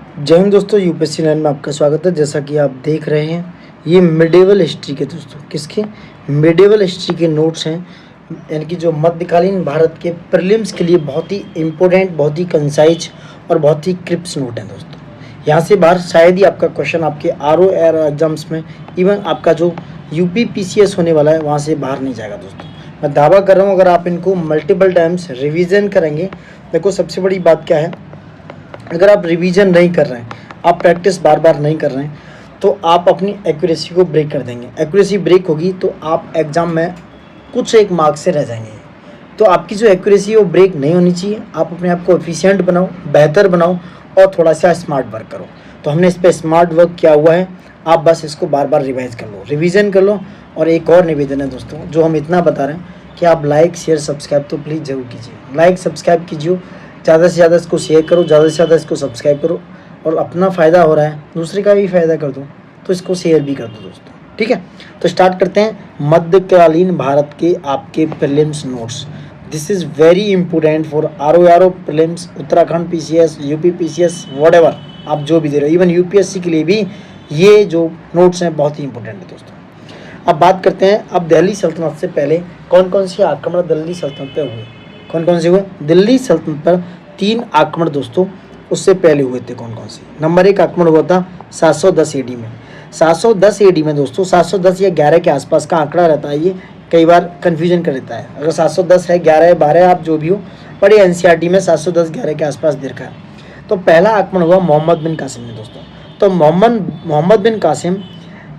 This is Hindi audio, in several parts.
जय हिंद दोस्तों, यूपीएससी 9 में आपका स्वागत है। जैसा कि आप देख रहे हैं, ये मिडिवल हिस्ट्री के दोस्तों किसके मिडिवल हिस्ट्री के नोट्स हैं, यानी कि जो मध्यकालीन भारत के प्रीलिम्स के लिए बहुत ही इम्पोर्टेंट, बहुत ही कंसाइज और बहुत ही क्रिप्स नोट हैं दोस्तों। यहाँ से बाहर शायद ही आपका क्वेश्चन आपके RO एग्जाम्स में, इवन आपका जो यूपी PCS होने वाला है वहाँ से बाहर नहीं जाएगा दोस्तों। मैं दावा कर रहा हूँ, अगर आप इनको मल्टीपल टाइम्स रिविज़न करेंगे। देखो, सबसे बड़ी बात क्या है, अगर आप रिवीजन नहीं कर रहे हैं, आप प्रैक्टिस बार बार नहीं कर रहे हैं, तो आप अपनी एक्यूरेसी को ब्रेक कर देंगे। एक्यूरेसी ब्रेक होगी तो आप एग्ज़ाम में कुछ एक मार्क्स से रह जाएंगे। तो आपकी जो एक्यूरेसी है वो ब्रेक नहीं होनी चाहिए। आप अपने आप को एफिशिएंट बनाओ, बेहतर बनाओ और थोड़ा सा स्मार्ट वर्क करो। तो हमने इस पर स्मार्ट वर्क किया हुआ है, आप बस इसको बार बार रिवाइज कर लो, रिवीजन कर लो। और एक और निवेदन है दोस्तों, जो हम इतना बता रहे हैं कि आप लाइक शेयर सब्सक्राइब तो प्लीज़ ज़रूर कीजिए। लाइक सब्सक्राइब कीजिए, ज़्यादा से ज़्यादा इसको शेयर करो, ज़्यादा से ज़्यादा इसको सब्सक्राइब करो। और अपना फ़ायदा हो रहा है, दूसरे का भी फ़ायदा कर दो, तो इसको शेयर भी कर दो दोस्तों, ठीक है। तो स्टार्ट करते हैं मध्यकालीन भारत के आपके prelims notes. This is very important for RO prelims, Uttarakhand PCS, UP PCS, whatever आप जो भी दे रहे हो, इवन UPSC के लिए भी ये जो नोट्स हैं बहुत ही इंपॉर्टेंट है दोस्तों। अब बात करते हैं, अब दिल्ली सल्तनत से पहले कौन कौन से आक्रमण दिल्ली सल्तनत पर हुए, कौन कौन से हुए दिल्ली सल्तनत पर 3 आक्रमण दोस्तों उससे पहले हुए थे। कौन कौन से? नंबर 1 आक्रमण हुआ था 710 AD में। 710 AD में दोस्तों, 710 या 11 के आसपास का आंकड़ा रहता है, ये कई बार कन्फ्यूजन कर देता है। अगर 710 है, 11 है, 12 आप जो भी हो, बड़े NCERT में 710-11 के आसपास दे रखा है। तो पहला आक्रमण हुआ मोहम्मद बिन कासिम ने दोस्तों। तो मोहम्मद बिन कासिम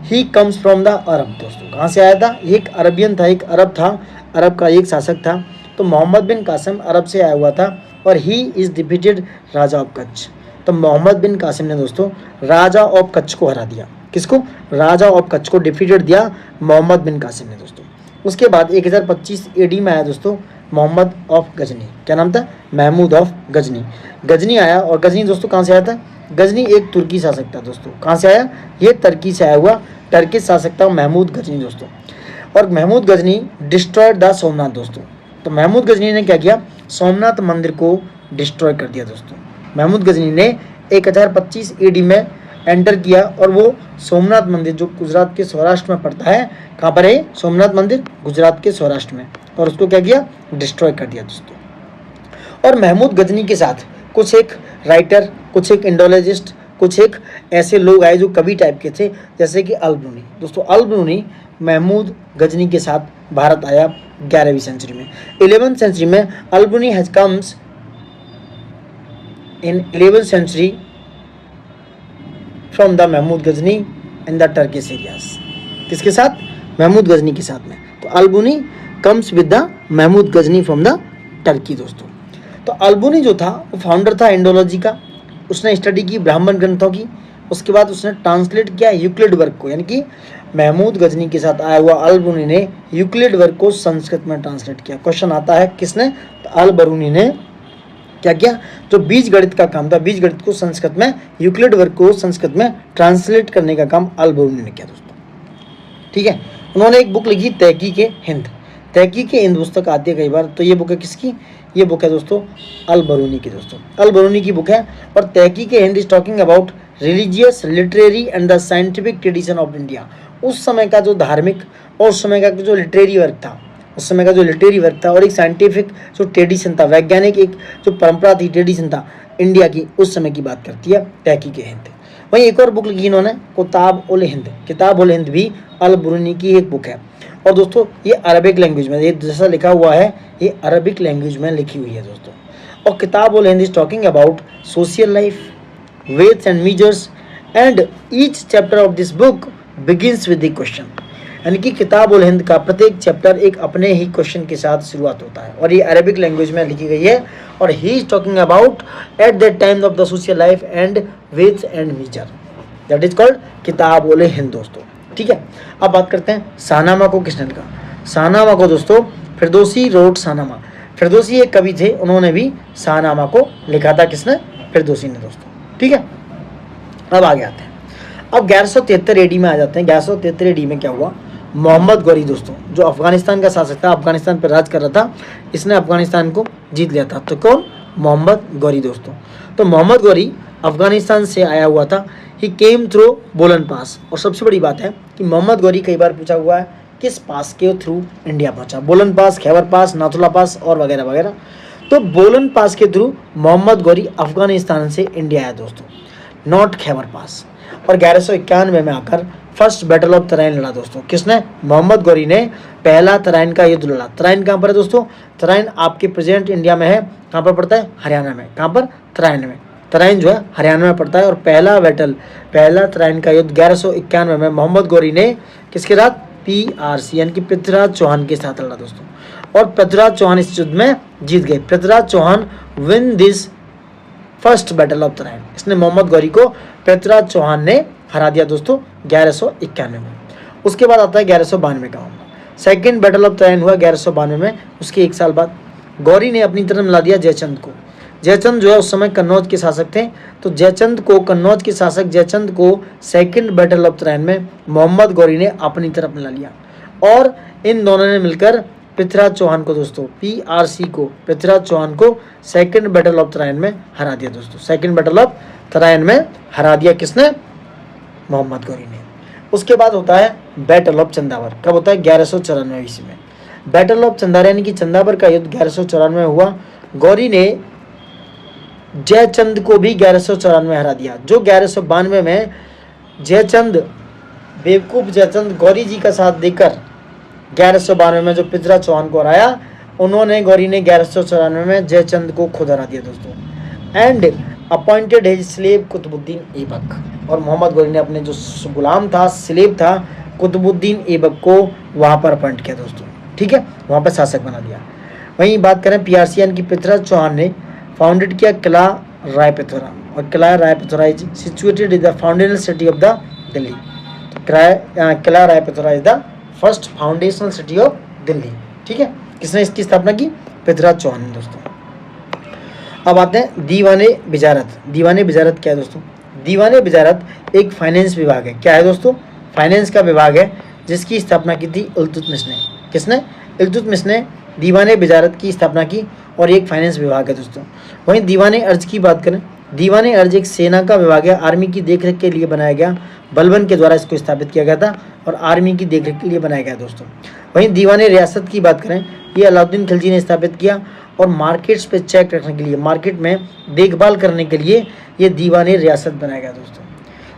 ही कम्स फ्रॉम द अरब दोस्तों। कहाँ से आया था? एक अरबियन था, एक अरब था, अरब का एक शासक था। तो मोहम्मद बिन कासिम अरब से आया हुआ था और he is defeated Raja of Kutch. तो मोहम्मद बिन कासिम ने दोस्तों राजा ऑफ कच्छ को हरा दिया। किसको? राजा ऑफ कच्छ को डिफीटेड दिया मोहम्मद बिन कासिम ने दोस्तों। उसके बाद 1025 AD में आया दोस्तों मोहम्मद ऑफ गजनी। क्या नाम था? महमूद ऑफ गजनी। गजनी आया, और गजनी दोस्तों कहाँ से आया था? गजनी एक तुर्की शासक था दोस्तों। कहाँ से आया? ये तुर्की से आया हुआ टर्किश शासक था महमूद गजनी दोस्तों। और महमूद गजनी डिस्ट्रॉयड द सोमनाथ दोस्तों। तो महमूद गजनी ने क्या किया? सोमनाथ मंदिर को डिस्ट्रॉय कर दिया दोस्तों। महमूद गजनी ने 1025 AD में एंटर किया, और वो सोमनाथ मंदिर जो गुजरात के सौराष्ट्र में पड़ता है, कहाँ पर है सोमनाथ मंदिर? गुजरात के सौराष्ट्र में। और उसको क्या किया? डिस्ट्रॉय कर दिया दोस्तों। और महमूद गजनी के साथ कुछ एक राइटर, कुछ एक इंडोलॉजिस्ट, कुछ एक ऐसे लोग आए जो कवि टाइप के थे, जैसे कि अल-बरूनी दोस्तों। अल-बरूनी महमूद गजनी के साथ भारत आया 11वीं सेंचुरी में। 11th सेंचुरी में Al-Biruni has comes in 11th century from the Mahmud Ghazni in the Turkish areas. किसके साथ? महमूद गजनी के साथ में। तो Al-Biruni comes with the Mahmud Ghazni from the Turkey दोस्तों। तो अल-बरूनी जो था वो फाउंडर था इंडोलॉजी का। उसने स्टडी की ब्राह्मण ग्रंथों की। उसके बाद उसने ट्रांसलेट किया यूक्लिड वर्क को, यानी कि महमूद गजनी के साथ आया हुआ अल-बरूनी ने यूक्लिड वर्क को संस्कृत में ट्रांसलेट किया। क्वेश्चन आता है किसने? तो अल-बरूनी ने क्या किया? जो बीज गणित का काम था, बीज गणित को संस्कृत में, यूक्लिड वर्क को संस्कृत में ट्रांसलेट करने का काम अल-बरूनी ने किया दोस्तों, ठीक है। उन्होंने एक बुक लिखी तहकीक-ए-हिंद। तहकीक-ए-हिंद पुस्तक आती है कई बार, तो ये बुक है किसकी? ये बुक है दोस्तों अल-बरूनी की दोस्तों। अल-बरूनी की बुक है। और Tahqiq-e-Hind is talking about religious, literary and the scientific tradition of India. उस समय का जो धार्मिक और उस समय का जो लिटरेरी वर्क था, उस समय का जो लिटरेरी वर्क था, और एक साइंटिफिक जो ट्रेडिशन था, वैज्ञानिक एक जो परंपरा थी, ट्रेडिशन था इंडिया की, उस समय की बात करती है तहकीक-ए-हिंद। वहीं एक और बुक लिखी इन्होंने, किताब-उल-हिंद। किताब-उल-हिंद भी अल-बरूनी की एक बुक है। और दोस्तों ये अरबिक लैंग्वेज में, ये जैसा लिखा हुआ है ये अरबिक लैंग्वेज में लिखी हुई है दोस्तों। और Kitab-ul-Hind is talking about social life, weights and measures, and each chapter of this book begins with the question। यानी कि किताब-उल-हिंद का प्रत्येक चैप्टर एक अपने ही क्वेश्चन के साथ शुरुआत होता है, और ये अरेबिक लैंग्वेज में लिखी गई है। और he is talking about at that time of the social life and weights and measure, that is called Kitab-ul-Hind दोस्तों, ठीक है। अब बात करते हैं शाहनामा को किसने लिखा? शाहनामा को दोस्तों फिरदौसी रोट शाहनामा। फिरदौसी एक कवि थे, उन्होंने भी शाहनामा को लिखा था। किसने? फिरदौसी ने दोस्तों, ठीक है। अब आगे आते हैं, अब 1173 AD में आ जाते हैं। 1173 AD में क्या हुआ? मोहम्मद गौरी दोस्तों, जो अफगानिस्तान का शासक था, अफगानिस्तान पर राज कर रहा था, इसने अफगानिस्तान को जीत लिया था। तो कौन? मोहम्मद गौरी दोस्तों। तो मोहम्मद गौरी अफगानिस्तान से आया हुआ था। ही केम थ्रू बोलन पास। और सबसे बड़ी बात है कि मोहम्मद गौरी कई बार पूछा हुआ है किस पास के थ्रू इंडिया पहुंचा, बोलन पास, खैबर पास, नाथुला पास और वगैरह वगैरह। तो बोलन पास के थ्रू मोहम्मद गौरी अफगानिस्तान से इंडिया आया दोस्तों, नॉट खैबर पास। और 1191 में आकर फर्स्ट बैटल ऑफ तराइन लड़ा दोस्तों। किसने? मोहम्मद गौरी ने पहला तराइन का युद्ध लड़ा। तराइन कहाँ पर है दोस्तों? तराइन आपके प्रेजेंट इंडिया में है। कहाँ पर पड़ता है? हरियाणा में। कहाँ पर? तराइन में। तराइन जो है हरियाणा में पड़ता है। और पहला तराइन का युद्ध 1191 में मोहम्मद गौरी ने किसके साथ? PRC यानी कि पृथ्वीराज चौहान के साथ लड़ा दोस्तों। और पृथ्वीराज चौहान इस युद्ध में जीत गए। Prithviraj Chauhan win this first battle of Tarain. इसने मोहम्मद गौरी को पृथ्वीराज चौहान ने हरा दिया दोस्तों 1191 में। उसके बाद आता है 1192 का मामला। सेकेंड बैटल ऑफ तराइन हुआ 1192 में। उसके एक साल बाद गौरी ने अपनी तरफ मिला दिया जयचंद को। जयचंद जो है उस समय कन्नौज के शासक थे। तो कन्नौज के शासक जयचंद को सेकेंड बैटल ऑफ तराइन में मोहम्मद गौरी ने अपनी तरफ मिला लिया। और इन दोनों ने मिलकर पृथ्वीराज चौहान को दोस्तों, PRC को, पृथ्वीराज चौहान को सेकेंड बैटल ऑफ तराइन में हरा दिया दोस्तों। सेकेंड बैटल ऑफ तराइन में हरा दिया किसने? मोहम्मद गौरी ने। उसके बाद होता है बैटल ऑफ चंदावर। कब होता है? 1194 ईस्वी में। बैटल ऑफ चंदावर यानी कि चंदावर का युद्ध 1194 में हुआ। गौरी ने जयचंद को भी 1194 में हरा दिया। जो 1192 में जयचंद, बेवकूफ जयचंद गौरी जी का साथ देकर 1192 में जो पृथ्वीराज चौहान को हराया, उन्होंने गौरी ने 1194 में जयचंद को खुद हरा दिया दोस्तों। And appointed his slave Qutbuddin Aibak. और मोहम्मद गौरी ने अपने जो गुलाम था, स्लेव था, कुतुबुद्दीन ऐबक को वहाँ पर अपॉइंट किया दोस्तों। ठीक है, वहाँ पर शासक बना दिया। वहीं बात करें PRC यानी कि पृथ्वीराज चौहान ने फाउंडेड किया किला रायपिथौरा। और Qila Rai Pithora is situated in the foundational city of the Delhi. Qila Rai Pithora is the first foundational city of Delhi. ठीक है, किसने इसकी स्थापना की? पृथ्वीराज चौहान ने दोस्तों। अब आते हैं दीवाने बिजारत। दीवाने बिजारत क्या है दोस्तों? दीवाने बिजारत एक फाइनेंस विभाग है। क्या है दोस्तों? फाइनेंस का विभाग है, जिसकी स्थापना की थी इल्तुतमिश ने। किसने? इल्तुतमिश ने दीवाने बिजारत की स्थापना की। और एक फाइनेंस विभाग है दोस्तों। वहीं दीवाने अर्ज की बात करें, दीवाने अर्ज एक सेना का विभाग है, आर्मी की देखरेख के लिए बनाया गया। बलबन के द्वारा इसको स्थापित किया गया था और आर्मी की देखरेख के लिए बनाया गया दोस्तों। वहीं दीवाने रियासत की बात करें, ये अलाउद्दीन खिलजी ने स्थापित किया। और मार्केट्स पे चेक रखने के लिए, मार्केट में देखभाल करने के लिए ये दीवाने रियासत बनाया गया दोस्तों।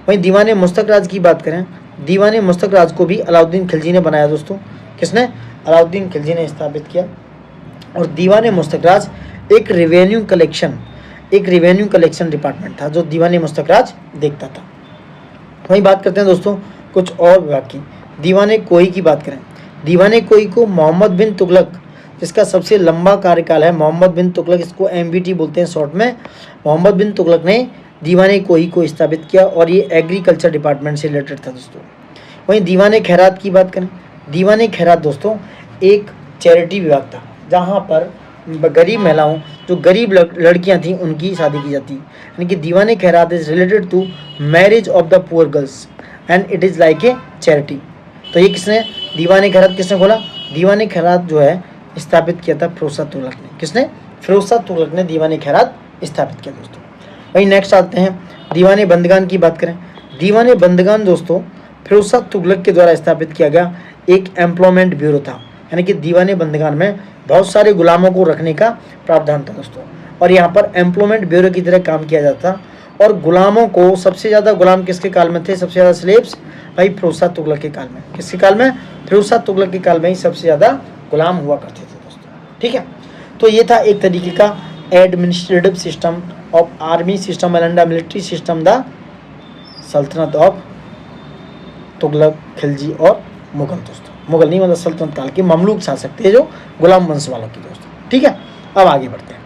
वहीं दीवाने मुस्तक राज की बात करें, दीवाने मुस्तक राज को भी अलाउद्दीन खिलजी ने बनाया दोस्तों। किसने? अलाउद्दीन खिलजी ने स्थापित किया। और दीवाने मुस्तक राज एक रेवेन्यू कलेक्शन डिपार्टमेंट था जो दीवाने मुस्तक राज देखता था। वहीं बात करते हैं दोस्तों कुछ और विभाग की। दीवाने कोई की बात करें, दीवाने कोई को मोहम्मद बिन तुगलक, जिसका सबसे लंबा कार्यकाल है, मोहम्मद बिन तुगलक, इसको MBT बोलते हैं शॉर्ट में। मोहम्मद बिन तुगलक ने दीवाने कोई को स्थापित किया और ये एग्रीकल्चर डिपार्टमेंट से रिलेटेड था दोस्तों। वहीं दीवाने खैरात की बात करें, दीवाने खैरात दोस्तों एक चैरिटी विभाग था, जहाँ पर गरीब महिलाओं, जो गरीब लड़कियां थी, उनकी शादी की जाती। यानी कि Diwane Khairat is related to marriage of the poor girls and it is like a charity. तो ये किसने, दीवाने खैरात किसने खोला? दीवाने खैरात जो है स्थापित किया था फिरोज तुगलक ने। किसने? फिरोज तुगलक ने दीवाने खैरात स्थापित किया दोस्तों। वहीं नेक्स्ट आते हैं दीवाने बंदगान की बात करें। दीवाने बंदगान दोस्तों फिरोज तुगलक के द्वारा स्थापित किया गया एक एम्प्लॉयमेंट ब्यूरो था। यानी कि दीवाने बंदगान में बहुत सारे गुलामों को रखने का प्रावधान था दोस्तों। और यहाँ पर एम्प्लॉयमेंट ब्यूरो की तरह काम किया जाता। और गुलामों को, सबसे ज़्यादा गुलाम किसके काल में थे? सबसे ज़्यादा स्लेव्स भाई फिरोज तुगलक के काल में। किसके काल में? फिरोज तुगलक के काल में ही सबसे ज़्यादा गुलाम हुआ करते थे दोस्तों। ठीक है, तो ये था एक तरीके का administrative system of army system and military system the सल्तनत ऑफ तुगलक, खिलजी और मुगल दोस्तों। मुगल नहीं, मतलब सल्तनत काल के ममलूक शासक थे जो गुलाम वंश वालों की दोस्तों। ठीक है, अब आगे बढ़ते हैं,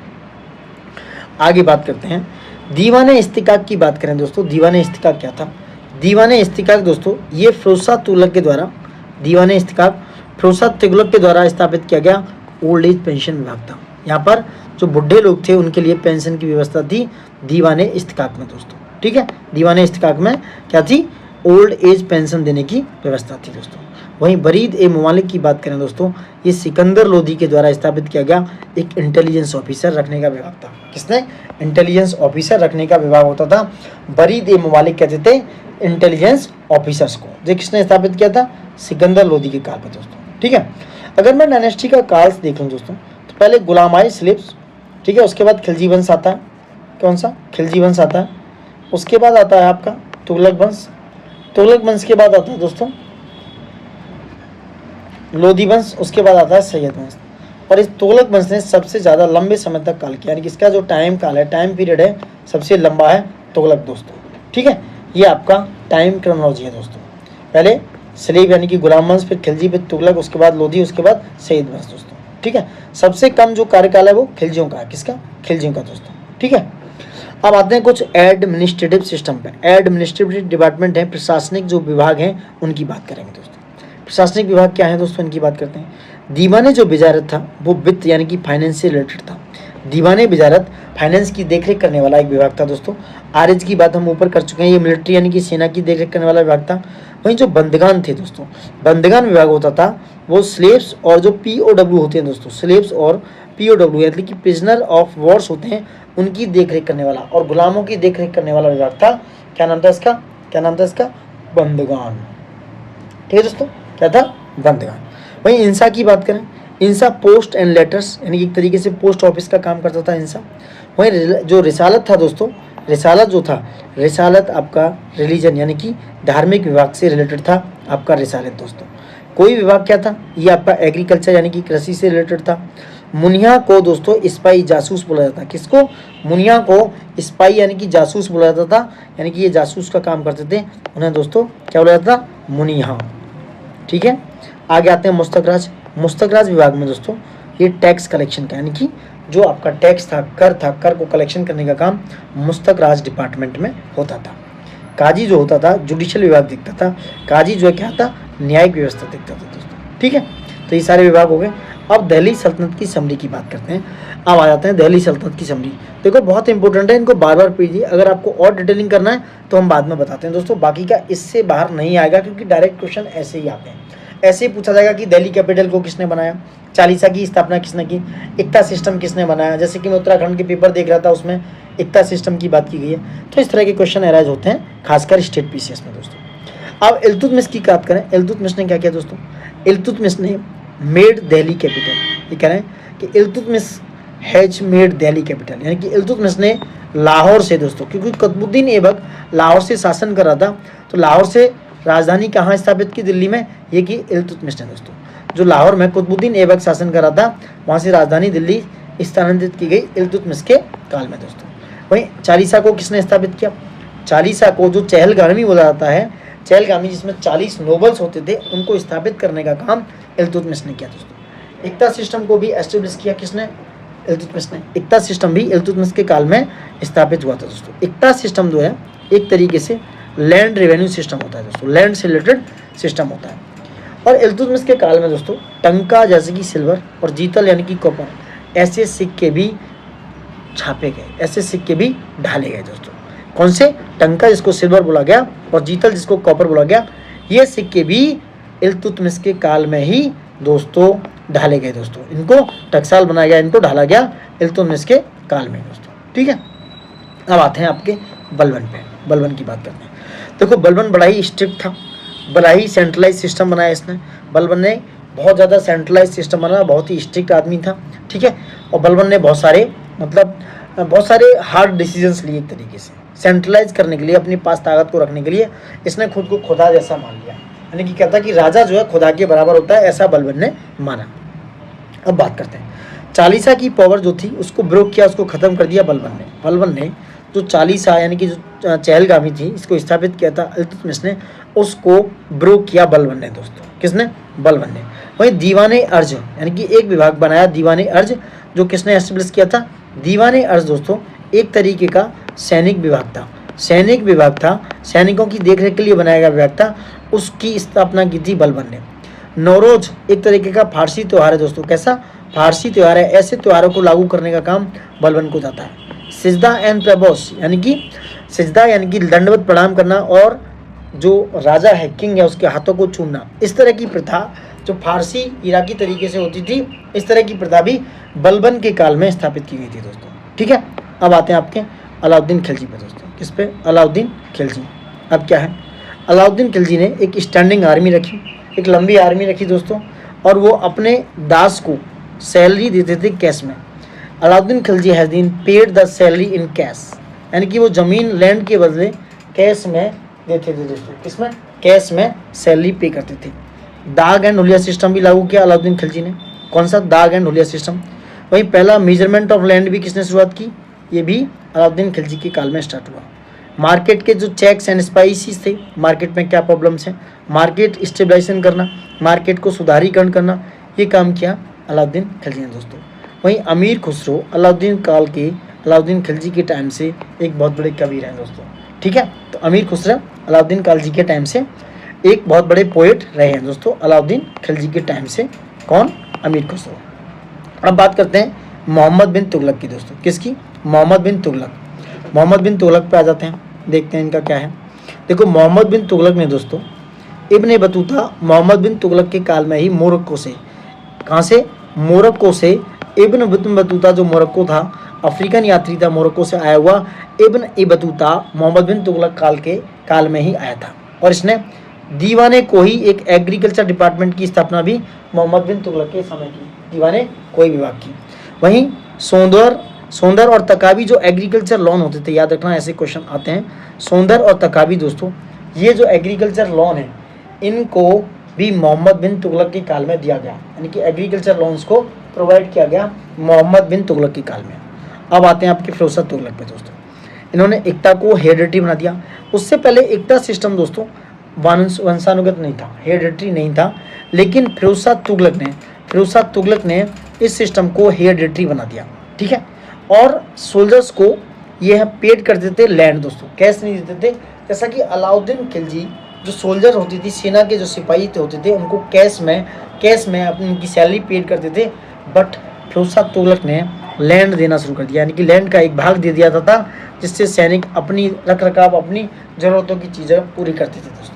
आगे बात करते हैं दीवाने इस्तिकाक की बात करें दोस्तों। दीवाने इस्तिकाक क्या था? दीवाने इस्तिकाक दोस्तों ये फिरोज तुगलक के द्वारा, दीवाने इस्तिकाक फिरोज तुगलक के द्वारा स्थापित किया गया ओल्ड एज पेंशन विभाग था। यहाँ पर जो बुढ़े लोग थे उनके लिए पेंशन की व्यवस्था थी दीवाने इस्तिकाक में दोस्तों। ठीक है, दीवाने इस्तिकाक में क्या थी? ओल्ड एज पेंशन देने की व्यवस्था थी दोस्तों। वहीं बरीद ए ममालिक की बात करें दोस्तों, ये सिकंदर लोधी के द्वारा स्थापित किया गया एक इंटेलिजेंस ऑफिसर रखने का विभाग था। किसने? इंटेलिजेंस ऑफिसर रखने का विभाग होता था। बरीद ए ममालिक कहते थे इंटेलिजेंस ऑफिसर्स को। जो किसने स्थापित किया था? सिकंदर लोधी के काल में दोस्तों। ठीक है, अगर मैं डायनेस्टी का काल देख लूँ दोस्तों, तो पहले गुलामाई स्लेब्स, ठीक है, उसके बाद खिलजी वंश आता है। कौन सा? खिलजी वंश आता है। उसके बाद आता है आपका तुगलक वंश। तुगलक वंश के बाद आता है दोस्तों लोधी वंश। उसके बाद आता है सैयद वंश। और इस तुगलक वंश ने सबसे ज़्यादा लंबे समय तक काल किया, यानी कि इसका जो टाइम काल है, टाइम पीरियड है, सबसे लंबा है तुगलक दोस्तों। ठीक है, ये आपका टाइम क्रोनोलॉजी है दोस्तों। पहले स्लेब यानी कि गुलाम वंश, फिर खिलजी, फिर तुगलक, उसके बाद लोधी, उसके बाद सैयद वंश दोस्तों। ठीक है, सबसे कम जो कार्यकाल है वो खिलजियों का है। किसका? खिलजियों का दोस्तों। ठीक है, अब आते हैं कुछ एडमिनिस्ट्रेटिव सिस्टम पे। एडमिनिस्ट्रेटिव डिपार्टमेंट है, प्रशासनिक जो विभाग हैं उनकी बात करेंगे दोस्तों। प्रशासनिक विभाग क्या है दोस्तों, इनकी बात करते हैं। दीवाने जो वजारत था वो वित्त यानी कि फाइनेंस से रिलेटेड था। दीवाने वजारत फाइनेंस की देखरेख करने वाला एक विभाग था दोस्तों। आरएच की बात हम ऊपर कर चुके हैं, ये मिलिट्री यानी कि सेना की देखरेख करने वाला विभाग था। वहीं जो बंदगान थे दोस्तों, बंदगान विभाग होता था वो स्लेव्स और जो पीओडब्ल्यू होते हैं दोस्तों, स्लेव्स और पीओडब्ल्यू यानी कि प्रिजनर ऑफ वॉर्स होते हैं, उनकी देखरेख करने वाला और गुलामों की देखरेख करने वाला विभाग था। क्या नाम था इसका? क्या नाम था इसका? बंदगान। ठीक है दोस्तों, क्या था? बंदगान। वहीं इंसा की बात करें, इंसा पोस्ट एंड लेटर्स यानी कि एक तरीके से पोस्ट ऑफिस का काम करता था इंसा। वहीं जो रिसालत था दोस्तों, रिसालत जो था, रिसालत आपका रिलीजन यानी कि धार्मिक विभाग से रिलेटेड था आपका रिसालत दोस्तों। कोई विभाग क्या था? ये आपका एग्रीकल्चर यानी कि कृषि से रिलेटेड था। मुनिया को दोस्तों स्पाई जासूस बोला जाता है। किसको? मुनिया को स्पाई यानी कि जासूस बोला जाता था, यानी कि ये जासूस का काम करते थे, उन्हें दोस्तों क्या बोला जाता था? मुनिया। ठीक है, आगे आते हैं मुस्तकराज। मुस्तकराज विभाग में दोस्तों ये टैक्स कलेक्शन का यानी कि जो आपका टैक्स था, कर को कलेक्शन करने का काम मुस्तकराज डिपार्टमेंट में होता था। काजी जो होता था जुडिशियल विभाग दिखता था। काजी जो है क्या था? न्यायिक व्यवस्था दिखता था दोस्तों। ठीक है, तो ये सारे विभाग हो गए। अब दिल्ली सल्तनत की समरी की बात करते हैं। अब आ जाते हैं दिल्ली सल्तनत की समरी। देखो बहुत इंपॉर्टेंट है, इनको बार बार पढ़िए। अगर आपको और डिटेलिंग करना है तो हम बाद में बताते हैं दोस्तों, बाकी का इससे बाहर नहीं आएगा क्योंकि डायरेक्ट क्वेश्चन ऐसे ही आते हैं। ऐसे ही पूछा जाएगा कि दिल्ली कैपिटल को किसने बनाया, चालीसा की स्थापना किसने की, इक्ता सिस्टम किसने बनाया। जैसे कि मैं उत्तराखंड के पेपर देख रहा था, उसमें इक्ता सिस्टम की बात की गई है। तो इस तरह के क्वेश्चन अराइज होते हैं खासकर स्टेट पीसीएस में दोस्तों। अब इल्तुतमिश की बात करें, इल्तुतमिश ने क्या किया दोस्तों? इल्तुतमिश ने मेड दिल्ली कैपिटल। ये कह रहे हैं कि Iltutmish has made Delhi capital, यानी कि इल्तुतमिश ने लाहौर से दोस्तों, क्योंकि कुतुबुद्दीन ऐबक लाहौर से शासन कर रहा था, तो लाहौर से राजधानी कहाँ स्थापित की? दिल्ली में। ये की इल्तुतमिश ने दोस्तों। जो लाहौर में कुतुबुद्दीन ऐबक शासन कर रहा था, वहाँ से राजधानी दिल्ली स्थानांतरित की गई इल्तुतमिश के काल में दोस्तों। वहीं चालीसा को किसने स्थापित किया? चालीसा को जो चहलगामी बोला जाता है, चहलगामी जिसमें 40 नोबल्स होते थे, उनको स्थापित करने का काम इल्तुतमिश ने किया दोस्तों। इक्ता सिस्टम को भी एस्टेब्लिश किया किसने? इल्तुतमिश ने। इक्ता सिस्टम भी इल्तुतमिश के काल में स्थापित हुआ था दोस्तों। इक्ता सिस्टम जो है एक तरीके से लैंड रेवेन्यू सिस्टम होता है दोस्तों, लैंड से रिलेटेड सिस्टम होता है। और इल्तुतमिश के काल में दोस्तों टंका जैसे कि सिल्वर और जीतल यानी कि कॉपर, ऐसे सिक्के भी छापे गए, ऐसे सिक्के भी ढाले गए दोस्तों। कौन से? टंका जिसको सिल्वर बोला गया और जीतल जिसको कॉपर बोला गया, ये सिक्के भी इल्तुतमिश के काल में ही दोस्तों ढाले गए दोस्तों। इनको टकसाल बनाया गया, इनको ढाला गया इल्तुतमिश के काल में दोस्तों। ठीक है, अब आते हैं आपके बलबन पे। बलबन की बात करते हैं। देखो बलबन बड़ा ही स्ट्रिक्ट था, बड़ा ही सेंट्रलाइज सिस्टम बनाया इसने। बलबन ने बहुत ज़्यादा सेंट्रलाइज सिस्टम बनाया, बहुत ही स्ट्रिक्ट आदमी था। ठीक है, और बलबन ने बहुत सारे हार्ड डिसीजंस लिए एक तरीके से सेंट्रलाइज करने के लिए, अपने पास ताकत को रखने के लिए। इसने खुद को खुदा जैसा मान लिया, यानी कि कहता कि राजा जो है खुदा के बराबर होता है, ऐसा बलबन ने माना। अब बात करते हैं चालीसा की पावर जो थी उसको ब्रोक किया, उसको ख़त्म कर दिया बलबन ने। बलबन ने जो चालीसा यानी कि जो चहलगामी थी, इसको स्थापित किया था इल्तुतमिश ने, उसको ब्रोक किया बलबन ने दोस्तों। किसने? बलबन ने। वहीं दीवाने अर्ज यानी कि एक विभाग बनाया दीवाने अर्ज, जो किसने एस्टेब्लिश किया था? दीवाने अर्ज दोस्तों एक तरीके का सैनिक विभाग था, सैनिक विभाग था, सैनिकों की देखरेख के लिए बनाया गया विभाग था। उसकी स्थापना की थी बलबन ने। नौरोज एक तरीके का फारसी त्यौहार है दोस्तों। कैसा? फारसी त्यौहार है। ऐसे त्योहारों को लागू करने का काम बलबन को जाता है। सिजदा एंड प्रबोस यानी कि सिजदा यानी कि दंडवत प्रणाम करना और जो राजा है, किंग है, उसके हाथों को छूना, इस तरह की प्रथा जो फारसी इराकी तरीके से होती थी, इस तरह की प्रथा भी बलबन के काल में स्थापित की गई थी दोस्तों। ठीक है, अब आते हैं आपके अलाउद्दीन खिलजी पे दोस्तों। किस पे? अलाउद्दीन खिलजी। अब क्या है, अलाउद्दीन खिलजी ने एक स्टैंडिंग आर्मी रखी, एक लंबी आर्मी रखी दोस्तों, और वो अपने दास को सैलरी देते थे कैश में। Alauddin Khilji has been paid the salary in cash, यानी कि वो ज़मीन लैंड के बदले कैश में देते थे दोस्तों। किसमें? कैश में सैलरी पे करते थे। दाग एंड हुलिया सिस्टम भी लागू किया अलाउद्दीन खिलजी ने। कौन सा? दाग एंड हुलिया सिस्टम। वहीं पहला मेजरमेंट ऑफ लैंड भी किसने शुरुआत की? ये भी अलाउद्दीन खिलजी के काल में स्टार्ट हुआ। मार्केट के जो चेक्स एंड स्पाइसीज थे, मार्केट में क्या प्रॉब्लम्स हैं, मार्केट स्टेबलाइजेशन करना, मार्केट को सुधारीकरण करना, ये काम किया अलाउद्दीन खिलजी ने दोस्तों। वहीं अमीर खुसरो अलाउद्दीन काल के, अलाउद्दीन खिलजी के टाइम से एक बहुत बड़े कवि हैं दोस्तों। ठीक है, तो अमीर खुसरो अलाउद्दीन खिलजी के टाइम से एक बहुत बड़े पोएट रहे हैं दोस्तों, अलाउद्दीन खिलजी के टाइम से। कौन? अमीर खुसरो। अब बात करते हैं मोहम्मद बिन तुगलक की दोस्तों। किसकी? मोहम्मद बिन तुगलक। मोहम्मद बिन तुगलक पे आ जाते हैं, देखते हैं इनका क्या है। देखो, मोहम्मद बिन तुगलक ने दोस्तों इब्न बतूता मोहम्मद बिन तुगलक के काल में ही मोरक्को से, कहाँ से? मोरक्को से। इब्न बतूता जो मोरक्को था, अफ्रीकन यात्री था, मोरक्को से आया हुआ इब्न बतूता मोहम्मद बिन तुगलक काल में ही आया था, और इसने दीवाने कोही एक एग्रीकल्चर डिपार्टमेंट की स्थापना भी मोहम्मद बिन तुगलक के समय की, दीवाने कोई विभाग की। वहीं सोंदर और तकावी जो एग्रीकल्चर लोन होते थे, याद रखना ऐसे क्वेश्चन आते हैं, सोंदर और तकावी दोस्तों, ये जो एग्रीकल्चर लोन है, इनको भी मोहम्मद बिन तुगलक के काल में दिया गया, यानी कि एग्रीकल्चर लोन्स को प्रोवाइड किया गया मोहम्मद बिन तुगलक के काल में। अब आते हैं आपके फिरोज तुगलक पे दोस्तों। इन्होंने एकता को हेरिडिटी बना दिया। उससे पहले एकता सिस्टम दोस्तों वंशानुगत नहीं था, हेरिडिटरी नहीं था, लेकिन फिरोज तुगलक ने इस सिस्टम को हेरिडिटरी बना दिया। ठीक है, और सोल्जर्स को ये पेड करते थे लैंड दोस्तों, कैश नहीं देते थे। जैसा कि अलाउद्दीन खिलजी जो सोल्जर होती थी, सेना के जो सिपाही होते थे, उनको कैश में अपनी उनकी सैलरी पेड करते थे, बट फिरोज तुगलक ने लैंड देना शुरू कर दिया, यानी कि लैंड का एक भाग दे दिया था, जिससे सैनिक अपनी रखरखाव, अपनी ज़रूरतों की चीज़ें पूरी करते थे दोस्तों।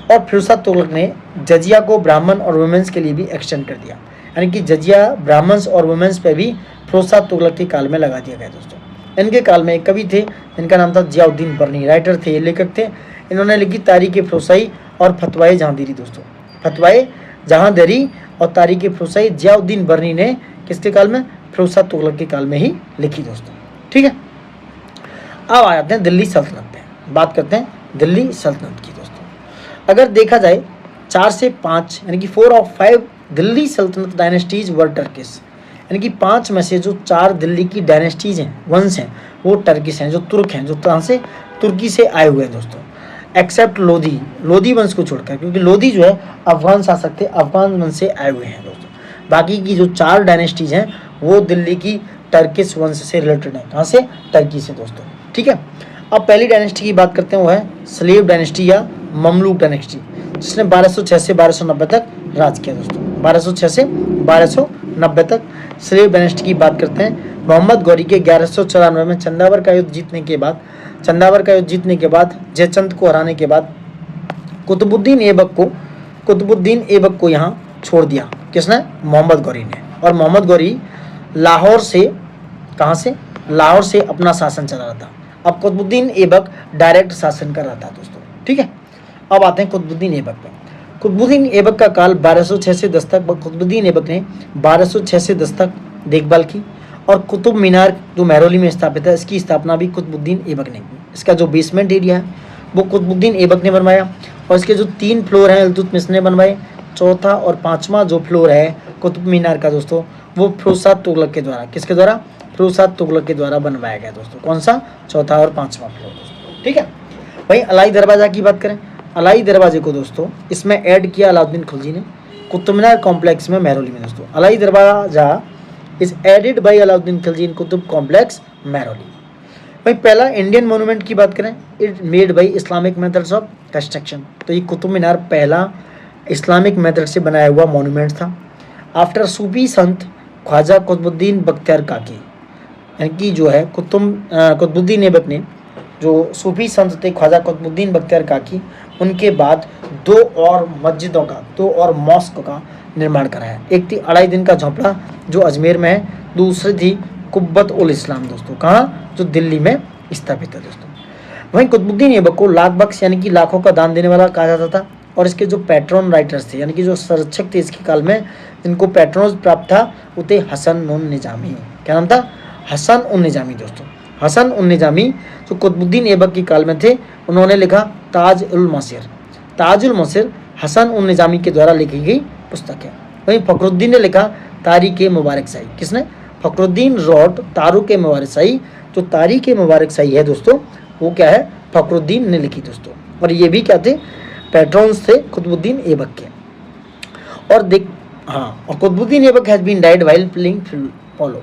और फिरोज तुगलक ने जजिया को ब्राह्मण और वुमेन्स के लिए भी एक्सटेंड कर दिया, यानी कि जजिया ब्राह्मण्स और वुमेन्स पे भी फिरोज तुगलक के काल में लगा दिया गया दोस्तों। इनके काल में एक कवि थे जिनका नाम था जियाउद्दीन बर्नी, राइटर थे, लेखक थे। इन्होंने लिखी तारीख फिरोसाई और फतवाए जहांदीरी दोस्तों। फतवाए जहांदीरी और तारीख फिरोसाई जियाउद्दीन बर्नी ने किसके काल में? फिरोज तुगलक के काल में ही लिखी दोस्तों। ठीक है, अब आ जाते हैं दिल्ली सल्तनत पे, बात करते हैं दिल्ली सल्तनत की दोस्तों। अगर देखा जाए 4 से 5 यानी कि 4 of 5 दिल्ली सल्तनत डायनेस्टीज वर टर्किश, यानी कि 5 में से जो 4 दिल्ली की डायनेस्टीज हैं, वंश हैं, वो टर्किश हैं, जो तुर्क हैं, जो कहाँ से? तुर्की से आए हुए हैं दोस्तों। एक्सेप्ट लोधी वंश को छोड़कर, क्योंकि लोधी जो है अफगान शासक थे, अफगान वंश से आए हुए हैं दोस्तों। बाकी की जो 4 डायनेस्टीज हैं वो दिल्ली की टर्किश वंश से रिलेटेड है। कहाँ से? टर्की से दोस्तों। ठीक है, अब पहली डायनेस्टी की बात करते हैं, वो है स्लेव डायनेस्टी या ममलूक डायनेस्टी, जिसने 1206 से 1290 तक राज किया दोस्तों। 1206 से 1290 तक स्लेव डायनेस्टी की बात करते हैं। मोहम्मद गौरी के 1194 में चंदावर का युद्ध जीतने के बाद जयचंद को हराने के बाद कुतुबुद्दीन ऐबक को यहाँ छोड़ दिया। किसने? मोहम्मद गौरी ने। और मोहम्मद गौरी लाहौर से, कहाँ से? लाहौर से अपना शासन चला रहा था। अब कुतुबुद्दीन ऐबक डायरेक्ट शासन कर रहा था दोस्तों। ठीक है, अब आते हैं कुतुबुद्दीन ऐबक पे। कुतुबुद्दीन ऐबक का काल 1206 से 10 तक, कुतुबुद्दीन ऐबक ने 1206 से 10 तक देखभाल की। और कुतुब मीनार जो महरौली में स्थापित है, इसकी स्थापना भी कुतुबुद्दीन ऐबक ने की। इसका जो बेसमेंट एरिया है वो कुतुबुद्दीन ऐबक ने बनवाया, और इसके जो 3 फ्लोर हैं इल्तुतमिश ने बनवाए। चौथा और 5वां जो फ्लोर है कुतुब मीनार का दोस्तों, वो फिरोज तुगलक के द्वारा, किसके द्वारा? फिरोज तुगलक के द्वारा बनवाया गया दोस्तों। कौन सा? चौथा और 5वां फ्लोर दोस्तों। ठीक है, वहीं अलाई दरवाज़ा की बात करें, अलाई दरवाजे को दोस्तों इसमें ऐड किया अलाउद्दीन खिलजी ने कुतुब मीनार कॉम्प्लेक्स में महरौली में दोस्तों। Alai Darwaza is added by Alauddin Khilji in Qutub complex Mehrauli. वहीं पहला इंडियन मोनूमेंट की बात करें, it made by Islamic methods of construction, तो ये कुतुब मीनार पहला इस्लामिक मेथड से बनाया हुआ मोनूमेंट था। आफ्टर सूफी संत ख्वाजा कुतुबुद्दीन बख्तियार काकी, यानी कि जो है कुतुबुद्दीन ऐबक ने, जो सूफी संत थे ख्वाजा कुतुबुद्दीन बख्तियार काकी, उनके बाद 2 और मस्जिदों का, 2 और मॉस्क का निर्माण कराया। एक थी 2.5 दिन का झोंपड़ा जो अजमेर में है, दूसरी थी कुब्बत उल इस्लाम दोस्तों, कहाँ, जो दिल्ली में स्थापित है दोस्तों। वहीं कुतुबुद्दीन ऐबक को लाख बख्श यानी कि लाखों का दान देने वाला कहा जाता था, और इसके जो पैट्रन राइटर्स थे यानी कि जो संरक्षक थे इसके काल में, जिनको पैट्रोन प्राप्त था, वो थे हसन उन निजामी। क्या नाम था? हसन उन निजामी दोस्तों। हसन उन निजामी जो कुतुबुद्दीन ऐबक के काल में थे, उन्होंने लिखा ताज उल मसीर। ताज उल मसीर हसन उन निजामी के द्वारा लिखी गई पुस्तक है। वहीं फखरुद्दीन ने लिखा तारीख मुबारक शाही। किसने? फखरुद्दीन रॉट तारुक मुबारक शाही। जो तारीख मुबारक शाही है दोस्तों, वो क्या है? फखरुद्दीन ने लिखी दोस्तों। और ये भी क्या थे? पैट्रॉन्स थे कुतुबुद्दीन ऐबक के। और देख, हाँ, और Qutubuddin Aibak has been died while playing polo.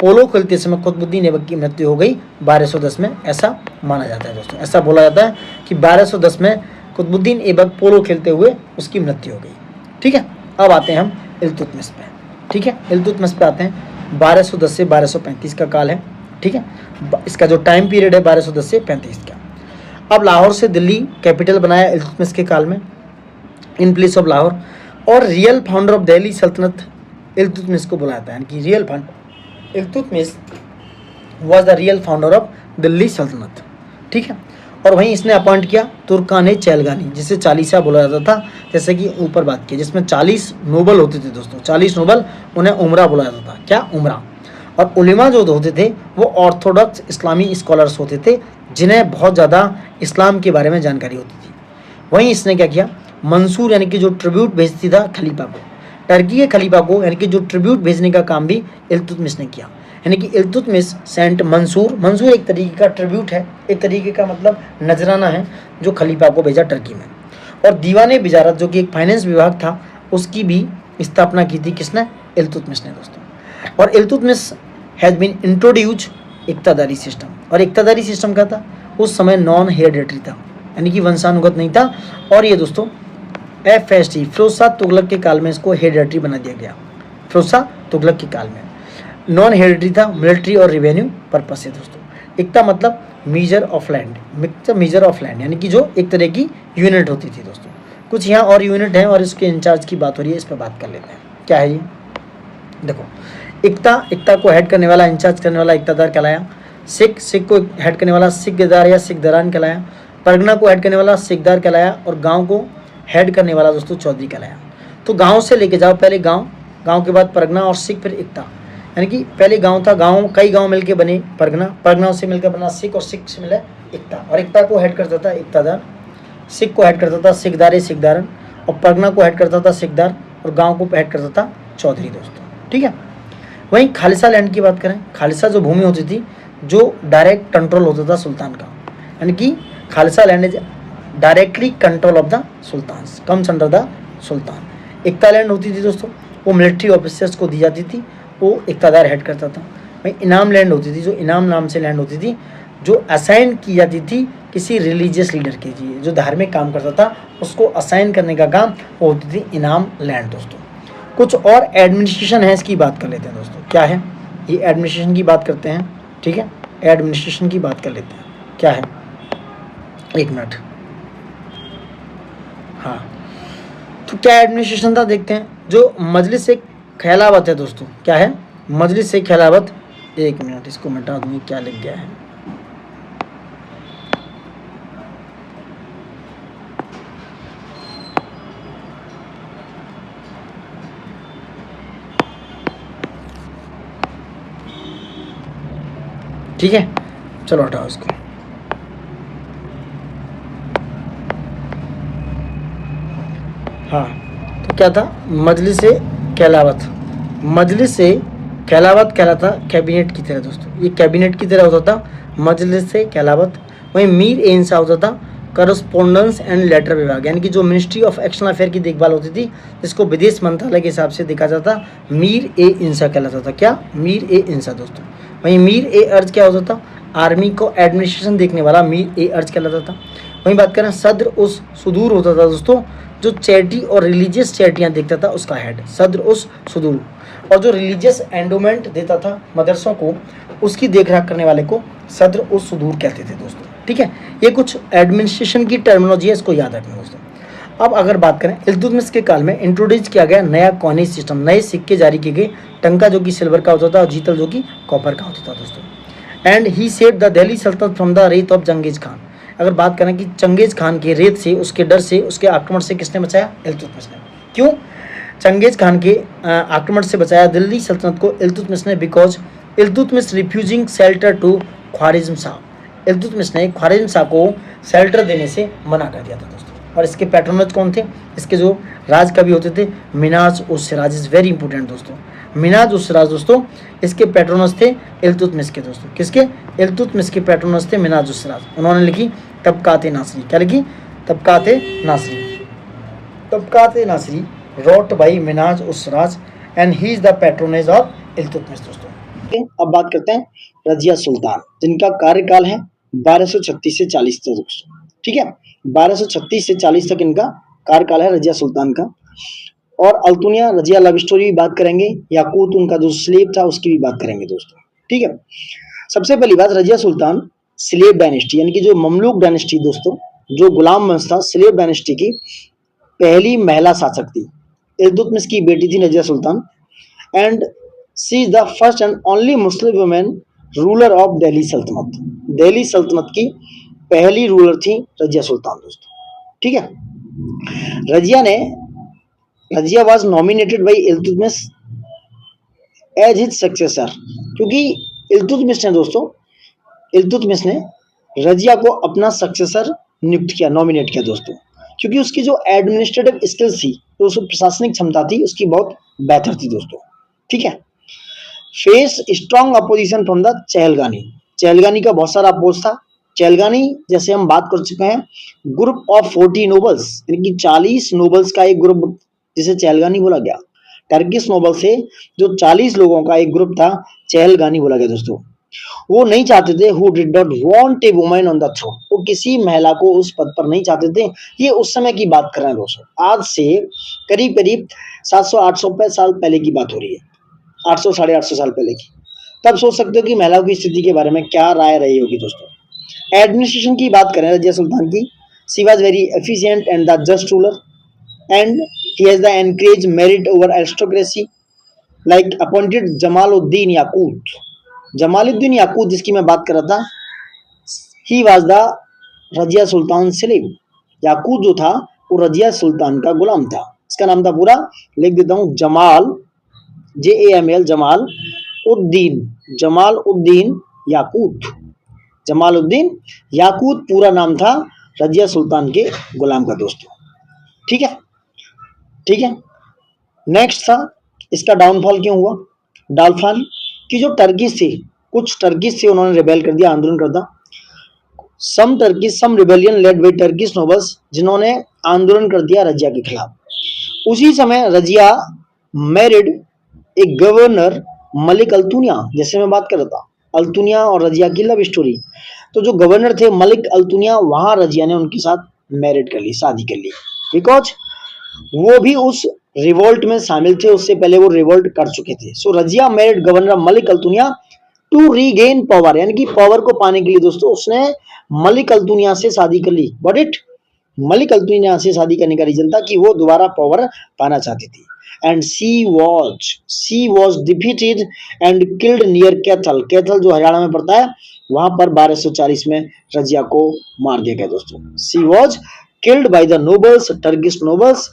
Polo खेलते समय कुतुबुद्दीन ऐबक की मृत्यु हो गई 1210 में, ऐसा माना जाता है दोस्तों। ऐसा बोला जाता है कि 1210 में कुतुबुद्दीन ऐबक पोलो खेलते हुए उसकी मृत्यु हो गई। ठीक है, अब आते हैं हम इल्तुतमिश पे। ठीक है, इल्तुतमिश पे आते हैं। 1210 से 1235 का काल है। ठीक है, इसका जो टाइम पीरियड है 1210 से 35 का। अब लाहौर से दिल्ली कैपिटल बनाया इल्तुतमिश के काल में, इन प्लेस ऑफ लाहौर। और रियल फाउंडर ऑफ दिल्ली सल्तनत इल्तुतमिश को बुलाया था, यानी कि real founder Iltutmish was the real founder of Delhi सल्तनत। ठीक है, और वहीं इसने अपॉइंट किया तुर्कान चैलगानी, जिसे चालीसा बोला जाता था, जैसे कि ऊपर बात की, जिसमें 40 नोबल होते थे दोस्तों। 40 नोबल, उन्हें उमरा बोला जाता था। क्या? उमरा। और उलेमा जो होते थे वो ऑर्थोडॉक्स इस्लामी स्कॉलर्स होते थे, जिन्हें बहुत ज़्यादा इस्लाम के बारे में जानकारी होती थी। वहीं इसने क्या किया? मंसूर यानी कि जो ट्रिब्यूट भेजती था खलीफा को, टर्की के खलीफा को, यानी कि जो ट्रिब्यूट भेजने का काम भी इल्तुतमिश ने किया। यानी कि इल्तुतमिश सेंट मंसूर, मंसूर एक तरीके का ट्रिब्यूट है, एक तरीके का मतलब नजराना है, जो खलीफा को भेजा टर्की में। और दीवाने बिजारत जो कि एक फाइनेंस विभाग था, उसकी भी स्थापना की थी किसने? इल्तुतमिश ने दोस्तों। और Iltutmish has been introduce iqtadari system. और इक्तादारी सिस्टम क्या था? उस समय नॉन हेरिडेटरी था, यानी कि वंशानुगत नहीं था। और ये दोस्तों FST फिरोज शाह तुगलक के काल में इसको हेरिडेटरी बना दिया गया। फिरोज शाह तुगलक के काल में नॉन हेरिडेटरी था, मिलिट्री और रिवेन्यू पर्पज से दोस्तों। इक्ता मतलब measure of land, measure of land यानी कि जो एक तरह की यूनिट होती थी दोस्तों। कुछ यहाँ और यूनिट हैं और इसके इंचार्ज की बात हो रही है, इस पर बात कर लेते हैं। क्या है ये? देखो, इक्ता को हेड करने वाला, इंचार्ज करने वाला इक्तादार कहलाया। सिख को हेड करने वाला सिखदार या सिखदरान कहलाया। परगना को हेड करने वाला सिखदार कहलाया। और गांव को हेड करने वाला दोस्तों चौधरी कहलाया। तो गांव से लेके जाओ, पहले गांव के बाद परगना और सिख, फिर इक्ता। यानी कि पहले गांव था, कई गांव मिलके बने परगना से मिलकर बना सिख, और सिख से मिला इक्ता। और इक्ता को हेड करता था इक्तादार, सिख को हेड करता था सिखदारन, और परगना को हेड करता था सिखदार, और गाँव को हेड करता था चौधरी दोस्तों। ठीक है, वहीं खालिसा लैंड की बात करें, खालिसा जो भूमि होती थी जो डायरेक्ट कंट्रोल होता था सुल्तान का, यानी कि khalisa land is directly control of the sultan, comes under the sultan. Iqta land होती थी दोस्तों, वो मिलिट्री ऑफिसर्स को दी जाती थी, वो इक्तादार हेड करता था। वहीं इनाम लैंड होती थी, जो इनाम नाम से लैंड होती थी, जो असाइन की जाती थी किसी रिलीजियस लीडर के लिए, जो धार्मिक काम करता था उसको असाइन करने का काम वो होती थी इनाम लैंड दोस्तों। कुछ और एडमिनिस्ट्रेशन है, इसकी बात कर लेते हैं दोस्तों। क्या है ये? एडमिनिस्ट्रेशन की बात करते हैं। ठीक है, एडमिनिस्ट्रेशन की बात कर लेते हैं। क्या है? एक मिनट। हाँ, तो क्या एडमिनिस्ट्रेशन था देखते हैं। जो मजलिस खिलाफत है दोस्तों, क्या है? मजलिस खिलाफत। एक मिनट, इसको मिटा दूंगी, क्या लिख गया है। ठीक है, चलो हटाओ इसको। हाँ, तो क्या था? मजलिस खिलाफत। मजलिस खिलाफत कहलाता कैबिनेट की तरह दोस्तों, ये कैबिनेट की तरह होता था मजलिस खिलाफत। वहीं मीर ए इंसा होता था करस्पोंडेंस एंड लेटर विभाग, यानी कि जो मिनिस्ट्री ऑफ एक्सटर्नल अफेयर की देखभाल होती थी, जिसको विदेश मंत्रालय के हिसाब से देखा जाता, मीर ए इंसा कहलाता था। क्या? मीर ए इंसा दोस्तों। वहीं मीर ए अर्ज क्या होता था? आर्मी को एडमिनिस्ट्रेशन देखने वाला मीर ए अर्ज कहलाता था। वहीं बात करें सद्र उस सुदूर होता था दोस्तों, जो चैरिटी और रिलीजियस चैरिटियाँ देखता था उसका हेड, सद्र उस सुदूर। और जो रिलीजियस एंडोमेंट देता था मदरसों को, उसकी देखरेख करने वाले को सद्र उस सुदूर कहते थे दोस्तों। ठीक है, ये कुछ एडमिनिस्ट्रेशन की टर्मिनोलॉजी है, इसको याद रखना दोस्तों। अब अगर बात करें, इल्तुतमिश के काल में इंट्रोड्यूस किया गया नया कॉइनेज सिस्टम, नए सिक्के जारी किए गए, टंका जो कि सिल्वर का होता था और जीतल जो कि कॉपर का होता था दोस्तों। And he saved the Delhi सल्तनत फ्रॉम द रेत ऑफ चंगेज खान। अगर बात करें कि चंगेज खान के रेत से, उसके डर से, उसके आक्रमण से किसने बचाया? इल्तुतमिश ने। क्यों चंगेज खान के आक्रमण से बचाया दिल्ली सल्तनत को इल्तुतमिश ने? Because Iltutmish refusing shelter to Khwarizm Shah. Iltutmish ने ख्वारिज्म शाह को शेल्टर देने से मना कर दिया था दोस्तों। और इसके पैट्रोनज कौन थे? इसके जो राज कवि होते थे, मिनाज उस सिराज, इज वेरी इंपॉर्टेंट दोस्तों। मिनाज उस सिराज दोस्तों, इसके पैट्रोनज थे इल्तुतमिश के दोस्तों। किसके? इल्तुतमिश के पैट्रोनज थे मिनाज उस सिराज। उन्होंने लिखी तबकात-ए नासरी। क्या लिखी? तबकात-ए नासरी। तबकात-ए नासरी wrote by मिनाज उस Siraj and he is the patronage of Iltutmish दोस्तों। अब बात करते हैं रजिया सुल्तान, जिनका कार्यकाल है 1236 से 40 तक दोस्तों। ठीक है, 1236 से 40 तक इनका कार्यकाल है रजिया सुल्तान का। और अल्तुनिया रजिया लव स्टोरी भी बात करेंगे, याकूत उनका जो स्लेब था उसकी भी बात करेंगे दोस्तों। ठीक है, सबसे पहली बात, रजिया सुल्तान स्लेब डायनेस्टी यानी कि जो ममलूक डायनेस्टी दोस्तों, जो गुलाम वंश था, स्लेब डायनेस्टी की पहली महिला शासक थी। इल्तुतमिश की बेटी थी Razia Sultan and she is the first and only Muslim women ruler of Delhi Sultanate. Delhi सल्तनत की पहली रूलर थी रजिया सुल्तान दोस्तों। ठीक है, Razia was nominated by Iltutmish as his successor, क्योंकि इल्तुतमिश ने रजिया को अपना सक्सेसर नियुक्त किया, नॉमिनेट किया दोस्तों, क्योंकि उसकी जो एडमिनिस्ट्रेटिव स्किल्स थी, तो उसकी प्रशासनिक क्षमता थी, उसकी बहुत बेहतर थी दोस्तों। ठीक है, face strong opposition from the चहलगानी। चहलगानी का बहुत सारा अपोज था। चहलगानी जैसे हम बात कर चुके हैं, ग्रुप ऑफ 40 नोबल्स यानी कि 40 नोबल्स का एक ग्रुप जिसे चहलगानी बोला गया। टर्किश नोबल से जो 40 लोगों का एक ग्रुप था, चहलगानी बोला गया दोस्तों। वो नहीं चाहते थे, who did not want a woman on the throne, वो किसी महिला को उस पद पर नहीं चाहते थे। ये उस समय की बात कर रहे हैं दोस्तों, आज से करीब करीब 700-800 साल पहले की बात हो रही है, 800 साढ़े 800 साल पहले की। तब सोच सकते हो कि महिलाओं की स्थिति के बारे में क्या राय रही होगी दोस्तों। एडमिनिस्ट्रेशन की बात करें रजिया सुल्तान की, she was very efficient and the just ruler and he has the encourage merit over aristocracy, like appointed Jamaluddin Yakut. Jamaluddin Yakut जिसकी मैं बात कर रहा था, he was the Razia Sultan slave. Yakut जो था वो रजिया सुल्तान का गुलाम था। इसका नाम था पूरा, लिख देता हूँ, जमाल, JAML, जमाल उद्दीन याकूत। जमालुद्दीन याकूत पूरा नाम था रजिया सुल्तान के गुलाम का दोस्तों। ठीक है, ठीक है। नेक्स्ट था इसका डाउनफॉल क्यों हुआ। डाउनफॉल की जो टर्किश थी, कुछ टर्किश थे, उन्होंने रिबेल कर दिया, आंदोलन कर दिया। Some rebellion led by Turkish nobles, जिन्होंने आंदोलन कर दिया रजिया के खिलाफ। उसी समय रजिया मैरिड एक गवर्नर मलिक अल्तुनिया, जैसे मैं बात कर रहा था, अल्तुनिया और रजिया की लव स्टोरी। तो जो गवर्नर थे मलिक अल्तुनिया, वहां रजिया ने उनके साथ मैरिड कर ली, शादी कर ली, बिकॉज वो भी उस रिवोल्ट में शामिल थे, उससे पहले वो रिवोल्ट कर चुके थे। So Razia married governor Malik Altunia to regain power, यानी कि पावर को पाने के लिए दोस्तों उसने मलिक अल्तुनिया से शादी कर ली। बट इट मलिक अल्तुनिया से शादी करने का रीजन था कि वो दोबारा पावर पाना चाहती थी। And she was defeated and killed near Kaithal. Kaithal जो हरियाणा में पड़ता है, वहां पर 1240 में रजिया को मार दिया गया दोस्तों। She was killed by the nobles, Turkish nobles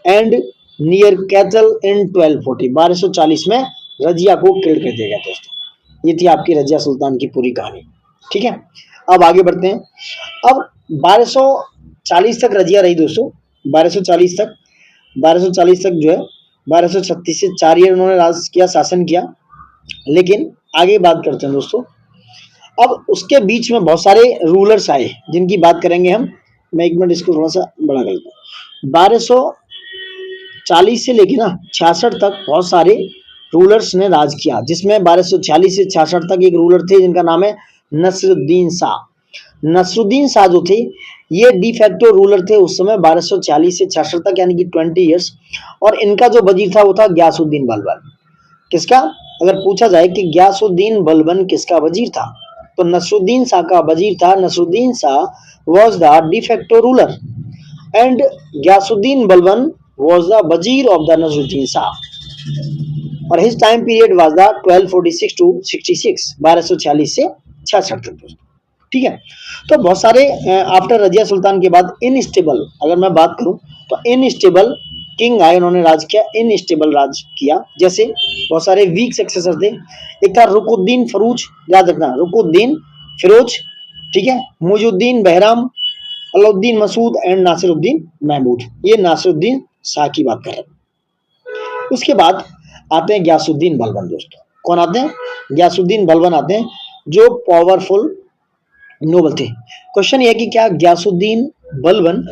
and near Kaithal in 1240। 1240 में रजिया को किल्ड कर दिया गया दोस्तों। ये थी आपकी रजिया सुल्तान की पूरी कहानी। ठीक है, अब आगे बढ़ते हैं। अब 1240 तक रजिया रही दोस्तों, 1240 तक जो है 1236 से 4 ईयर उन्होंने राज किया, शासन किया। लेकिन आगे बात करते हैं दोस्तों, अब उसके बीच में बहुत सारे रूलर्स आए जिनकी बात करेंगे हम। मैं एक मिनट इसको थोड़ा सा बड़ा कर देता हूँ। 1240 से लेके ना 66 तक बहुत सारे रूलर्स ने राज किया, जिसमें 1246 से 66 तक एक रूलर थे जिनका नाम है नसरुद्दीन शाह। नसरुद्दीन शाह जो थे ये डिफैक्टो रूलर थे उस समय 1240 से 66 तक, यानी कि 20 ईयर्स। और इनका जो वजीर था वो था गयासुद्दीन बलबन। किसका, अगर पूछा जाए कि गयासुद्दीन बलबन किसका वजीर था, तो नसरुद्दीन शाह का वजीर था। Nasiruddin Shah was the de facto ruler and Ghiyasuddin Balban was the wazir of the Nasiruddin Shah और his time period was the 1246 to 66, 1246 से 66 तक दोस्तों। ठीक है, तो बहुत सारे आफ्टर रजिया सुल्तान के बाद इनस्टेबल, अगर मैं बात करूं तो इनस्टेबल किंग आए, उन्होंने राज किया, इनस्टेबल राज किया। जैसे बहुत सारे वीक सक्सेसर थे। एक था रुकुद्दीन फरूज, याद रखना, रुकुद्दीन फिरोज, ठीक है, मुजुद्दीन बहराम, अलाउद्दीन मसूद एंड नासिरुद्दीन महमूद। ये नासिरुद्दीन शाह की बात कर रहे हैं। उसके बाद आते हैं गयासुद्दीन बलबन दोस्तों। कौन आते हैं? गयासुद्दीन बलबन आते हैं, जो पावरफुल नोबल थे। क्वेश्चन ये कि क्या गयासुद्दीन बलबन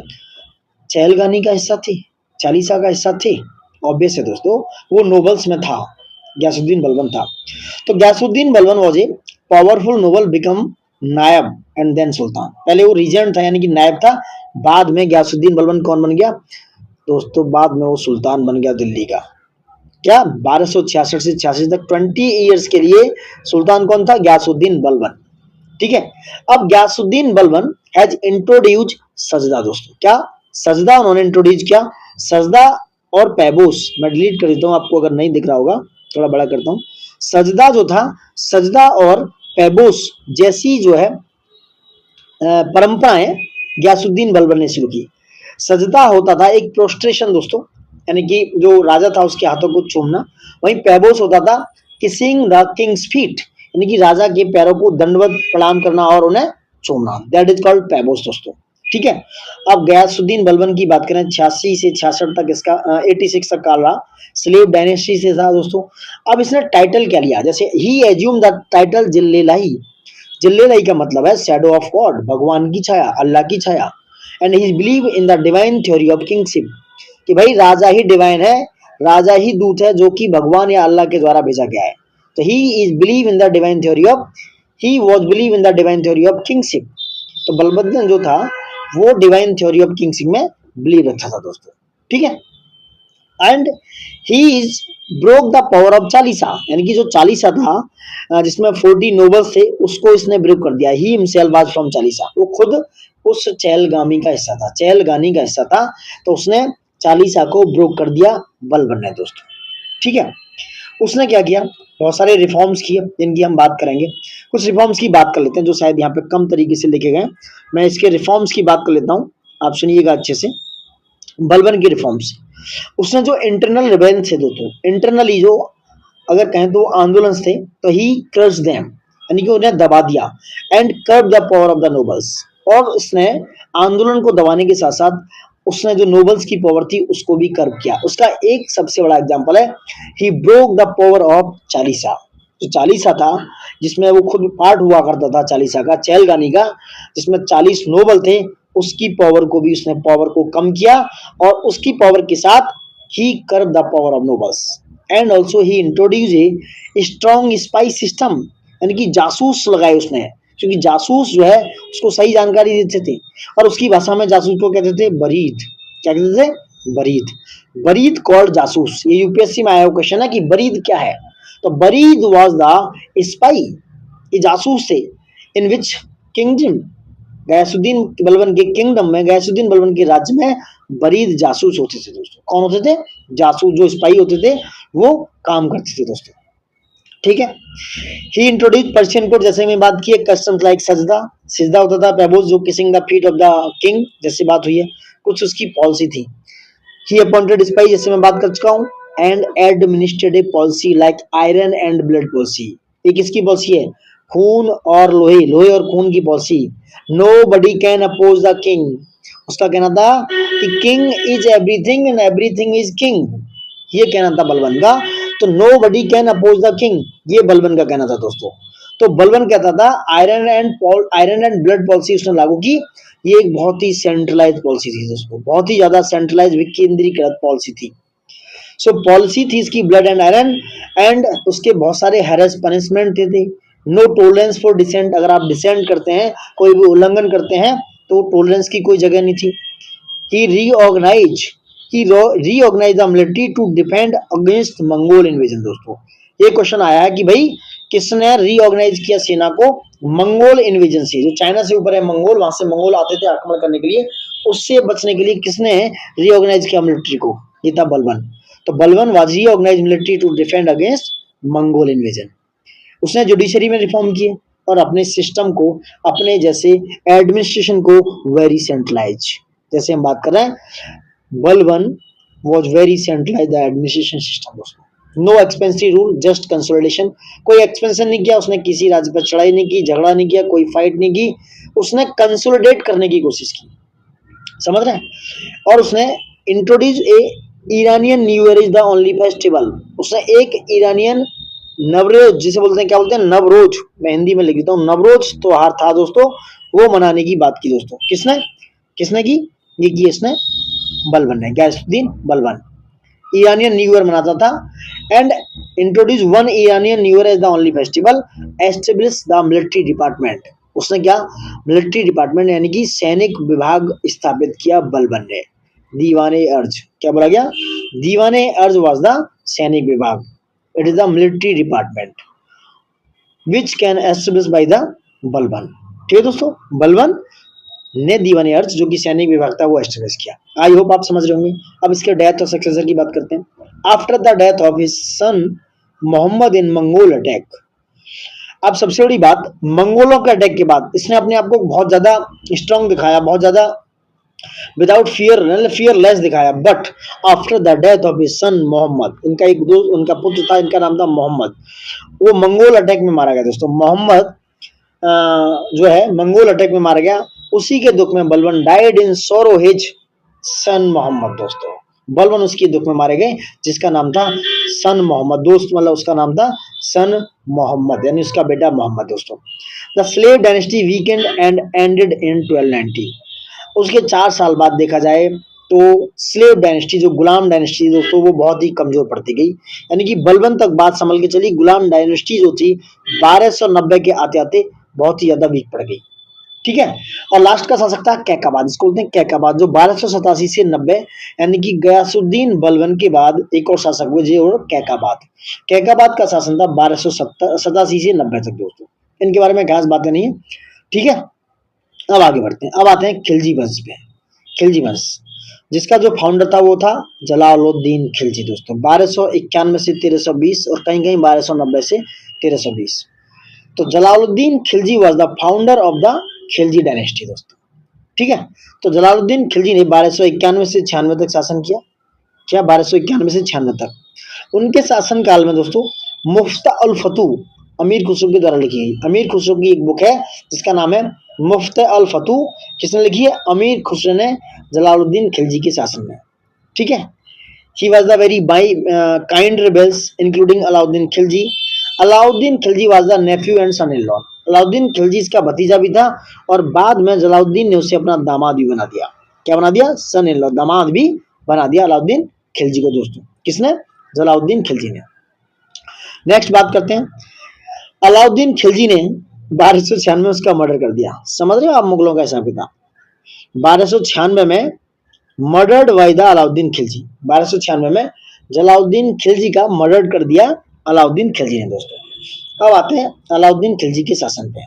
चहलगानी का हिस्सा थे, चालीसा का हिस्सा थे? ऑब्वियस है दोस्तों, वो नोबल्स में था, गयासुद्दीन बलबन था। तो Ghiyasuddin Balban was a powerful noble become naib and then sultan. पहले वो रीजेंट था यानी कि नायब था, बाद में गयासुद्दीन बलबन कौन बन गया दोस्तों? बाद में वो सुल्तान बन गया दिल्ली का। क्या 1266 से 86 तक 20 ईयर्स के लिए सुल्तान कौन था? गयासुद्दीन बलबन। ठीक है, अब गयासुद्दीन बलबन हैज इंट्रोड्यूस सजदा दोस्तों। क्या? सजदा उन्होंने इंट्रोड्यूस किया। सजदा और पैबोस, मैं डिलीट कर देता हूं आपको अगर नहीं दिख रहा होगा, थोड़ा बड़ा करता हूं। सजदा जो था, सजदा और पैबोस जैसी जो है परंपराएं गयासुद्दीन बलबन ने शुरू की। सजदा होता था एक प्रोस्ट्रेशन दोस्तों, यानी कि जो राजा था उसके हाथों को चूमना। वहीं पैबोस होता था किसिंग द किंग्स फीट, यानी कि राजा के पैरों को दंडवत प्रणाम करना और उन्हें चूमना, दैट इज कॉल्ड पैबोस दोस्तों। ठीक है, अब गयासुद्दीन बलबन की बात करें, 86 से 66 तक इसका 86 तक काल रहा, स्लेव डायनेस्टी से था दोस्तों। अब इसने टाइटल क्या लिया? जैसे ही एज्यूम द टाइटल जिल्लेलाही। जिल्लेलाही का मतलब है शैडो ऑफ गॉड, भगवान की छाया, अल्लाह की छाया। And he believe in the divine theory of kingship, कि भाई राजा ही डिवाइन है, राजा ही दूत है जो कि भगवान या अल्लाह के द्वारा भेजा गया है। तो he is believe in the divine theory of, he was believe in the divine theory of kingship. तो बलबन जो था वो डिवाइन थ्योरी ऑफ किंगशिप में बिलीव रखता था दोस्तों। ठीक है, and he is broke the power of Chalisa, यानी कि जो चालीसा था जिसमें 40 नोबल्स थे, उसको इसने ब्रेक कर दिया। He himself was from Chalisa, वो खुद उस चहलगामी का हिस्सा था, चहलगानी का हिस्सा था, तो उसने चालीसा को ब्रोक कर दिया बलबन ने दोस्तों। ठीक है, उसने क्या किया? बहुत सारे रिफॉर्म्स किए जिनकी हम बात करेंगे। कुछ रिफॉर्म्स की बात कर लेते हैं जो शायद यहाँ पे कम तरीके से लिखे गए। मैं इसके रिफॉर्म्स की बात कर लेता हूँ, आप सुनिएगा अच्छे से। बलबन की रिफॉर्म्स, उसने जो इंटरनल रिबेल्स थे दोस्तों, इंटरनली जो अगर कहें तो आंदोलन थे, तो ही क्रश देम, यानी कि उन्हें दबा दिया। And कर्ब the power of the nobles, और इसने आंदोलन को दबाने के साथ साथ उसने जो नोबल्स की पावर थी उसको भी कर्ब किया। उसका एक सबसे बड़ा एग्जांपल है, he broke the power of Chalisa. जो चालीसा था जिसमें वो खुद पार्ट हुआ करता था चालीसा का, चहलगानी का, जिसमें 40 नोबल थे, उसकी पावर को भी उसने पावर को कम किया, और उसकी पावर के साथ ही curb the power of nobles. And also he introduce a strong spy system, यानी कि जासूस लगाए उसने, क्योंकि जासूस जो है उसको सही जानकारी देते थे, और उसकी भाषा में जासूस को कहते थे बरीद। क्या कहते थे? बरीद। बरीद कॉल्ड जासूस। ये यूपीएससी में आया हुआ क्वेश्चन है कि बरीद क्या है। तो बरीद वाज द स्पाई, ये जासूस थे, इन विच किंगडम, गयासुद्दीन बलबन के किंगडम में, गयासुद्दीन बलबन के राज्य में बरीद जासूस होते थे दोस्तों। कौन होते थे? जासूस, जो स्पाई होते थे वो काम करते थे दोस्तों। ठीक है, ही इंट्रोड्यूस पर्शियन कोड, जैसे मैं बात की, कस्टम्स लाइक सजदा, सिजदा होता था, पैबोस जो kissing the feet of the king, जैसे बात हुई है, कुछ उसकी पॉलिसी थी। ही अपॉइंटेड स्पाई, जैसे मैं बात कर चुका हूँ, and administrative policy like iron and blood policy. ये किसकी पॉलिसी है? खून और लोहे, लोहे और खून की policy. Nobody can oppose the king, उसका कहना था कि king is everything and everything is king, ये कहना था बलबन का। तो nobody can oppose the king, ये बलबन का कहना था दोस्तों। तो बलबन कहता था आयरन एंड ब्लड पॉलिसी उसने लागू की। ये एक बहुत ही सेंट्रलाइज पॉलिसी थी दोस्तों, बहुत ही ज्यादा सेंट्रलाइज विकेंद्रीकृत पॉलिसी थी। सो पॉलिसी थी इसकी ब्लड एंड आयरन, एंड उसके बहुत सारे हैरेस पनिशमेंट थे। नो टॉलरेंस फॉर डिसेंट, अगर आप डिसेंट करते हैं, कोई भी उल्लंघन करते हैं, तो टॉलरेंस की कोई जगह नहीं थी। He reorganize the military to defend against Mongol invasion दोस्तों। ये क्वेश्चन आया है कि भाई किसने रीऑर्गेनाइज किया सेना को मंगोल इन्वेजन से, जो चाइना से ऊपर है मंगोल, वहां से मंगोल आते थे आक्रमण करने के लिए, उससे बचने के लिए किसने रीऑर्गेनाइज किया मिलिट्री को? ये था बलबन। तो Balban was reorganise military to defend against Mongol invasion. उसने जुडिशरी में रिफॉर्म किए और अपने सिस्टम को, अपने जैसे एडमिनिस्ट्रेशन को वेरी सेंट्रलाइज, जैसे हम बात कर रहे हैं, Balban was very centralize the administration system. उसको no expensive rule, just consolidation. कोई एक्सपेंशन नहीं किया उसने, किसी राज्य पर चढ़ाई नहीं की, झगड़ा नहीं किया, कोई फाइट नहीं की, उसने कंसोलिडेट करने की कोशिश की, समझ रहे हैं। और उसने introduce A Iranian new year is the only festival. उसने एक ईरानियन नवरोज, जिसे बोलते हैं, क्या बोलते हैं, नवरोज, मैं हिंदी में लिख देता हूँ, नवरोज त्योहार था दोस्तों, वो मनाने की बात की दोस्तों। किसने किसने की? ये की इसने, बलबन ने, Ghiyasuddin Balban. Iranian new year मनाता था and introduce one Iranian new year as the only festival, establish the military department. उसने क्या? मिलिट्री डिपार्टमेंट यानी कि सैनिक विभाग स्थापित किया बलबन ने। दीवाने अर्ज, क्या बोला गया? दीवाने अर्ज वाज द सैनिक विभाग, it is the military department which can establish by the Balban. ठीक है दोस्तों, बलबन ने दीवाने अर्ज, जो कि सैनिक विभाग था, वो एस्टेब्लिश किया। आई होप आप समझ रहे होंगे। अब इसके डेथ और सक्सेसर की बात करते हैं। After the death of his son Mohammad in Mongol attack, अब सबसे बड़ी बात, मंगोलों के अटैक के बाद इसने अपने आप को बहुत ज्यादा स्ट्रांग दिखाया, बहुत ज्यादा विदाउट फियर, फियरलेस दिखाया। But after the death of his son Mohammad, इनका एक दोस्त, उनका पुत्र था, इनका नाम था मोहम्मद, वो मंगोल अटैक में मारा गया दोस्तों। मोहम्मद जो है मंगोल अटैक में मारा गया। उसी के दुख में बलबन डाइड इन सोरो हिज सन मोहम्मद दोस्तों। बलबन उसकी दुख में मारे गए, जिसका नाम था सन मोहम्मद। दोस्त मतलब उसका नाम था सन मोहम्मद, यानी उसका बेटा मोहम्मद दोस्तों। The slave dynasty weekend and ended in 1290। उसके 4 साल बाद देखा जाए तो स्लेव डायनेस्टी, जो गुलाम डायनेस्टी दोस्तों, वो बहुत ही कमजोर पड़ती गई। यानी कि बलबन तक बात संभल के चली, गुलाम डायनेस्टी जो थी 1290 के आते आते बहुत ही ज्यादा वीक पड़ गई। ठीक है। और लास्ट का शासक था कैकाबाद, इसको बोलते हैं कैकाबाद, जो 1287 से 90, यानी कि गयासुद्दीन बलबन के बाद एक और शासक हुए जो कैकाबाद। कैकाबाद का शासन था 1287 से 90 तक दोस्तों। इनके बारे में खास बातें नहीं है। ठीक है, अब आगे बढ़ते हैं। अब आते हैं खिलजी वंश पे। खिलजी वंश जिसका जो फाउंडर था वो था जलालुद्दीन खिलजी दोस्तों। 1291 से 1320 और कहीं कहीं 1290 से 1320। तो Jalaluddin Khilji was the founder of the Khilji dynasty दोस्तों। ठीक है, तो जलालुद्दीन खिलजी ने 1291 से 96 तक शासन किया। क्या 1291 से 96 तक। उनके शासन काल में दोस्तों मुफ्ता अल फतू अमीर खुसरो के द्वारा लिखी गई। अमीर खुसरो की एक बुक है जिसका नाम है मुफ्ता अल फतू। किसने लिखी है? अमीर खुसरो ने, जलालुद्दीन खिलजी के शासन में। ठीक है। He was the very kind rebels including Alauddin Khilji. Alauddin Khilji was the nephew and son-in-law। Alauddin Khilji इसका भतीजा भी था और बाद में जलालुद्दीन ने उसे अपना दामाद भी बना दिया। क्या बना दिया? सन इन लॉ, दामाद भी बना दिया अलाउद्दीन खिलजी को दोस्तों। किसने? जलालुद्दीन खिलजी ने। नेक्स्ट बात करते हैं। अलाउद्दीन खिलजी ने 1296 में उसका मर्डर कर दिया। समझ रहे हो आप मुगलों का हिसाब किताब। 1296 में murdered by the Alauddin Khilji. 1296 में जलालुद्दीन खिलजी का मर्डर कर दिया अलाउद्दीन खिलजी ने दोस्तों। अब आते हैं अलाउद्दीन खिलजी के शासन पे।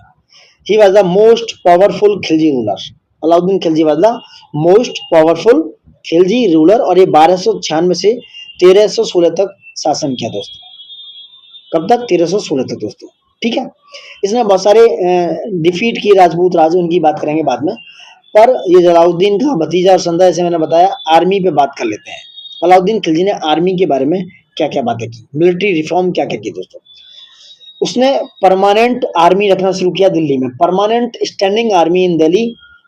ही was the most powerful Khilji ruler. Alauddin Khilji was the most powerful Khilji ruler और ये 1296 से 1316 तक शासन किया दोस्तों। कब तक? 1316 तक दोस्तों। ठीक है। इसने बहुत सारे डिफीट किए राजपूत राज, उनकी बात करेंगे बाद में। पर ये जलालुद्दीन का भतीजा और संदा, जैसे मैंने बताया, आर्मी पे बात कर लेते हैं। अलाउद्दीन खिलजी ने आर्मी के बारे में क्या क्या बातें की, मिलिट्री रिफॉर्म क्या क्या की दोस्तों। उसने परमानेंट आर्मी रखना शुरू किया दिल्ली में, परमानेंट स्टैंडिंग आर्मी इन दिल्ली।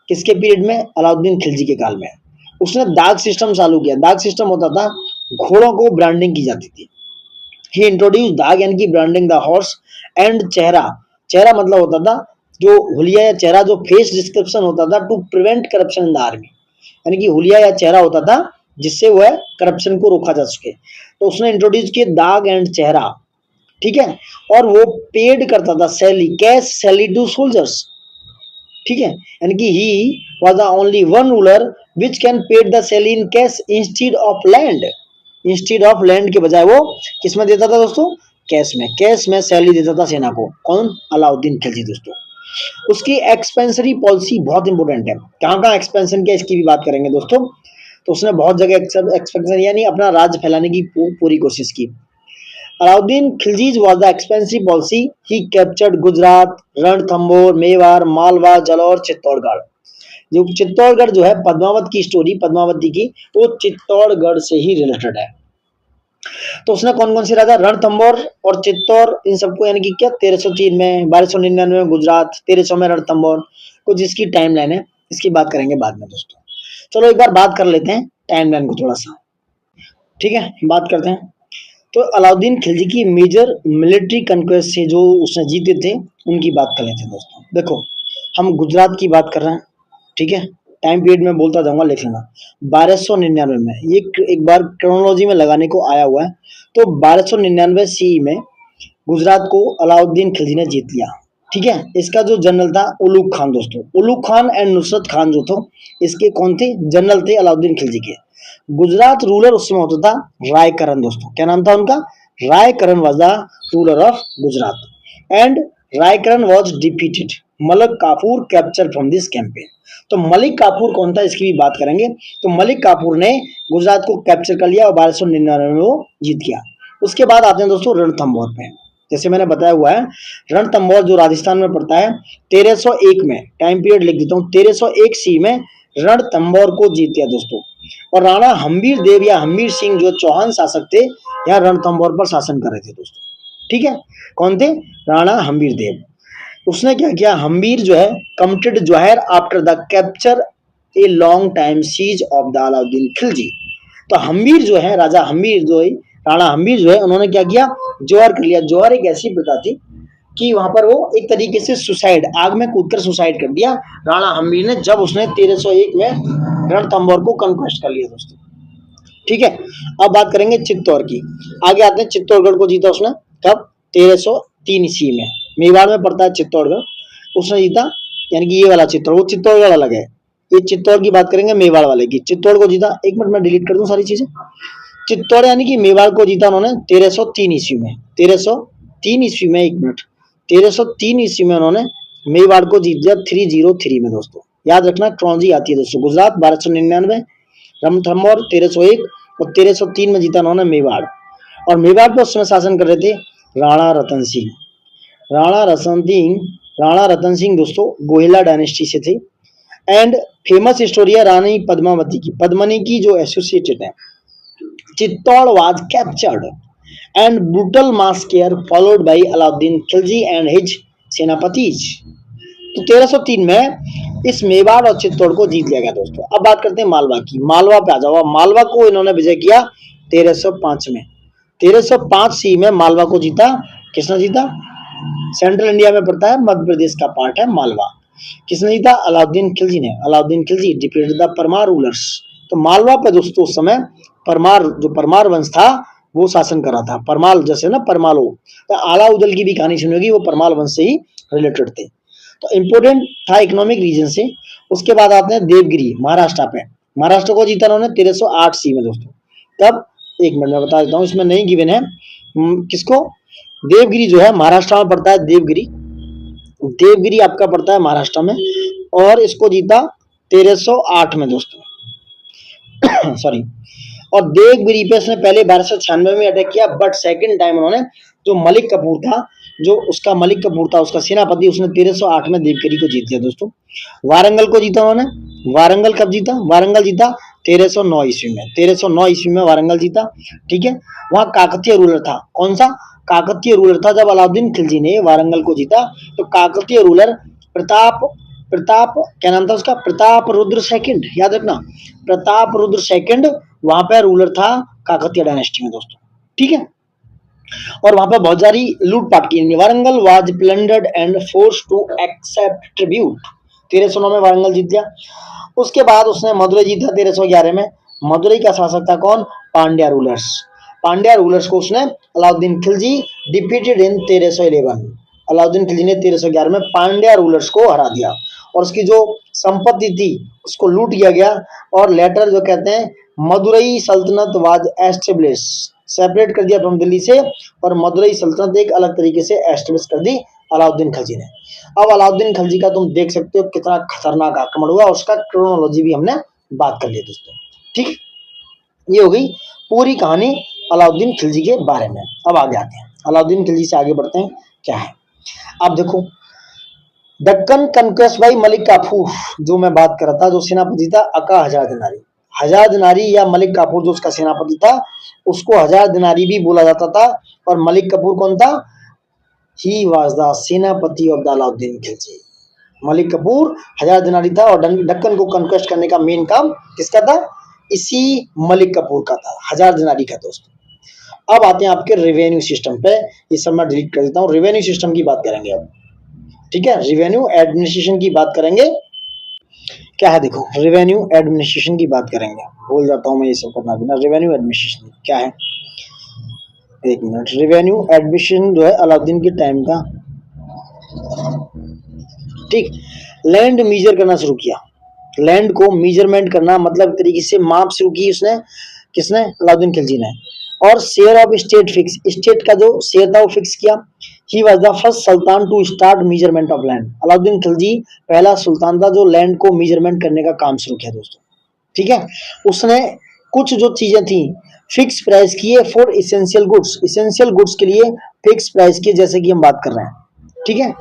किसके पीरियड में? अलाउद्दीन खिलजी के काल में। उसने दाग सिस्टम चालू किया। दाग सिस्टम होता था, घोड़ों को ब्रांडिंग की जाती थी। ही इंट्रोड्यूस दाग यानी कि ब्रांडिंग द हॉर्स एंड चेहरा। चेहरा मतलब होता था जो हुलिया या चेहरा, जो फेस डिस्क्रिप्शन होता था to prevent corruption in the army. यानी कि हुलिया या चेहरा होता था जिससे वह करप्शन को रोका जा सके। तो उसने इंट्रोड्यूस किए दाग एंड चेहरा। ठीक है। और वो पेड करता था salary, cash salary to soldiers. ठीक है। यानी कि he was the only one ruler which can paid the salary in cash instead of land. Instead of land के बजाय वो किसमें देता था दोस्तों? कैश में। कैश में सैलरी देता था सेना को। कौन? अलाउद्दीन खिलजी दोस्तों। उसकी एक्सपेंसरी पॉलिसी बहुत इंपॉर्टेंट है। कहाँ कहाँ एक्सपेंशन किया इसकी भी बात करेंगे दोस्तों। तो उसने बहुत जगह एक्सपेंशन यानी अपना राज फैलाने की पूरी कोशिश की। Alauddin Khilji's was the expensive policy, he captured Gujarat, Ranthambore, Mewar, Malwa, Jalore, Chittorgarh. जो चित्तौड़गढ़ जो है, पद्मावत की स्टोरी, पद्मावती की, वो चित्तौड़गढ़ से ही रिलेटेड है। तो उसने कौन कौन से राजा, रणथंभौर और चित्तौड़, इन सबको यानी कि क्या 1303 में, 1299 में गुजरात, 1300 में रणथंभौर, कुछ इसकी टाइमलाइन है, इसकी बात करेंगे बाद में दोस्तों। चलो एक बार बात कर लेते हैं टाइमलाइन को थोड़ा सा, ठीक है, बात करते हैं। तो अलाउद्दीन खिलजी की मेजर मिलिट्री कन्क्वेस्ट से जो उसने जीते थे उनकी बात कर लेते हैं दोस्तों। देखो हम गुजरात की बात कर रहे हैं, ठीक है, टाइम पीरियड में बोलता जाऊंगा, लिख लेना। 1299 में, ये एक बार क्रोनोलॉजी में लगाने को आया हुआ है। तो 1299 सी में गुजरात को अलाउद्दीन खिलजी ने जीत लिया, ठीक है। इसका जो जनरल था उलूग खान दोस्तों, उलूग खान एंड नुसरत खान जो थे, इसके कौन थे, जनरल थे अलाउद्दीन खिलजी के। गुजरात रूलर उस समय होता था रायकरण दोस्तों, क्या नाम था उनका, Raikaran was the ruler of Gujarat and Raikaran was defeated, Malik Kafur capture from this campaign. तो मलिक काफूर कौन था इसकी भी बात करेंगे। तो मलिक काफूर ने गुजरात को कैप्चर कर लिया और 1299 में वो जीत गया। उसके बाद आते हैं दोस्तों रणथंभौर पे। जैसे मैंने बताया हुआ है, रणथंभौर जो राजस्थान में पड़ता है, 1301 में, टाइम पीरियड लिख देता हूँ, 1301 सी में रणथंभौर को जीत गया दोस्तों। और राणा हम्बीर देव या हम्बीर सिंह जो चौहान शासक थे, यहाँ रणथंभौर पर शासन कर रहे थे दोस्तों, ठीक है। कौन थे, राणा हम्बीर देव। उसने क्या किया, हम्बीर जो है committed jauhar after the capture a long time siege of the Alauddin Khilji. तो हम्बीर जो है, राजा हम्बीर जो है, राणा हम्बीर जो है, उन्होंने क्या किया, जोहर कर लिया। जोहर एक ऐसी प्रथा थी कि वहां पर वो एक तरीके से सुसाइड, आग में कूदकर सुसाइड कर दिया राणा हम्बीर ने, जब उसने 1301 में रणथंभौर को कंक्वेस्ट कर लिया दोस्तों, ठीक है। अब बात करेंगे चित्तौड़ की। आगे आते हैं, चित्तौड़गढ़ को जीता उसने कब, 1303 ईस्वी में। मेवाड़ में पड़ता है चित्तौड़गढ़, उसने जीता, यानी कि ये वाला चित्तौड़, वो चित्तौड़गढ़ अलग है, ये चित्तौड़ की बात करेंगे, मेवाड़ वाले की। चित्तौड़ को जीता, एक मिनट में डिलीट कर दूं सारी चीजें। चित्तौड़ यानी कि मेवाड़ को जीता उन्होंने 1303 ईस्वी में, 1303 ईस्वी में, एक मिनट, 1303 ईस्वी में उन्होंने मेवाड़ को जीत लिया 303 में दोस्तों। याद रखना क्रोनोलॉजी आती है दोस्तों। गुजरात 1299, रणथंभौर 1301 और 1303 में जीता उन्होंने मेवाड़। और मेवाड़ पर उस समय शासन कर रहे थे राणा रतन सिंह। राणा रतन सिंह दोस्तों गोहिला डायनेस्टी से थे। एंड फेमस स्टोरी है रानी पद्मावती की, पद्मनी की जो एसोसिएटेड है। Chittor was captured and brutal massacre followed by Alauddin Khilji and his सेनापतिज। तो 1303 में इस मेवाड़ और चित्तौड़ को जीत लिया गया दोस्तों। अब बात करते हैं मालवा की। मालवा पे आ जाओ। मालवा को इन्होंने विजय किया 1305 में। 1305 सी में मालवा को जीता। किसने जीता, सेंट्रल इंडिया में पड़ता है, मध्य प्रदेश का पार्ट है मालवा। किसने जीता, अलाउद्दीन खिलजी ने। Alauddin Khilji defeated the Parmar rulers. तो मालवा पे दोस्तों उस समय परमार, जो परमार वंश था वो शासन कर रहा था। परमाल जैसे ना, परमालो, तो आला उदल की भी कहानी सुनोगी, वो परमाल वंश से ही रिलेटेड थे। तो इंपोर्टेंट था इकोनॉमिक रीजन से। उसके बाद आते हैं देवगिरी, महाराष्ट्र पे। महाराष्ट्र को जीता उन्होंने 1308 सी में दोस्तों। तब एक मिनट में बता देता हूँ, इसमें नहीं गिवन है किसको। देवगिरी जो है महाराष्ट्र में पड़ता है, देवगिरी, देवगिरी आपका पड़ता है महाराष्ट्र में, और इसको जीता 1308 में दोस्तों सॉरी। और देवगिरी पे उसने पहले 1296 में अटैक किया, बट सेकंड टाइम उन्होंने, जो मलिक कपूर था, जो उसका मलिक कपूर था उसका सेनापति, उसने 1308 में देवगिरी को जीत लिया दोस्तों। वारंगल को जीता उन्होंने। वारंगल कब जीता, वारंगल जीता 1309 ईस्वी में। 1309 ईस्वी में वारंगल जीता, ठीक है। वहां काकतीय रूलर था, कौन सा, काकतीय रूलर था। जब अलाउद्दीन खिलजी ने वारंगल को जीता तो काकतीय रूलर प्रताप क्या नाम था उसका, प्रताप रुद्र सेकंड, याद रखना, प्रताप रुद्र सेकंड वहां पे रूलर था काकतीय डायनेस्टी में दोस्तों, ठीक है। और वहां पे बहुत सारी लूटपाट की। Warangal was plundered and force to accept tribute. 1309 में वारंगल जीत गया। उसके बाद उसने मदुरई जीता 1311 में। मदुरई का शासक था कौन, पांड्या रूलर्स। पांड्या रूलर्स को उसने अलाउद्दीन खिलजी डिफीटेड इन 1311। अलाउद्दीन खिलजी ने 1311 में पांड्या रूलर्स को हरा दिया और उसकी जो संपत्ति थी उसको लूट लिया गया। और लेटर जो कहते हैं मदुरई सल्तनत वाज एस्टेब्लिश, सेपरेट कर दिया फ्रॉम दिल्ली से, और मदुरई सल्तनत एक अलग तरीके से एस्टेब्लिश कर दी अलाउद्दीन खिलजी ने। अब अलाउद्दीन खिलजी का तुम देख सकते हो कितना खतरनाक आक्रमण हुआ, उसका क्रोनोलॉजी भी हमने बात कर ली दोस्तों। ठीक, ये हो गई पूरी कहानी अलाउद्दीन खिलजी के बारे में। अब आगे आते हैं, अलाउद्दीन खिलजी से आगे बढ़ते हैं। क्या है, अब देखो, दक्कन कनक्वेस्ट बाई मलिक काफूर, जो मैं बात कर रहा था, जो सेनापति था अका हजार दिनारी। हजार दिनारी या मलिक काफूर जो उसका सेनापति था, उसको हजार दिनारी भी बोला जाता था। और मलिक काफूर कौन था? ही वाज द सेनापति ऑफ द अलाउद्दीन खिलजी। मलिक काफूर हजार दिनारी था और दक्कन को कन्क्वेस्ट करने का मेन काम किसका था? इसी मलिक काफूर का था, हजार दिनारी का दोस्तों। अब आते हैं आपके रेवेन्यू सिस्टम पे, ये सब मैं डिलीट कर देता हूँ। रेवेन्यू सिस्टम की बात करेंगे अब, ठीक है, रेवेन्यू एडमिनिस्ट्रेशन की बात करेंगे। क्या है, देखो, रेवेन्यू एडमिनिस्ट्रेशन की बात करेंगे, भूल जाता हूँ मैं ये सब करना बिना। रेवेन्यू एडमिनिस्ट्रेशन क्या है, एक मिनट। रेवेन्यू एडमिनिस्ट्रेशन जो है अलाउद्दीन के टाइम का, ठीक, लैंड मीजर करना शुरू किया। लैंड को मीजरमेंट करना, मतलब तरीके से माप शुरू की उसने, किसने? अलाउद्दीन खिलजी ने। और share of state fix, state का जो शेयर था वो फिक्स किया। He was the first sultan to start measurement of land. Alauddin Khilji पहला सुल्तान था जो लैंड को मीजरमेंट करने का काम शुरू किया दोस्तों। ठीक है, उसने कुछ जो चीजें थी फिक्स प्राइस किए for essential goods, essential goods के लिए फिक्स प्राइस किए, जैसे कि हम बात कर रहे हैं। ठीक है,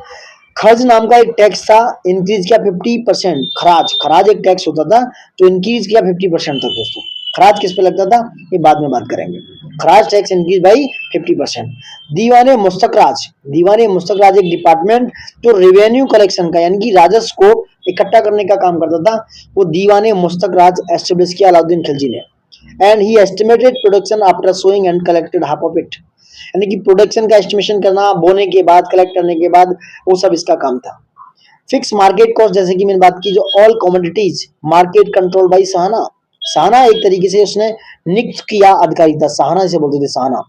खर्च नाम का एक टैक्स था, इंक्रीज किया 50%। खराज, खराज एक टैक्स होता था जो इंक्रीज किया 50% तक दोस्तों। खराज किस पे लगता था, ये बाद में बात करेंगे। खराज टैक्स इंक्रीज बाई 50%। दीवाने मुस्तकराज, दीवाने मुस्तकराज एक डिपार्टमेंट जो रेवेन्यू कलेक्शन का, यानी कि राजस्व को इकट्ठा करने का काम करता था, वो दीवाने मुस्तकराज एस्टेब्लिश किया अलाउद्दीन खिलजी ने। And he estimated production after sowing and collected half of it, यानी कि प्रोडक्शन का एस्टिमेशन करना, बोने के बाद, कलेक्ट करने के बाद, वो सब इसका काम था। फिक्स मार्केट कॉस्ट, जैसे कि मैंने बात की, जो all commodities market control by Sahana. Sahana एक तरीके से उसने नियुक्त किया अधिकारी था, सहाना इसे बोलते थे, सहाना।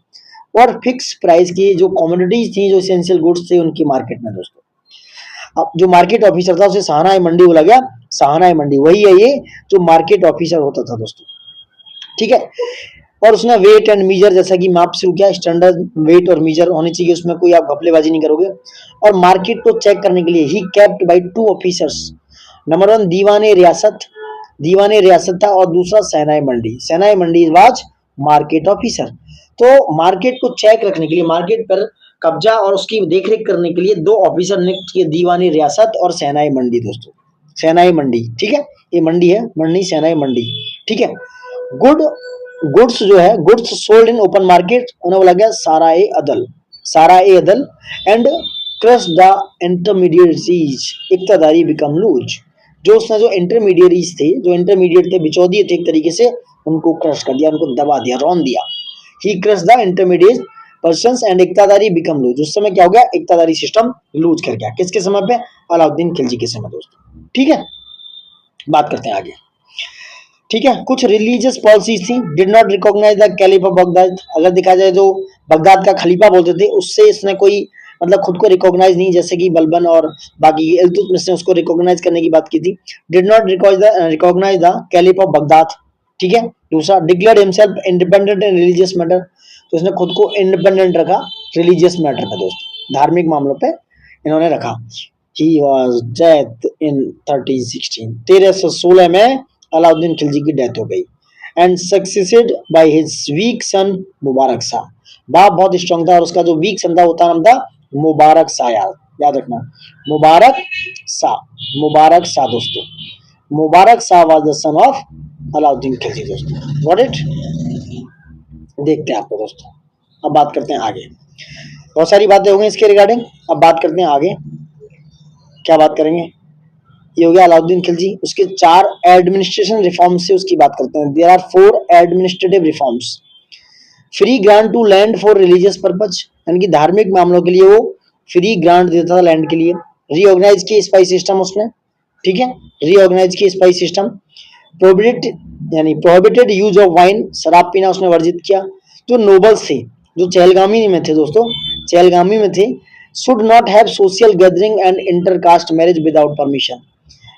और फिक्स प्राइस की जो कमोडिटीज थी, जो एसेंशियल गुड्स थे उनकी मार्केट में दोस्तों। अब जो मार्केट ऑफिसर था उसे सहाना ए मंडी बोला गया। सहाना ए मंडी वही है ये जो मार्केट ऑफिसर होता था दोस्तों। ठीक है, और उसने वेट एंड मीजर, जैसा कि माप शुरू किया, स्टैंडर्ड वेट और मीजर होनी चाहिए उसमें, कोई आप घपलेबाजी नहीं करोगे। और मार्केट को चेक करने के लिए he kept bye 2 officers. Number 1 दीवाने रियासत, दीवाने रियासत था, और दूसरा सेनाई मंडी, सेनाई मंडी वाज मार्केट ऑफिसर। तो मार्केट को चेक रखने के लिए, मार्केट पर कब्जा और उसकी देखरेख करने के लिए 2 ऑफिसर नियुक्त किए, दीवानी रियासत और सेनाई मंडी दोस्तों। सेनाई मंडी, ठीक है, ये मंडी है, मंडी सेनाई मंडी। ठीक है, गुड्स जो है, goods sold in open market, उन्हें बोला गया सारा ए अदल, सारा ए अदल। एंड क्रश द इंटरमीडिएटरीज, इक्तादारी बिकम लूज, जो उसने जो इंटरमीडिएटरीज थे, जो इंटरमीडिएट थे, बिचौलिए थे, एक तरीके से उनको क्रश कर दिया, उनको दबा दिया, रौंद दिया। He crush the intermediate persons and इक्तादारी बिकम लूज। उस समय क्या हो गया, इक्तादारी सिस्टम लूज कर गया। किसके समय पे? अलाउद्दीन खिलजी के समय दोस्तों। ठीक है, बात करते हैं आगे। ठीक है, कुछ रिलीजियस पॉलिसीज थी। Did not recognise the caliph of Baghdad, अगर देखा जाए जो बगदाद का खलीफा बोलते थे, उससे इसने कोई मतलब खुद को रिकॉग्नाइज नहीं, जैसे कि बलबन और बाकी इल्तुतमिश ने उसको रिकॉग्नाइज करने की बात की थी। Did not recognise the caliph of Baghdad. ठीक है, दूसरा declared himself independent in religious matter, तो इसने खुद को इंडिपेंडेंट रखा रिलीजियस मैटर पे दोस्तों, धार्मिक मामलों पे इन्होंने रखा। ही वाज डेथ इन 1316, 1316 में अलाउद्दीन खिलजी की डेथ हो गई। And succeeded by his week सन मुबारक शाह, बाप बहुत स्ट्रांग था और उसका जो वीक सन था वो नाम था मुबारक शाह, याद रखना, मुबारक शाह, मुबारक शाह दोस्तों। Mubarak Shah was the son of Alauddin Khilji दोस्तों। गॉट इट, देखते हैं आपको दोस्तों। अब बात करते हैं आगे, बहुत सारी बातें हो गई इसके रिगार्डिंग। अब बात करते हैं आगे, क्या बात करेंगे, ये हो गया अलाउद्दीन खिलजी। उसके 4 एडमिनिस्ट्रेशन रिफॉर्म्स से उसकी बात करते हैं। There are 4 administrative reforms. Free grant to land for religious purpose, यानी कि धार्मिक मामलों के लिए वो फ्री ग्रांट देता था लैंड के लिए। रीऑर्गेनाइज की स्पाइस सिस्टम उसने, ठीक है, रीऑर्गेनाइज की spice system. Prohibited use of wine, शराब पीना उसने वर्जित किया। जो नोबल्स थे, जो चहलगामी में थे दोस्तों, चहलगामी में थे, should not have social gathering and intercaste marriage without permission.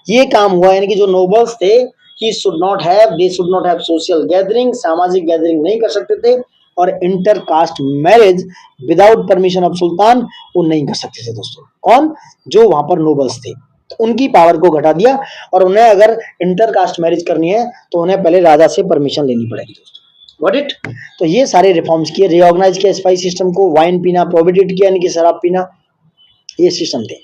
ये काम हुआ, यानी कि जो नोबल्स थे, he should not have, they should not have social gathering, सामाजिक गैदरिंग नहीं कर सकते थे, और intercaste marriage without permission of sultan वो नहीं कर सकते थे दोस्तों। कौन? जो वहां पर नोबल्स थे, तो उनकी पावर को घटा दिया और उन्हें अगर इंटरकास्ट मैरिज करनी है तो उन्हें पहले राजा से परमिशन लेनी पड़ेगी दोस्तों। Got it? तो ये सारे रिफॉर्म्स किए, रिऑर्गेनाइज किया स्पाइस सिस्टम को, वाइन पीना प्रोहिबिटेड किया, यानी कि शराब पीना, ये सिस्टम थे।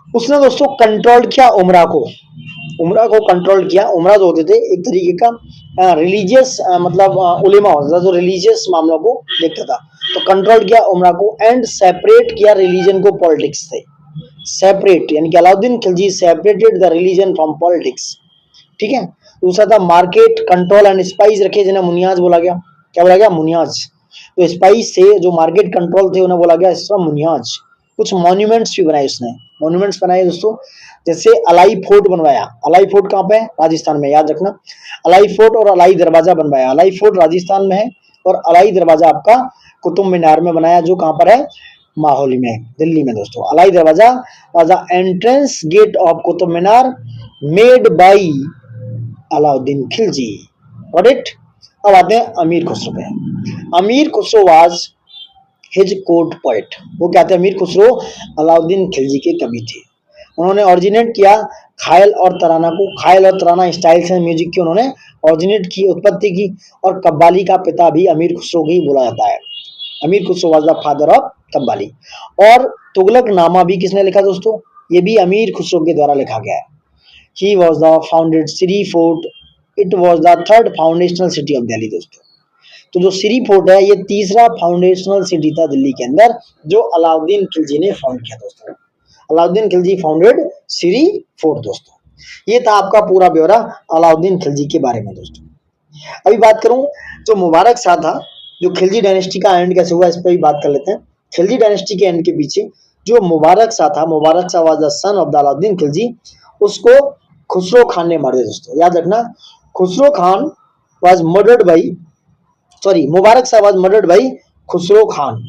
उसने दोस्तों कंट्रोल किया उमरा को कंट्रोल किया। उमरा जो होते थे एक तरीके का रिलीजियस मतलब उलेमा होता था जो रिलीजियस मामलों को देखता था, तो कंट्रोल किया उमरा को एंड सेपरेट किया रिलीजन को पॉलिटिक्स से। सेपरेट यानी कि Alauddin Khilji separated the religion from politics, ठीक है। दूसरा था मार्केट कंट्रोल एंड स्पाइस रखे, जिन्हें मुनियाज बोला गया। क्या बोला गया? मुनियाज। तो स्पाइस से जो मार्केट कंट्रोल थे उन्हें बोला गया इसका मुनियाज। कुछ मॉन्यूमेंट्स भी बनाए उसने, मॉन्यूमेंट्स बनाए दोस्तों, जैसे अलाई फोर्ट बनवाया। अलाई फोर्ट कहाँ पे है? राजस्थान में, याद रखना। अलाई फोर्ट और अलाई दरवाजा बनवाया। अलाई फोर्ट राजस्थान में है और अलाई दरवाजा आपका कुतुब मीनार में बनाया, जो कहाँ पर है? माहौली में, दिल्ली में दोस्तों। Alai Darwaza was the entrance gate of Qutub Minar made by Alauddin Khilji. Got it? अब आते हैं अमीर खुसरो पे। Amir Khusro was his court poet. वो क्या थे? अमीर खुसरो अलाउद्दीन खिलजी के कवि थे। उन्होंने ऑरिजिनेट किया ख्याल और तराना को। ख्याल और तराना स्टाइल से म्यूजिक की उन्होंने ऑरिजिनेट की, उत्पत्ति की। और कव्वाली का पिता भी अमीर खुसरो ही बोला जाता है। अमीर Khusro was the father of qawwali. और तुगलक नामा भी किसने लिखा दोस्तों? ये भी अमीर खुसरो के द्वारा लिखा गया है। He was the founded Siri Fort. It was the third foundational city of Delhi दोस्तों। तो जो सिरी फोर्ट है ये तीसरा फाउंडेशनल सिटी था दिल्ली के अंदर, जो अलाउद्दीन खिलजी ने फाउंड किया दोस्तों। अलाउद्दीन खिलजी फाउंडेड सिरी फोर्ट दोस्तों। ये था आपका पूरा ब्यौरा अलाउद्दीन खिलजी के बारे में दोस्तों। अभी बात करूं जो मुबारक शाह था, जो खिलजी डायनेस्टी का एंड कैसे हुआ इस पर भी बात कर लेते हैं। खिलजी डायनेस्टी के एंड के पीछे जो मुबारक शाह था, Mubarak Shah was the son of the Alauddin Khilji, उसको खुसरो खान ने मार दिया दोस्तों। याद रखना, Khusro Khan was murdered by, sorry, Mubarak Shah was murdered by Khusro Khan,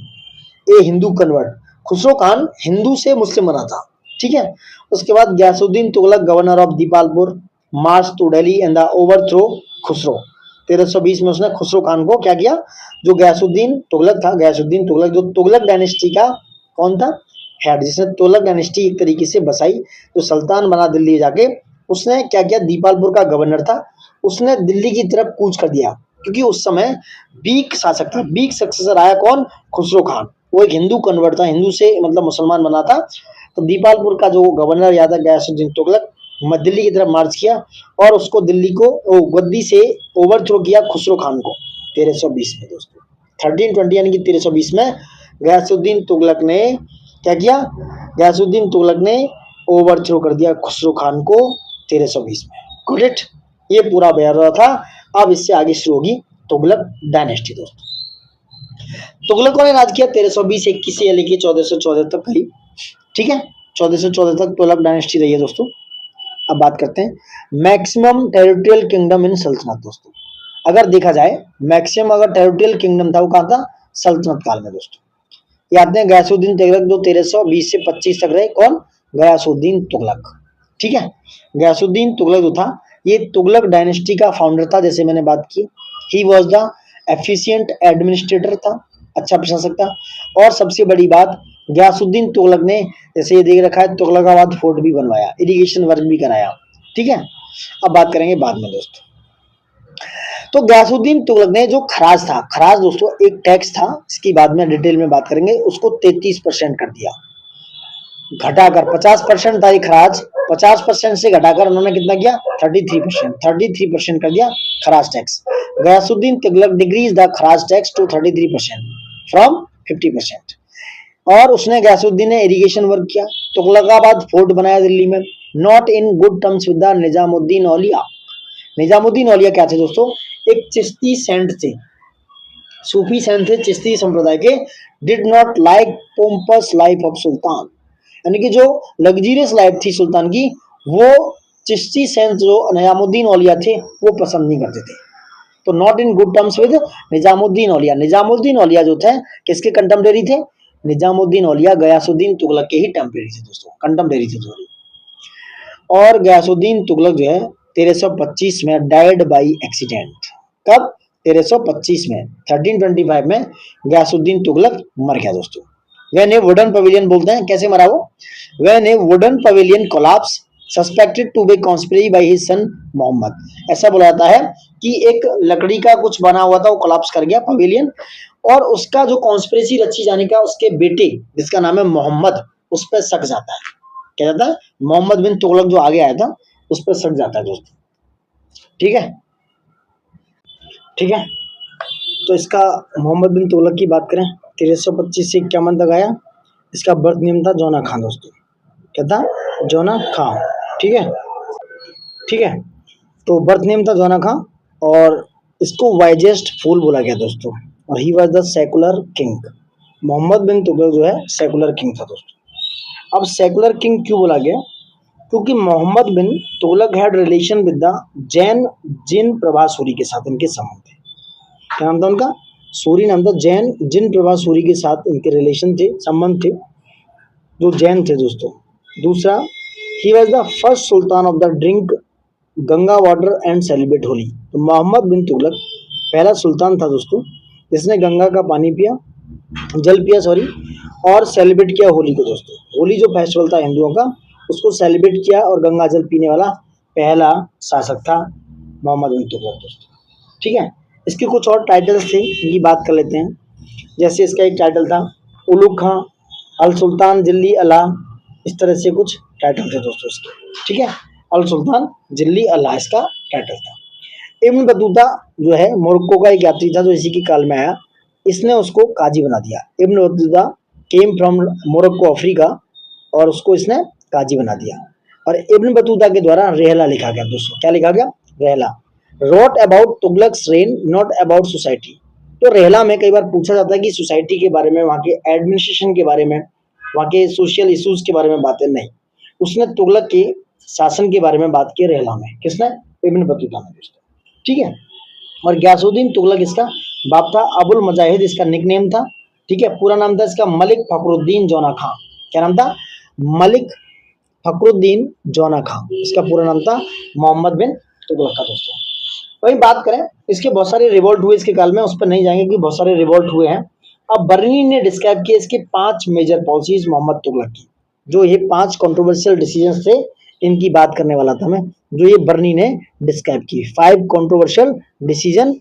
a Hindu convert. Khusro Khan Hindu से मुस्लिम बना था, ठीक है। उसके बाद Ghiyasuddin Tughlaq governor of Dipalpur march to Delhi and the overthrow Khusro. 1320 में उसने खुसरो खान को क्या किया? जो गयासुद्दीन तुगलक था, गयासुद्दीन तुगलक जो तुगलक डायनेस्टी का कौन था? हेड, जिसने तुगलक डायनेस्टी एक तरीके से बसाई, जो सुल्तान बना दिल्ली जाके। उसने क्या किया? दीपालपुर का गवर्नर था, उसने दिल्ली की तरफ कूच कर दिया, क्योंकि उस समय वीक शासक था। वीक सक्सेसर आया कौन? खुसरो खान। वो एक हिंदू कन्वर्ट था, हिंदू से मतलब मुसलमान बना था। तो दीपालपुर का जो गवर्नर याद है गयासुद्दीन तुगलक, दिल्ली की तरफ मार्च किया और उसको दिल्ली को गद्दी से ओवरथ्रो किया खुसरो खान को 1320 में दोस्तों। 1320 यानी कि 1320 में गयासुद्दीन तुगलक ने क्या किया? गयासुद्दीन तुगलक ने ओवरथ्रो कर दिया खुसरो खान को 1320 में। Got it? ये पूरा ब्यौरा था। अब इससे आगे शुरू होगी तुगलक डायनेस्टी दोस्तों। तुगलकों ने राज किया 1320-21 से लेके 1414 तक करीब, ठीक है। 1414 तक तुगलक डायनेस्टी रही है दोस्तों। अब बात करते हैं मैक्सिमम टेरिटोरियल किंगडम इन सल्तनत दोस्तों। अगर देखा जाए मैक्सिमम अगर टेरिटोरियल किंगडम था वो कहाँ था? सल्तनत काल में दोस्तों। ये आते हैं गयासुद्दीन तुगलक जो 1320 से 25 तक रहे। कौन? गयासुद्दीन तुगलक, ठीक है। गयासुद्दीन तुगलक जो था ये तुगलक डायनेस्टी का फाउंडर था, जैसे मैंने बात की। ही वॉज द एफिशिएंट एडमिनिस्ट्रेटर था, अच्छा प्रशासक था। और सबसे बड़ी बात, गयासुद्दीन तुगलक ने जैसे ये देख रखा है तुगलकाबाद फोर्ट भी बनवाया, इरिगेशन वर्क भी कराया, ठीक है। अब बात करेंगे बाद में दोस्तों। तो गयासुद्दीन तुगलक ने जो खराज था, खराज दोस्तों एक टैक्स था, इसकी बाद में डिटेल में बात करेंगे, उसको 33% कर दिया, घटाकर 50% था ये खराज, 50% से घटाकर उन्होंने कितना किया? 33% कर दिया खराज tax. Ghiyasuddin Tughlaq decrease the खराज टैक्स टू 33% फ्रॉम 50%। और उसने गयासुद्दीन ने इरिगेशन वर्क किया, तुगलकाबाद फोर्ट बनाया दिल्ली में, not in good terms with the Nizamuddin Auliya. Nizamuddin Auliya क्या थे दोस्तों? एक चिश्ती सेंट थे, सूफी सेंट थे चिश्ती संप्रदाय के। Did not like pompous life of sultan, यानी कि जो लग्जरियस लाइफ थी सुल्तान की, वो चिश्ती सेंट जो निजामुद्दीन औलिया थे वो पसंद नहीं करते थे। तो not in good terms with Nizamuddin Auliya. Nizamuddin Auliya जो थे किसके कंटेम्परेरी थे? निजामुद्दीन औलिया गयासुद्दीन तुगलक के ही टेम्परेरी थे दोस्तों, कंटेम्परेरी थे सॉरी। और गयासुद्दीन तुगलक जो है 1325 में डाइड बाई एक्सीडेंट। कब? 1325 में 1325 में गयासुद्दीन तुगलक मर गया दोस्तों। व्हेन ए वुडन पवेलियन बोलते हैं, कैसे मरा वो? When a wooden pavilion collapse suspected to be conspiracy by his son Mohammad. ऐसा बोला जाता है कि एक लकड़ी का कुछ बना हुआ था, वो कोलैप्स कर गया पवेलियन, और उसका जो कॉन्स्पिरेसी रची जाने का उसके बेटे जिसका नाम है मोहम्मद, उस पर शक जाता है। क्या जाता है? मोहम्मद बिन तुगलक जो आगे आया था उस पर शक जाता है दोस्तों। ठीक है, ठीक है। तो इसका मोहम्मद बिन तुगलक की बात करें, 1325 से 51 तक आया। इसका बर्थ नेम था जोना खान दोस्तों। क्या था? जोना खान। ठीक है, ठीक है। तो बर्थ नेम था जोना खान, और इसको वाइजेस्ट फूल बोला गया दोस्तों, और he was the secular king. Mohammad bin Tughlaq जो है सेकुलर किंग था दोस्तों। अब सेकुलर किंग क्यों बोला गया? क्योंकि Mohammad bin Tughlaq had relation with the Jain Jinaprabha Suri के साथ इनके संबंध थे। क्या नाम था उनका? सूरी नाम था। जैन जिन प्रभा सूरी के साथ इनके रिलेशन थे, संबंध थे, जो जैन थे दोस्तों। दूसरा, ही was the first sultan of the drink Ganga water and celebrate Holi. तो मोहम्मद बिन तुगलक पहला सुल्तान था दोस्तों जिसने गंगा का पानी पिया, जल पिया सॉरी, और सेलिब्रेट किया होली को दोस्तों। होली जो फेस्टिवल था हिंदुओं का, उसको सेलिब्रेट किया, और गंगा जल पीने वाला पहला शासक था मोहम्मद बिन तुगलक दोस्तों। ठीक है, इसके कुछ और टाइटल्स थे, इनकी बात कर लेते हैं। जैसे इसका एक टाइटल था उलुग खां, अल सुल्तान जिल्ली अला, इस तरह से कुछ टाइटल थे दोस्तों इसके। ठीक है, अल सुल्तान जिल्ली अला इसका टाइटल था। इब्न बतूता जो है मोरक्को का एक यात्री था जो इसी के काल में आया, इसने उसको काजी बना दिया। Ibn Battuta came from Morocco Africa, और उसको इसने काजी बना दिया। और इब्न बतूता के द्वारा रेहला लिखा गया दोस्तों। क्या लिखा गया? Rihla. Wrote about Tughlaqs rain not about society. तो रेहला में कई बार पूछा जाता है कि सोसाइटी के बारे में, वहाँ के एडमिनिस्ट्रेशन के बारे में, वहाँ के सोशल इश्यूज के बारे में बातें नहीं, उसने तुगलक के शासन के बारे में बात की रेहला में। किसने? इब्न बतूता ने दोस्तों। ठीक है, और गयासुद्दीन तुगलक इसका बाप था। अबुल मजाहिद इसका निकनेम था। ठीक है, पूरा नाम था इसका मलिक फखरुद्दीन जोना खां। क्या नाम था? मलिक फखरुद्दीन जोना खां, इसका पूरा नाम था मोहम्मद बिन तुगलक का दोस्तों। वही बात करें, इसके बहुत सारे रिवोल्ट हुए इसके काल में, उस पर नहीं जाएंगे कि बहुत सारे रिवोल्ट हुए हैं। अब बर्नी ने डिस्क्राइब किए इसके 5 मेजर पॉलिसीज मोहम्मद तुगलक की, जो ये 5 कंट्रोवर्शियल डिसीजन थे, इनकी बात करने वाला था मैं, जो ये बर्नी ने डिस्क्राइब की 5 कंट्रोवर्शियल डिसीजन।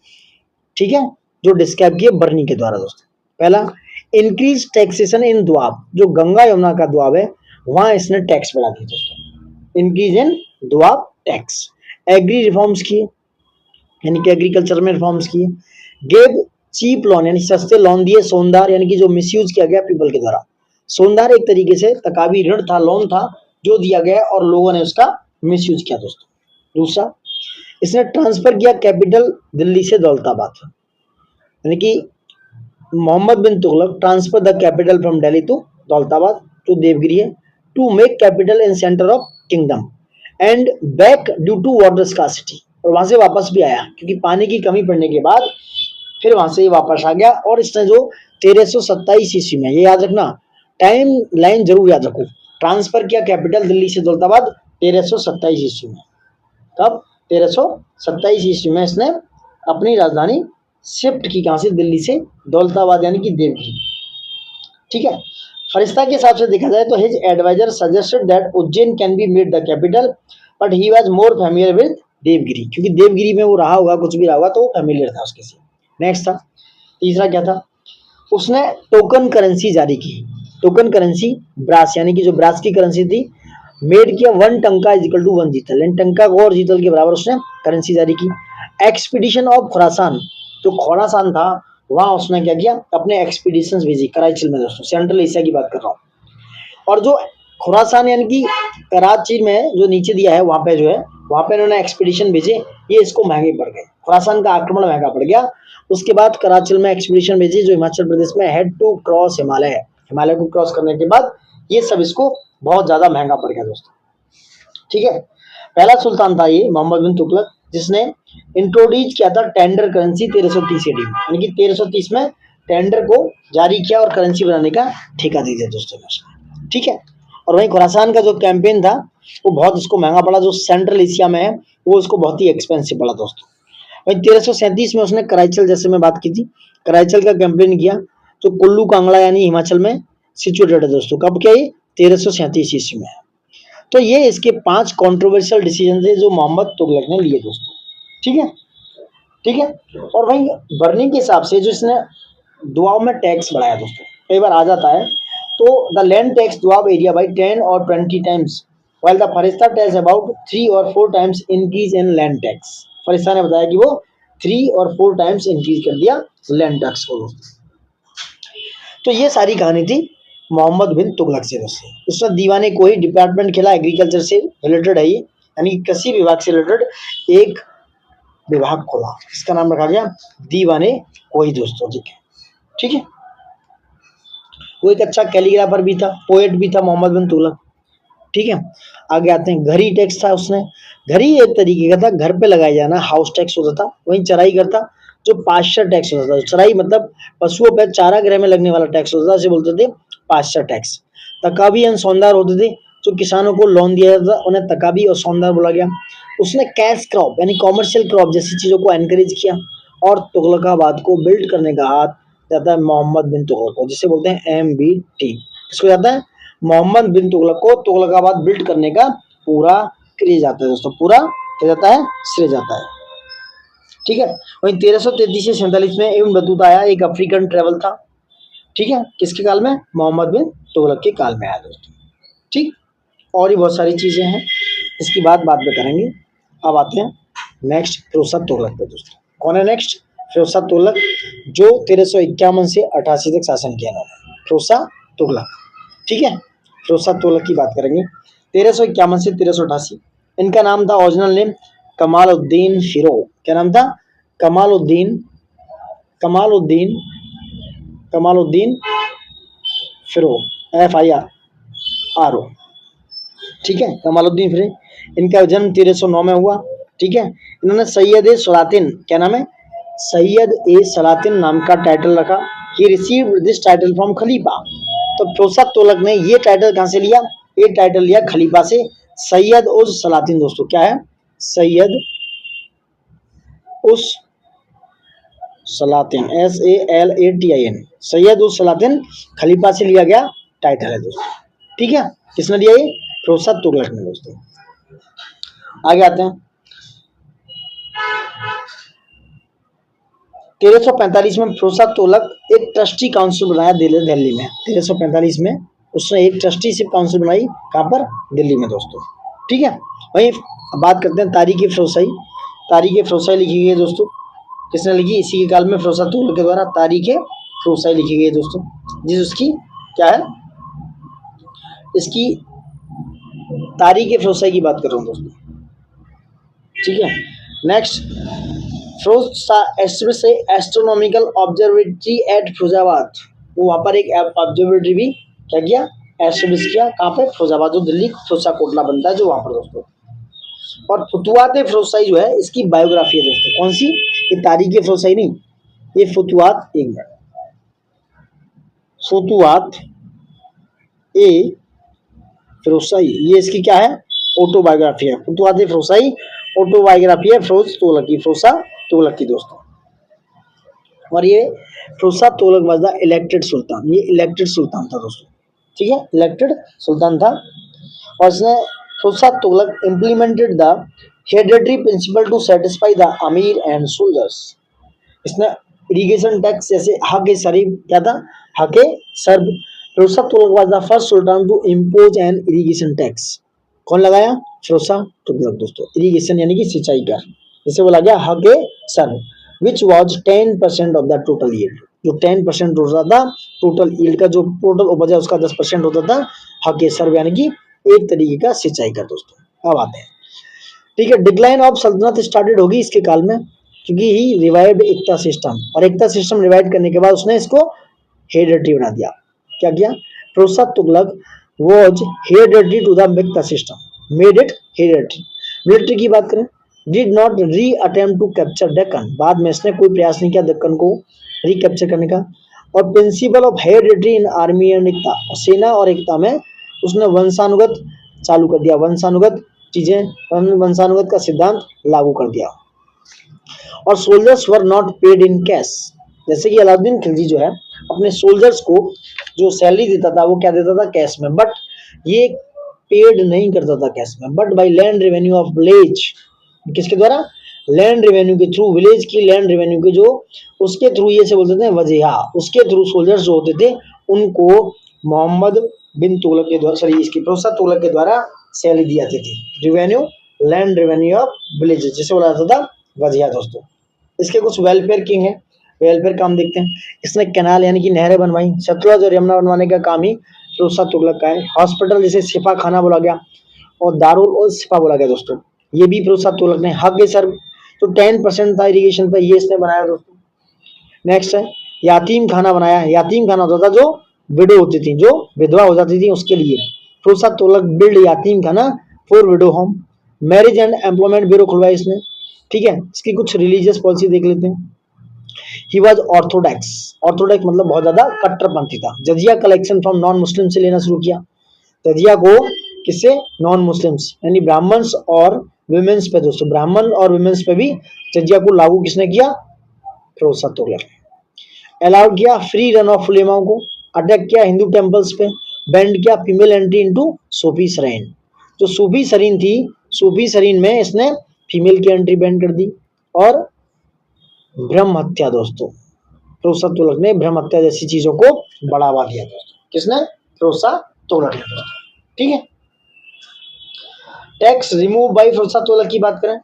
ठीक है, जो डिस्क्राइब किए बर्नी के द्वारा दोस्तों। पहला, इंक्रीज टैक्सेशन इन दुआब, जो गंगा यमुना का दुआब है वहां इसने टैक्स बढ़ा दिया दोस्तों। Increase in Doab tax. Agri reforms किए, यानी कि एग्रीकल्चर में रिफॉर्म्स किए। गेव चीप लोन, यानी सस्ते लोन दिए। सोनदार, यानी कि जो मिसयूज किया गया पीपल के द्वारा। सोनदार एक तरीके से तकावी ऋण था, लोन था जो दिया गया और लोगों ने उसका मिसयूज किया दोस्तों। दूसरा, इसने ट्रांसफर किया कैपिटल दिल्ली से दौलताबाद, यानी कि Mohammad bin Tughlaq transfer the capital from Delhi to Daulatabad, जो देवगिरी है, to make capital in centre of kingdom and back due to water scarcity. और वहां से वापस भी आया क्योंकि पानी की कमी पड़ने के बाद फिर वहां से वापस आ गया। और इसने जो 1327 ईस्वी में, ये याद रखना, टाइम लाइन जरूर याद रखो, ट्रांसफर किया कैपिटल दिल्ली से दौलताबाद 1327 ईस्वी में। तब 1327 ईस्वी में इसने अपनी राजधानी शिफ्ट की, कहां से? दिल्ली से दौलताबाद, यानी कि देवगिरी। ठीक है, फरिश्ता के हिसाब से देखा जाए तो his adviser suggested that Ujjain can be made the capital, but he was more familiar with Devagiri, क्योंकि देवगिरी में वो रहा होगा, कुछ भी रहा होगा, तो वो फैमिलियर था उसके से। नेक्स्ट था, तीसरा क्या था? उसने टोकन करेंसी जारी की। टोकन करेंसी ब्रास, यानी कि जो ब्रास की करेंसी थी, मेड किया 1 टंका इज इक्वल टू 1 जीतल, यानी टंका को और जीतल के बराबर उसने करेंसी जारी की। एक्सपीडिशन ऑफ खुरासान, जो खोरासान था वहां उसने क्या किया? अपने एक्सपीडिशन भेजी कराची में दोस्तों, सेंट्रल एशिया की बात कर रहा हूँ। और जो खुरासान यानी कि कराची में जो नीचे दिया है, वहां पे जो है, वहां पे इन्होंने एक्सपीडिशन भेजे, ये इसको महंगे पड़ गए। खुरासान का आक्रमण महंगा पड़ गया। उसके बाद कराची में एक्सपीडिशन भेजी जो हिमाचल प्रदेश में हेड टू क्रॉस हिमालय है। हिमालय को क्रॉस करने के बाद ये सब इसको बहुत ज्यादा महंगा पड़ गया दोस्तों। ठीक है, पहला सुल्तान था ये मोहम्मद बिन तुगलक, जिसने इंट्रोड्यूस किया था टेंडर करेंसी 1330 ईडी में, यानी कि 1330 में टेंडर को जारी किया और करेंसी बनाने का ठेका दे दिया दोस्तों ने। ठीक है, और वहीं खुरासान का जो कैंपेन था वो बहुत इसको महंगा पड़ा, जो सेंट्रल एशिया में है वो इसको बहुत ही एक्सपेंसिव पड़ा दोस्तों। वही 1337 में उसने कराईचल, जैसे मैं बात की थी, कराईचल का कैंपेन किया, जो कुल्लू कांगड़ा यानी हिमाचल में सिचुएटेड है दोस्तों। कब क्या, ये 1337 ईस्वी में। तो ये इसके 5 कंट्रोवर्शियल डिसीजन थे जो मोहम्मद तुगलक ने लिए दोस्तों। ठीक है, ठीक है। और वहीं बर्नी के हिसाब से जो इसने दुआब में टैक्स बढ़ाया दोस्तों, कई बार आ जाता है, तो the land tax Doab area by 10 और 20 times, while the Firishta tells about 3 और 4 times increase in land tax. फरिश्ता ने बताया कि वो 3 और 4 टाइम्स इंक्रीज कर दिया लैंड टैक्स को दोस्तों। तो ये सारी कहानी थी मोहम्मद बिन तुगलक से दोस्तों। उसने दीवाने कोई डिपार्टमेंट खेला, एग्रीकल्चर से रिलेटेड है ये, यानी कृषि विभाग से रिलेटेड एक विभाग खोला, इसका नाम रखा गया दीवाने कोई दोस्तों। ठीक है, ठीक है। वो एक अच्छा कैलीग्राफर भी था, पोएट भी था मोहम्मद बिन तुगलक। ठीक है, आगे आते हैं। घरी टैक्स था उसने। घरी एक तरीके का था घर पे लगाया जाना, हाउस टैक्स होता था। वहीं चराई करता, जो पाश्चर टैक्स होता था। चराई मतलब पशुओं पर चारागाह में लगने वाला टैक्स होता था, उसे बोलते थे पाश्चर टैक्स। तकाबी एंड सौंदार होते थे, जो किसानों को लोन दिया जाता था, उन्हें तकाबी और सौंदार बोला गया। उसने कैश क्रॉप यानी कॉमर्शियल क्रॉप जैसी चीजों को एनकरेज किया, और तुगलकाबाद को बिल्ड करने का हाथ जाता है मोहम्मद बिन तुगलक को, जिसे बोलते हैं MBT। किसको जाता है? मोहम्मद बिन तुगलक को तुगलकाबाद बिल्ड करने का पूरा श्रेय जाता है दोस्तों, पूरा क्या जाता है? श्रेय जाता है। ठीक है, वहीं 1333 से 47 में इब्न बतूता आया, एक अफ्रीकन ट्रेवल था। ठीक है, किसके काल में? मोहम्मद बिन तुगलक के काल में आया दोस्तों। ठीक, और भी बहुत सारी चीजें हैं, इसकी बात बाद में करेंगे। अब आते हैं नेक्स्ट फिरोज तुगलक पे दोस्तों। कौन है नेक्स्ट? फिरोज तुगलक, जो 1351 से 88 तक शासन किया इन्होंने, फिरोज तुगलक। ठीक है, फिरोज तुगलक की बात करेंगे 1351 से 1388। इनका नाम था, ओरिजिनल नेम कमालुद्दीन फिरोज। क्या नाम था? कमालुद्दीन कमालुद्दीन कमालुद्दीन फिरोज, FIRO। ठीक है, कमालुद्दीन फिरोज। इनका जन्म 1309 में हुआ। ठीक है, इन्होंने सैयद ए सलातिन, क्या नाम है? सैयद ए सलातिन नाम का टाइटल रखा। He received this title from खलीफा। तो फिरोज तुगलक ने ये टाइटल कहां से लिया? ये टाइटल लिया खलीफा से, सैयद उस सलातिन दोस्तों। क्या है? सैयद उस सलातिन, SALATIN, सैयद उस सलातिन, खलीफा से लिया गया टाइटल है दोस्तों। ठीक है, किसने दिया ये? फिरोज तुगलक ने दोस्तों। आगे आते हैं 1345 में फिरोज तुगलक एक ट्रस्टी काउंसिल बनाया दिल्ली में। 1345 में उसने एक ट्रस्टीशिप काउंसिल बनाई, कहाँ पर? दिल्ली में दोस्तों। ठीक है, वहीं बात करते हैं तारीख फिरोजशाही। तारीख फिरोजशाही लिखी गई है दोस्तों, किसने लिखी? इसी के काल में फिरोज तुगलक के द्वारा तारीख फिरोजशाही लिखी गई है दोस्तों। जिस उसकी क्या है, इसकी तारीख फिरोजशाही की बात कर रहा हूँ दोस्तों। ठीक है, next, Firoz astronomical observatory at Firozabad. वो वहां पर एक ऑब्जर्वेटरी भी क्या किया? एस्टेब्लिश किया। कहाँ पे? फिरोजाबाद, जो दिल्ली फिरोजा कोटला बनता है जो वहां पर दोस्तों। और फुतुहात फिरोजशाही जो है, इसकी बायोग्राफी है दोस्तों। कौन सी? ये तारीख फिरोजशाही नहीं, ये फुतुहात, एक मिनट, फुतुहात ए फिरोजशाही, ये इसकी क्या है? ऑटोबायोग्राफी है। फुतुहात फिरोजशाही ऑटोबायोग्राफी है फिरोज तुगलक की, फिरोज तुगलक की दोस्तों। और ये Firoz Tughlaq was the elected sultan, ये इलेक्टेड सुल्तान था दोस्तों। ठीक है, इलेक्टेड सुल्तान था। और इसने Firoz Tughlaq implemented the hereditary principle to satisfy the अमीर एंड सोल्जर्स। इसने इरिगेशन टैक्स जैसे हक ए शरीफ, क्या था? हक ए सर्ब। Firoz Tughlaq was the first sultan to impose an irrigation tax. कौन लगाया? फिरोज तुगलक दोस्तों। इरिगेशन यानी कि सिंचाई का, जिसे बोला गया हक ए सर्ब, which was 10% of the total yield. जो 10% होता था टोटल यील्ड का, जो टोटल उपज है उसका 10% होता था हक ए सर्ब, यानी कि एक तरीके का सिंचाई का दोस्तों। अब आते हैं, ठीक है, डिक्लाइन ऑफ सल्तनत स्टार्टेड होगी इसके काल में, क्योंकि ही रिवाइव्ड एकता सिस्टम। और एकता सिस्टम रिवाइव करने के बाद उसने इसको हेरेडिटरी बना दिया। क्या किया? Firoz Tughlaq was hereditary to the iqta system, made it hereditary. Military की बात करें, did not reattempt to capture Deccan, बाद में इसने कोई प्रयास नहीं किया दक्कन को रिकैप्चर करने का। और principle of hereditary in army and एकता, सेना और एकता में उसने वंशानुगत चालू कर दिया, वंशानुगत चीजें, वंशानुगत का सिद्धांत लागू कर दिया। और soldiers were not paid in cash. जैसे कि अलाउद्दीन खिलजी जो है अपने सोल्जर्स को जो सैलरी देता था वो क्या देता था, कैश में, बट ये पेड नहीं करता था कैश में, but by land revenue of village. किसके द्वारा, लैंड रेवेन्यू के थ्रू, विलेज की लैंड रेवेन्यू के जो उसके थ्रू, ये से बोलते थे वजीहा, उसके थ्रू सोल्जर्स जो होते थे उनको मोहम्मद बिन तुगलक के द्वारा, सॉरी इसकी प्रोसा तुगलक के द्वारा सैलरी दी जाती थी। Revenue, land revenue of villages, जिसे बोला जाता था वजीहा दोस्तों। इसके कुछ वेलफेयर किंग है, वेलफेयर काम देखते हैं। इसने कैनाल यानी कि नहरें बनवाई, सतलुज और यमुना बनवाने का काम ही प्रोसा तुगलक का है। हॉस्पिटल जिसे सिपा खाना बोला गया और दारुल और सिपा बोला गया दोस्तों, ये भी प्रोसा तुगलक ने। हक सर तो 10% था इरिगेशन पे, ये इसने बनाया दोस्तों। नेक्स्ट है यातीम खाना बनाया। यातीम खाना होता था जो विडो होती थी, जो विधवा हो जाती थी, उसके लिए प्रोसा तुगलक बिल्ड यातीम खाना for window home. Marriage and employment bureau खुलवाया इसने, ठीक है। इसकी कुछ रिलीजियस पॉलिसी देख लेते हैं। ही वॉज ऑर्थोडॉक्स, ऑर्थोडॉक्स मतलब बहुत ज्यादा कट्टरपंथी था। जजिया कलेक्शन फ्रॉम नॉन मुस्लिम से लेना शुरू किया। जजिया को किससे, नॉन मुस्लिम्स यानी ब्राह्मण्स और विमेन्स पे दोस्तों, ब्राह्मण और विमेन्स पे भी जजिया को लागू किसने किया, प्रोसा तुगलक। अलाउड किया फ्री रन ऑफ उलेमाओं को, अटैक किया हिंदू टेम्पल्स पे, बैंड किया फीमेल एंट्री इनटू सूफी सरीन। जो सूफी सरीन थी, सूफी सरीन में इसने फीमेल की एंट्री बैंड कर दी। और ब्रह्म हत्या दोस्तों, प्रोसा तुगलक ने ब्रह्म हत्या जैसी चीजों को बढ़ावा दिया दोस्तों। किसने, प्रोसा तुगलक ने दोस्तों, ठीक है। टैक्स रिमूव बाय प्रोसा तुगलक की बात करें,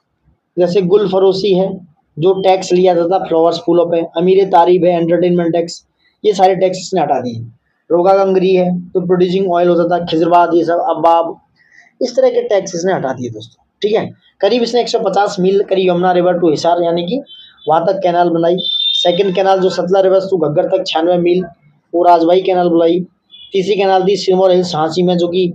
जैसे गुल फरोशी है जो टैक्स लिया जाता फ्लावर्स फूलों पे, अमीर तारीफ है एंटरटेनमेंट टैक्स, ये सारे टैक्स इसने हटा दिए। रोगा गंगरी है तो प्रोड्यूसिंग ऑयल होता था, खिजरबाद ये सब, अब्बाब, इस तरह के टैक्स इसने हटा दिए दोस्तों, ठीक है। करीब इसने 150 मील करीब यमुना रिवर टू हिसार यानी कि वहां तक कैनाल बनाई। सेकंड कैनाल जो सतला रिवर टू घग्गर तक 96 मील वो राजबाई कैनाल बनाई। तीसरी कैनाल थी सिरमौर हिल्स झांसी में, जो कि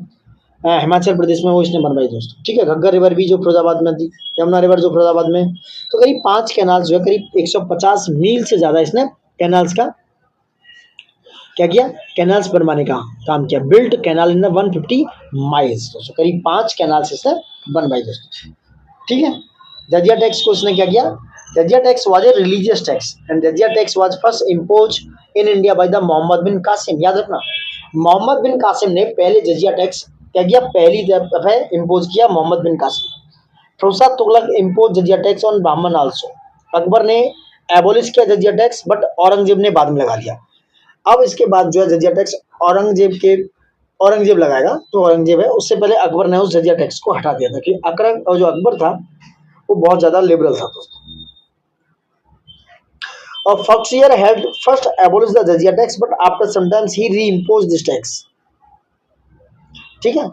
हिमाचल प्रदेश में, वो इसने बनवाई दोस्तों, ठीक है। घग्गर रिवर भी जो फिरोजाबाद में थी, यमुना रिवर जो फिरोजाबाद में। तो करीब 5 कैनाल जो है करीब 150 मील से ज्यादा इसने कैनाल्स का क्या किया, कैनाल्स बनवाने का काम किया। बिल्ट कैनाल इन 150 माइल्स दोस्तों, करीब 5 कैनाल्स इसने बनवाई दोस्तों, ठीक है। जजिया टैक्स को इसने क्या किया, जजिया tax was a religious tax and जजिया tax was first impose in India by the Mohammad बिन कासिम। याद रखना, मोहम्मद बिन कासिम ने पहले जजिया टैक्स क्या किया, पहली दफा इम्पोज किया मोहम्मद बिन कासिम। प्रोसा तुगलक इम्पोज जजिया tax on Brahmin also. Akbar ने एबोलिश किया जजिया टैक्स, बट औरंगजेब ने बाद में लगा दिया। अब इसके बाद जो है जजिया टैक्स औरंगजेब लगाएगा, तो औरंगजेब है, उससे पहले अकबर ने उस जजिया टैक्स को हटा दिया था कि जो अकबर था वो बहुत ज्यादा लिबरल था दोस्तों। और Farrukhsiyar had first abolish the जजिया tax but after sometimes he reimpose this tax, ठीक है।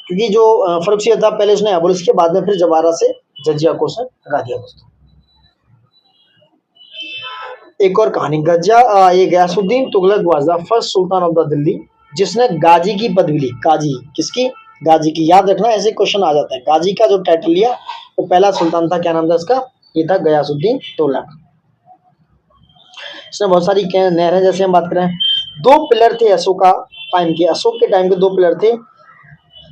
क्योंकि जो फक्सियर था पहले उसने एबोलिश किया, बाद में फिर दोबारा से जजिया को उसने हटा दिया दोस्तों। एक और कहानी, ये Ghiyasuddin Tughlaq was the first sultan of the Delhi, जिसने गाजी की पदवी ली। गाजी किसकी, गाजी की। याद रखना ऐसे क्वेश्चन आ जाता है। गाजी का जो टाइटल लिया वो पहला सुल्तान था, क्या नाम था इसका, ये था गयासुद्दीन तुगलक। इसने बहुत सारी नहरें, जैसे हम बात करें, 2 पिलर थे अशोका टाइम के, अशोक के टाइम के 2 पिलर थे।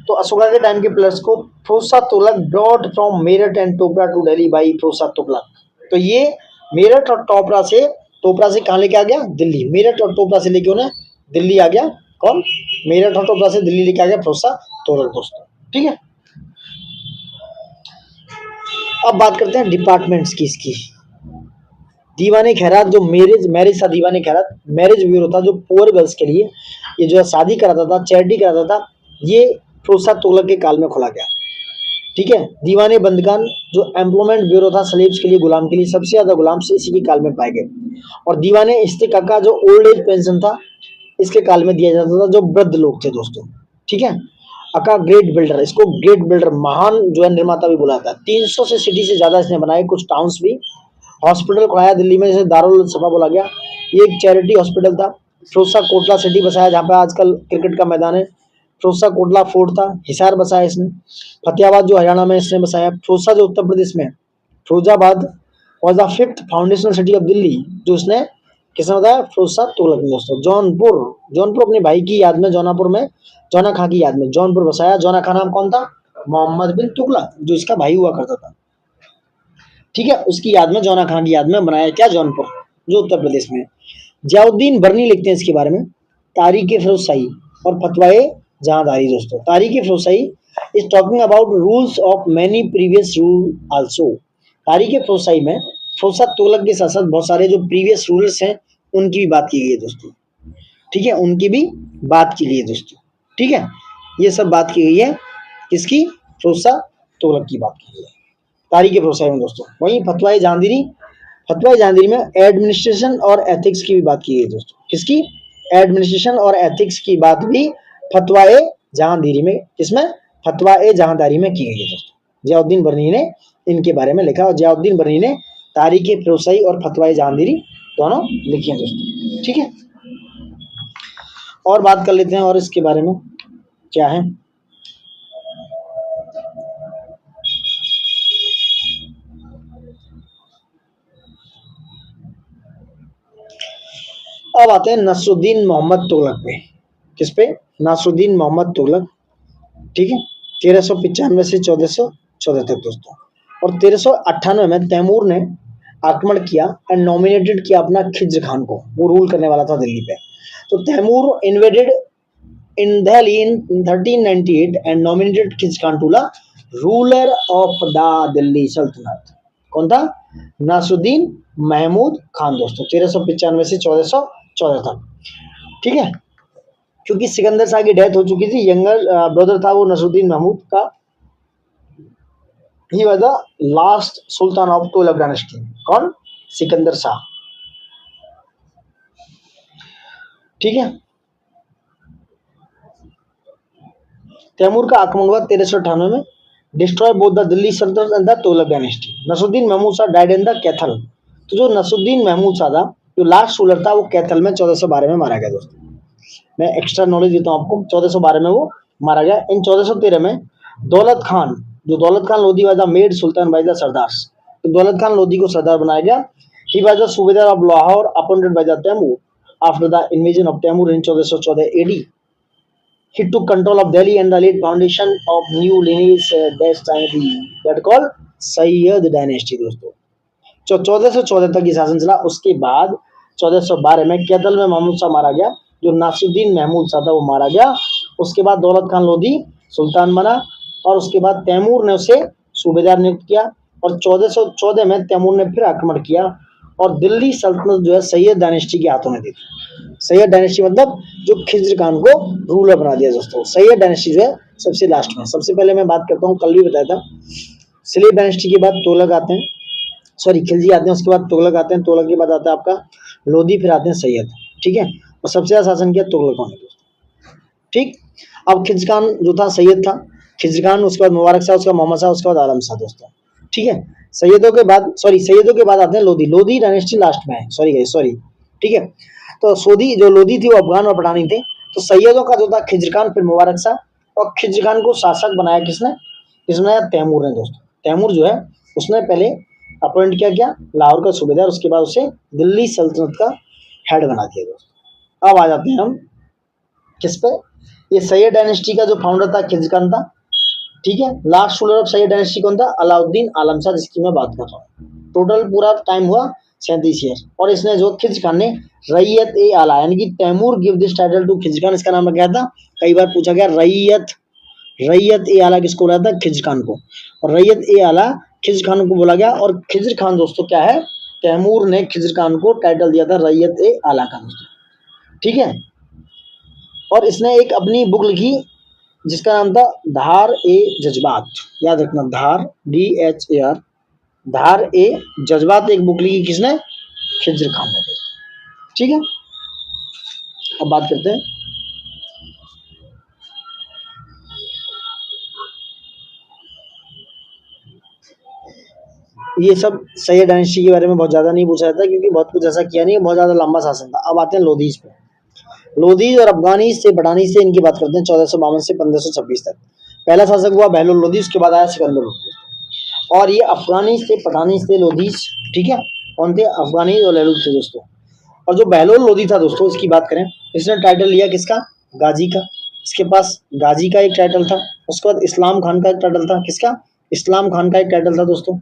तो अशोका के टाइम के पिलर्स को प्रोसा Tughlaq brought from Meerut and Topra to Delhi by प्रोसा तुगलक। तो ये मेरठ और टोपरा से कहाँ लेके आ गया, दिल्ली। मेरठ और टोपरा से लेके उन्हें दिल्ली आ गया, कौन, मेरठ और टोपरा से दिल्ली लेके आ गया प्रोसा तुगलक दोस्तों, ठीक है। अब बात करते हैं डिपार्टमेंट्स की इसकी। दीवाने खैरात जो मैरिज था, दीवाने खैरात मैरिज ब्यूरो था जो पुअर गर्ल्स के लिए ये जो है शादी कराता था, चैरिटी कराता था, ये प्रोसा तुगलक के काल में खोला गया, ठीक है। दीवाने बंदगान जो एम्प्लॉयमेंट ब्यूरो था स्लेव्स के लिए, गुलाम के लिए, सबसे ज्यादा गुलाम इसी के काल में पाए गए। और दीवाने इस्तिकाका जो ओल्ड एज पेंशन था इसके काल में दिया जाता था, जो वृद्ध लोग थे दोस्तों, ठीक है। अका ग्रेट बिल्डर, इसको ग्रेट बिल्डर, महान जो है निर्माता भी बुलाता है। 300 से सिटी से ज्यादा इसने बनाए, कुछ टाउन्स भी। हॉस्पिटल खुलाया दिल्ली में, जैसे दारुल सफा बोला गया, ये एक चैरिटी हॉस्पिटल था। फिरोजा कोटला सिटी बसाया जहाँ पे आजकल क्रिकेट का मैदान है, फिरोजा कोटला फोर्ट था। हिसार बसाया इसने। फतेहाबाद जो हरियाणा में इसने बसाया। फिरोजा जो उत्तर प्रदेश में, Firozabad was the 5th foundational city of Delhi, जो इसने किसने बताया, फिरोजा तुगलक ने दोस्तों। जौनपुर अपने भाई की याद में, जौनापुर में जौना खां की याद में जौनपुर बसाया। जौना खां नाम कौन था, मोहम्मद बिन तुगलक, जो इसका भाई हुआ करता था, ठीक है, उसकी याद में, जौना खान की याद में बनाया क्या, जौनपुर, जो उत्तर प्रदेश में है। जियाउद्दीन बरनी लिखते हैं इसके बारे में, तारीख फिरोज शाही और फतवाए जहांदारी दोस्तों। Tarikh Firoz Shahi is talking about rules of many previous rule also. Tarikh Firoz शाही में फिरोज तुगलक के साथ साथ बहुत सारे जो प्रीवियस रूलर्स हैं उनकी भी बात की गई है दोस्तों। ठीक है, उनकी भी बात की गई है दोस्तों। ठीक है, ये सब बात की गई है किसकी, फिरोज तुगलक की बात की गई है तारीख फिरोज शाही में दोस्तों। वहीं फतवाए जहांगीरी में एडमिनिस्ट्रेशन और एथिक्स की भी बात की गई दोस्तों। किसकी, एडमिनिस्ट्रेशन और एथिक्स की बात भी फतवाए जहांगीरी में, किसमें, फतवाए जहांदारी में की गई है दोस्तों। जियाउद्दीन बरनी ने इनके बारे में लिखा और जियाउद्दीन बरनी ने तारीख फिरोज शाही और फतवाए जहांगीरी दोनों लिखी है दोस्तों। ठीक है, और बात कर लेते हैं और इसके बारे में क्या है। अब आते हैं नसरुद्दीन मोहम्मद तुगलक पे। किस पे, नसरुद्दीन मोहम्मद तुगलक। ठीक है, 1395 से 1414 तक दोस्तों। और 1398 में तैमूर ने आक्रमण किया एंड नॉमिनेटेड किया अपना खिज्र खान को, वो रूल करने वाला था दिल्ली पे। तो Timur invaded in Delhi in 1398 and nominated Khizr Khan to ruler of the Delhi sultanate. कौन था, नासरुद्दीन महमूद खान दोस्तों, 1395 से 1414 तक। ठीक है, क्योंकि सिकंदर शाह की डेथ हो चुकी थी, यंगर ब्रदर था वो नसरुद्दीन महमूद का। ही was the last Sultan of Tughlaq dynasty. कौन, सिकंदर शाह। ठीक है, तैमूर का आक्रमण हुआ 1398 में, destroy both the Delhi sultanate and the Tughlaq dynasty. Nasiruddin Mahmud Shah died in the Kaithal. तो जो नसरुद्दीन महमूद शाह था, जो लास्ट रूलर था, वो कैथल में 1412 में मारा गया दोस्तों। मैं एक्स्ट्रा नॉलेज देता हूँ आपको, 1412 में वो मारा गया। इन 1413 में दौलत खान, जो Daulat Khan Lodi was the made sultan by the sardars, तो दौलत खान लोधी को सरदार बनाया गया। He was the subedar of Lahore appointed by the Timur after the invasion of Timur in 1414 AD. He took control of Delhi and the laid foundation of new lineage dynasty that called Syed dynasty दोस्तों। जो 1414 तक की शासन चला, उसके बाद 1412 में कैथल में महमूद शाह मारा गया, जो नासिरुद्दीन महमूद शाह था वो मारा गया। उसके बाद दौलत खान लोधी सुल्तान बना और उसके बाद तैमूर ने उसे सूबेदार नियुक्त किया। और 1414 में तैमूर ने फिर आक्रमण किया और दिल्ली सल्तनत जो है सैयद डायनेस्टी के हाथों में दी। सैयद डायनेस्टी मतलब जो खिज्र खान को रूलर बना दिया दोस्तों। सैयद डायनेस्टी जो है सबसे लास्ट में। सबसे पहले मैं बात करता हूँ, कल भी बताया था, सलीब डायनेस्टी के बाद तुगलक आते हैं, सॉरी खिलजी आते हैं, उसके बाद तुगलक आते हैं, तुगलक के बाद आता है आपका लोधी, फिर आते हैं सैयद। ठीक है, और सबसे ज्यादा शासन किया तुगलकों ने दोस्तों। ठीक, अब खिज्र खान जो था सैयद था, खिज्र खान, उसके बाद मुबारक शाह, उसके बाद मोहम्मद शाह, उसके बाद आलम शाह दोस्तों। ठीक है, सैयदों के बाद, सॉरी सैयदों के बाद आते हैं लोधी। लोधी डायनेस्टी लास्ट में है, सॉरी। ठीक है, तो सोधी जो लोधी थी वो अफगान और पठानी थे। तो सैयदों का जो था खिज्र खान, फिर मुबारक शाह, और खिज्र खान को शासक बनाया किसने, इसने तैमूर ने दोस्तों। तैमूर जो है उसने पहले अपॉइंट किया क्या, लाहौर का सूबेदार, उसके बाद उसे दिल्ली सल्तनत का हेड बना दिया दोस्तों। अब आ जाते हैं हम किस पे, ये सैयद डायनेस्टी का जो फाउंडर था खिज्र खान था। ठीक है, last ruler of Syed dynasty कौन था, अलाउद्दीन आलम शाह, जिसकी मैं बात कर रहा हूँ। टोटल पूरा टाइम हुआ 37 ईयर। और इसने जो खिज्र खान ने रैयत ए आला, यानी कि Timur give this title to Khizr Khan, इसका नाम क्या था, कई बार पूछा गया। रैयत ए आला किसको बोला था, खिज्र खान को। और रैयत ए आला खिज्र खान को बोला गया। और खिज्र खान दोस्तों क्या है, तैमूर ने खिज्र खान को टाइटल दिया था रैयत ए आला का दोस्तों। ठीक है, और इसने एक अपनी बुक लिखी जिसका नाम था धार ए जज्बात। याद रखना, धार DHAR, धार ए जज्बात, एक बुक लिखी किसने, खिज्र खान ने। ठीक है, अब बात करते हैं ये सब सैयद डायनेस्टी के बारे में बहुत ज्यादा नहीं पूछा जाता क्योंकि बहुत कुछ ऐसा किया नहीं, बहुत ज्यादा लंबा शासन था। अब आते हैं लोधीज पे। लोधीज और अफगानीज से पठानी से इनकी बात करते हैं 1452 से 1526 तक। पहला शासक हुआ बहलोल लोधी, उसके बाद आया सिकंदर लोधी। और ये अफगानी से पठानी से लोधीज, ठीक है, कौन थे, अफगानीज और लहलूद थे दोस्तों। और जो बहलोल लोधी था दोस्तों, इसकी बात करें, इसने टाइटल लिया किसका, गाजी का। इसके पास गाजी का एक टाइटल था। उसके बाद इस्लाम खान का एक टाइटल था, किसका, इस्लाम खान का एक टाइटल था दोस्तों।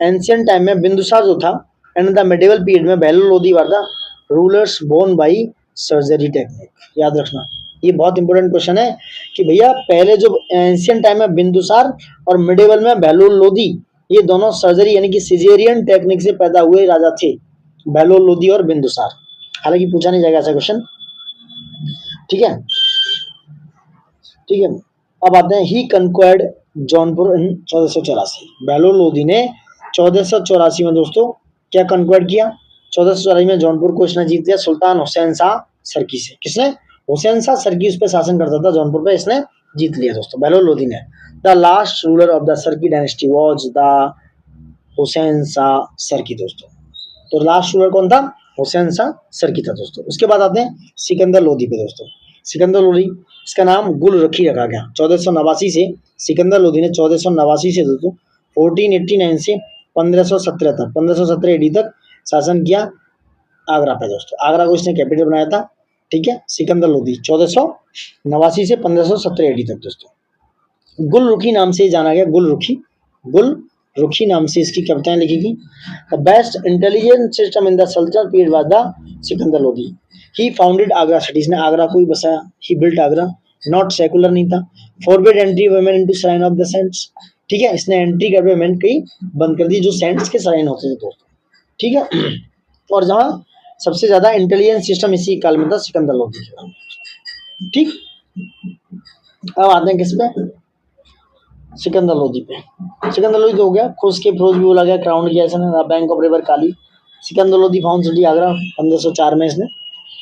एंशियंट टाइम में बिंदुसार जो था, एंड द मेडिवल पीरियड में Bahlol Lodhi were the rulers born by surgery technique. याद रखना, ये बहुत इंपॉर्टेंट क्वेश्चन है कि भैया पहले जो एंशियंट टाइम में बिंदुसार और मिडिवल में बहलोल लोधी, ये दोनों सर्जरी यानी कि सिजेरियन टेक्निक से पैदा हुए राजा थे, बहलोल लोधी और बिंदुसार। हालांकि पूछा नहीं जाएगा ऐसा क्वेश्चन, ठीक है। ठीक है, अब आते हैं ही कंक्वायर्ड जौनपुर इन 1484। बहलोल लोधी ने 1484 में दोस्तों क्या कंक्वायर्ड किया? 1484 में जौनपुर को इसने जीत लिया सुल्तान हुसैन शाह सरकी से। किसने? हुसैन शाह सरकी उस पर शासन करता था जौनपुर पे, इसने जीत लिया दोस्तों बहलोल लोधी ने। The last ruler of the Sharqi dynasty was the Hussain Shah Sharqi दोस्तों। तो लास्ट रूलर कौन था? हुसैन शाह सरकी था दोस्तों। उसके बाद आते हैं सिकंदर लोधी पे दोस्तों। सिकंदर लोधी, इसका नाम गुलरखी रखा गया 1489 से। सिकंदर लोधी ने 1489 से दोस्तों 1489 से 1517 तक 1517 एडी तक शासन किया आगरा पे दोस्तों। आगरा को इसने कैपिटल बनाया था, ठीक है। सिकंदर लोधी 1489 से 1517 एडी तक दोस्तों। गुलरुखी नाम से जाना गया, गुलरुखी नाम से इसकी कविताएं लिखी गई। The best intelligence system in the सल्तनत period was the Sikandar Lodi. He founded Agra city, इसने आगरा को ही बसाया। He built Agra, not secular नहीं था। Forbid entry women into shrine of the saints, ठीक है। इसने एंट्री कर वुमेन की बंद कर दी जो सेंट्स के श्राइन होते थे दोस्तों, ठीक है। और जहां सबसे ज्यादा इंटेलिजेंस सिस्टम इसी काल में था सिकंदर लोधी का, ठीक। अब आते हैं किस पे? सिकंदर लोधी पे। सिकंदर लोधी तो हो गया, खुश के फिरोज भी बोला गया, क्राउन किया इसने, bank of river Kali. Sikandar Lodhi found city Agra 1504 में, इसने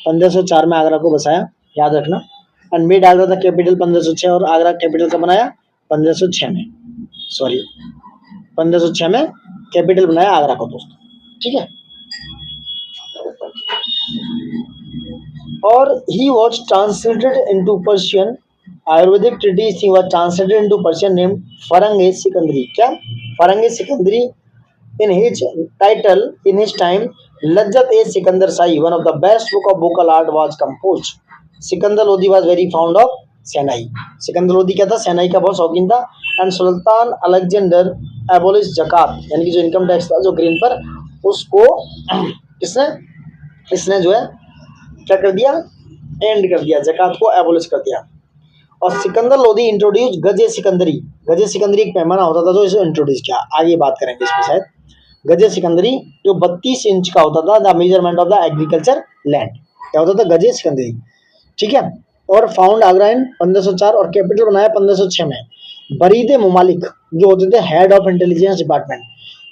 1504 में आगरा को बसाया, याद रखना। And made Agra the capital 1506, और आगरा कैपिटल का बनाया 1506 में, सॉरी 1506 में कैपिटल बनाया आगरा को दोस्तों, ठीक है। और he was translated into Persian, ayurvedic treatise he was translated into Persian named Farhang Sikandari. क्या? Farhang Sikandari. In his title in his time Lazzat e Sikandar Shahi, one of the best book of vocal art was composed. Sikandar Lodi was very fond of shehnai. Sikandar Lodi क्या था? सेनाई का बहुत शौकीन था। एंड सुल्तान अलेक्जेंडर एबोलिश जकात, यानी कि जो इनकम टैक्स था जो ग्रीन पर, उसको इसने जो है क्या कर दिया? एंड कर दिया, जकात को एबोलिश कर दिया। और सिकंदर लोधी इंट्रोड्यूस गजे सिकंदरी। गजे सिकंदरी एक पैमाना होता था जो इसे इंट्रोड्यूस किया, आगे बात करेंगे इसमें शायद। गजे सिकंदरी जो 32 इंच का होता था, the measurement of the agriculture land, क्या होता था? गजे सिकंदरी, ठीक है। और फाउंड आगरा इन 1504, और कैपिटल बनाया 1506 में। बरीदे मुमालिक जो होते थे हेड ऑफ इंटेलिजेंस डिपार्टमेंट,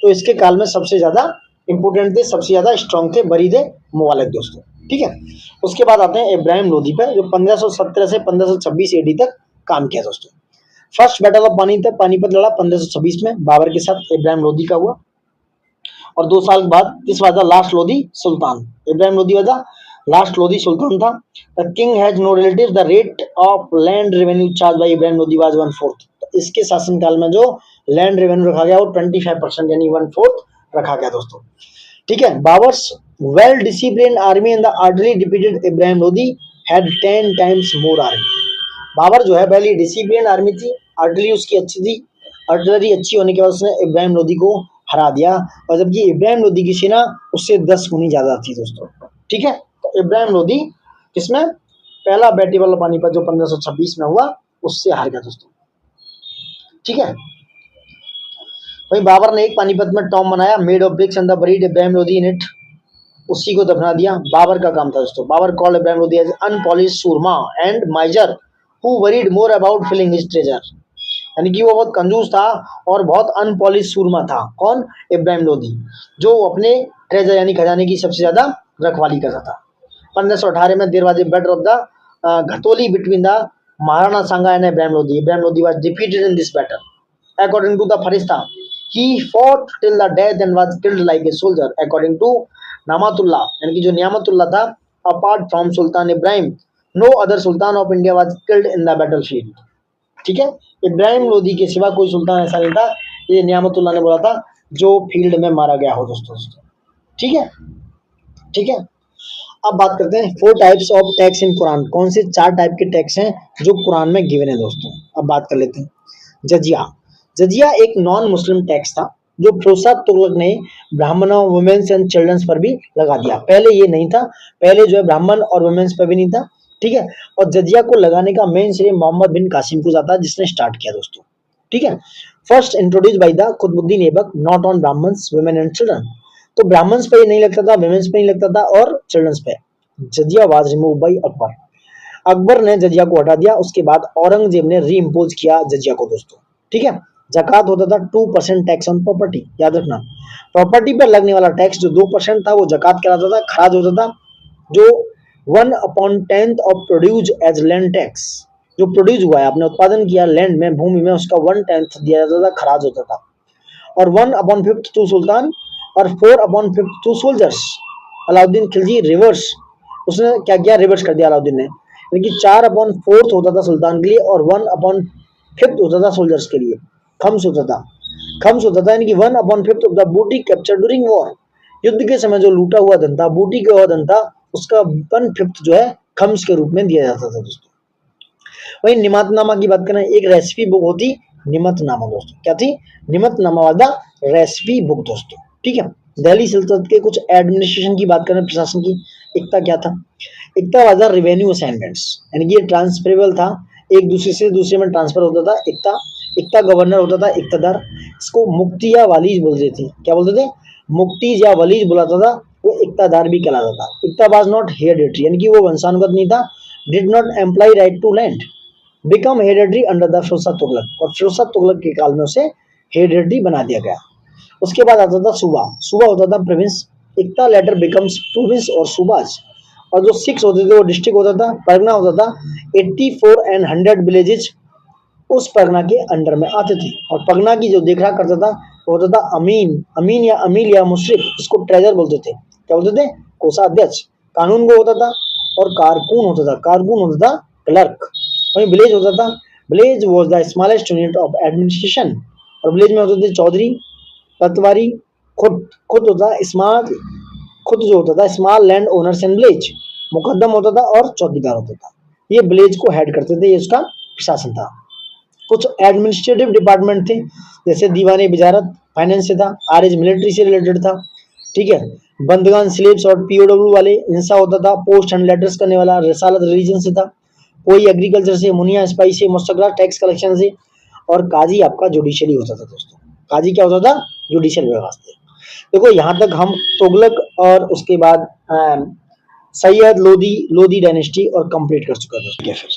तो इसके काल में सबसे ज्यादा इंपोर्टेंट थे, सबसे ज्यादा स्ट्रॉन्ग थे बरीदे मुमालिक दोस्तों, ठीक है। उसके बाद आते हैं इब्राहिम लोधी पे, जो 1517 से 1526 एडी तक काम किया दोस्तों। फर्स्ट बैटल ऑफ पानीपत लड़ा 1526 में बाबर के साथ, इब्राहिम लोधी का हुआ। और 2 साल बाद this was the last Lodi sultan. Ibrahim Lodi was the last Lodi sultan था। The king has no relative, the rate of land revenue charge by Ibrahim Lodi was 1/4। तो इसके शासनकाल में जो लैंड रेवेन्यू रखा गया वो 25% यानी 1/4 रखा गया दोस्तों, ठीक है। Babur's well discipline army and the artillery defeated Ibrahim Lodi had 10 times more army. Babur जो है पहले डिसिप्लिन आर्मी थी, आर्टरी उसकी अच्छी थी, आर्टरी अच्छी होने के बाद उसने इब्राहिम लोधी को हरा दिया, और जबकि इब्राहिम लोधी की सेना उससे 10 गुनी ज्यादा थी दोस्तों, ठीक है। तो इब्राहिम लोधी किसमें? पहला बैटल ऑफ पानीपत जो 1526 में हुआ उससे हार गया दोस्तों, ठीक है। वहीं बाबर ने एक पानीपत में टॉम बनाया, made of bricks and the buried Ibrahim Lodi in it, उसी को दफना दिया। बाबर का काम था दोस्तों। Babur called Ibrahim Lodi as unpolished सूरमा and miser who worried more about filling his treasure, यानी कि वो बहुत कंजूस था और बहुत अनपॉलिश सूरमा था। कौन? इब्राहिम लोधी, जो अपने ट्रेजर यानी खजाने की सबसे ज्यादा रखवाली करता था। 1518 में there was a battle of the Ghatoli between the Maharana Sanga and Ibrahim Lodi. Ibrahim Lodi was defeated in this battle. According to the Ferishta he fought till the death and was killed like a soldier. According to नामातुल्लाह, यानी कि जो नियामतुल्लाह था, apart from Sultan Ibrahim no other sultan of India was killed in the battlefield, ठीक है। इब्राहिम लोधी के सिवा कोई सुल्तान ऐसा नहीं था, ये नियामतुल्लाह ने बोला था, जो फील्ड में मारा गया हो दोस्तों, ठीक है, ठीक है। अब बात करते हैं 4 types of tax in Quran. कौन से 4 टाइप के टैक्स हैं जो कुरान में गिवन है दोस्तों? अब बात कर लेते हैं। जजिया, जजिया एक नॉन मुस्लिम टैक्स था जो फिरोजशाह तुगलक ने ब्राह्मणों, वुमेन्स एंड चिल्ड्रंस पर भी लगा दिया। पहले ये नहीं था, पहले जो है ब्राह्मण और वुमेन्स पर भी नहीं था, ठीक है। और जजिया को लगाने का मेन श्रेय मोहम्मद बिन कासिम को जाता है, जिसने स्टार्ट किया दोस्तों, ठीक है। First introduce by the Qutbuddin Aibak, not on Brahmins, women and children. तो ब्राह्मण्स पे नहीं लगता था, वुमेन्स पे नहीं लगता था और चिल्ड्रंस पे। जजिया was remove by Akbar. Akbar ने जजिया को हटा दिया। उसके बाद औरंगजेब ने री इम्पोज किया जजिया को दोस्तों, ठीक है। जकात होता था 2% टैक्स ऑन प्रॉपर्टी, याद रखना। प्रॉपर्टी पर लगने वाला टैक्स जो 2% था वो जकात कहलाता था, खराज होता था। जो 1/10 of produce as land tax, जो प्रोड्यूस हुआ है, आपने उत्पादन किया लैंड में, भूमि में, उसका 1/10 दिया जाता था, खराज होता था। और 1/5 टू सुल्तान और 4/5 to soldiers. Alauddin Khilji reverse, उसने क्या किया, रिवर्स कर दिया अलाउद्दीन ने, यानी कि 4/4 होता था सुल्तान के लिए और 1/5 होता था सोल्जर्स के लिए। खम्स होता था, खम्स होता था, यानी कि 1/5 ऑफ द बूटी कैप्चर ड्यूरिंग वॉर। युद्ध के समय जो लूटा हुआ धन था, बूटी का हुआ धन था, उसका 1/5 जो है खम्स के रूप में दिया जाता था दोस्तों। वही निमतनामा की बात करें, एक रेसिपी बुक होती निमतनामा दोस्तों, क्या थी, निमतनामा वाला रेसिपी बुक दोस्तों, ठीक है। दिल्ली सल्तनत के कुछ एडमिनिस्ट्रेशन की बात करें, प्रशासन की, एकता क्या था, एकता वाज द रेवेन्यू असाइनमेंट्स, यानी कि ये ट्रांसफरेबल था, एक दूसरे से दूसरे में ट्रांसफर होता था। एकता, एकता गवर्नर होता था, इक्तदार। इसको मुक्ति या वलीज बोलते थे, क्या बोलते थे, मुक्ति या वलीज बुलाता था, वो इक्तदार भी कहलाता था। एकता वाज नॉट हेरेडिटरी, यानी कि वो वंशानुगत नहीं था, did not employ right to land, become hereditary under the Firoz Shah Tughlaq, और फिरोजशाह तुगलक के काल में उसे हेरेडिटरी बना दिया गया। उसके बाद आता था सूबा, सूबा होता था प्रोविंस, एकता लेटर बिकम्स प्रोविंस और सूबाज। और जो 6 होते थे वो डिस्ट्रिक्ट होता था, परगना होता था। 84 एंड 100 विलेजेज उस परगना के अंडर में आते थे। और परगना की जो देखरेख करता था वो होता था अमीन, अमीन या अमील या मुशरिफ, इसको ट्रेजर बोलते थे, क्या बोलते थे, कोषाध्यक्ष। कानून को होता था। और कारकुन होता था, कारकुन होता था क्लर्क। वहीं विलेज होता था, village was the smallest unit of administration, और विलेज में होते थे चौधरी, पतवारी, खुद खुद होता स्मॉल, खुद जो होता था small land owners and village, Muqaddam होता था और चौकीदार होता था। ये विलेज को हेड करते थे, ये उसका प्रशासन था। कुछ एडमिनिस्ट्रेटिव डिपार्टमेंट थे, जैसे दीवाने वजारत फाइनेंस से था, आरएज मिलिट्री से रिलेटेड था, ठीक है। बंदगान स्लेव्स और पीओडब्ल्यू वाले इनसा होता था। पोस्ट एंड लेटर्स करने वाला रिसालत रिलीजन से था। कोई एग्रीकल्चर से, मुनिया स्पाई से, मुस्तकरा टैक्स कलेक्शन से। और काजी आपका जुडिशरी होता था दोस्तों। काजी क्या होता था, जुडिशियल व्यवस्था। देखो यहाँ तक हम तुगलक और उसके बाद सैयद लोदी, लोदी डायनेस्टी और कंप्लीट कर चुका दोस्तों। फिर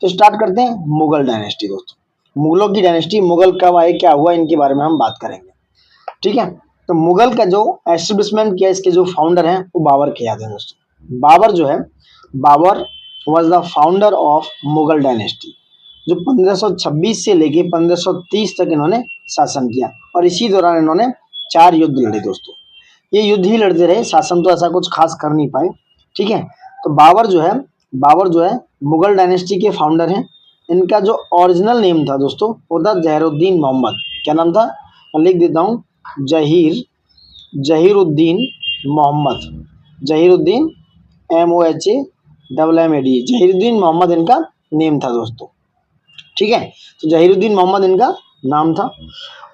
तो स्टार्ट करते हैं मुगल डायनेस्टी दोस्तों। मुगलों की डायनेस्टी, मुगल कब आए, क्या हुआ, इनके बारे में हम बात करेंगे, ठीक है। तो मुगल का जो एस्टेब्लिशमेंट किया, इसके जो फाउंडर हैं वो बाबर कहलाते हैं दोस्तों। बाबर जो है, Babur was the founder of Mughal dynasty, जो 1526 से लेके 1530 तक इन्होंने शासन किया। और इसी दौरान इन्होंने 4 युद्ध लड़े दोस्तों। ये युद्ध ही लड़ते रहे, शासन तो ऐसा कुछ खास कर नहीं पाए, ठीक है। तो बाबर जो है मुगल डायनेस्टी के फाउंडर हैं। इनका जो ओरिजिनल नेम था दोस्तों वो था जहीरुद्दीन मोहम्मद। क्या नाम था, मैं लिख देता हूँ, जहीरुद्दीन मोहम्मद, जहीरुद्दीन MOHAMMAD, जहीरुद्दीन मोहम्मद इनका नेम था दोस्तों, ठीक है। तो जहीरुद्दीन मोहम्मद इनका नाम था।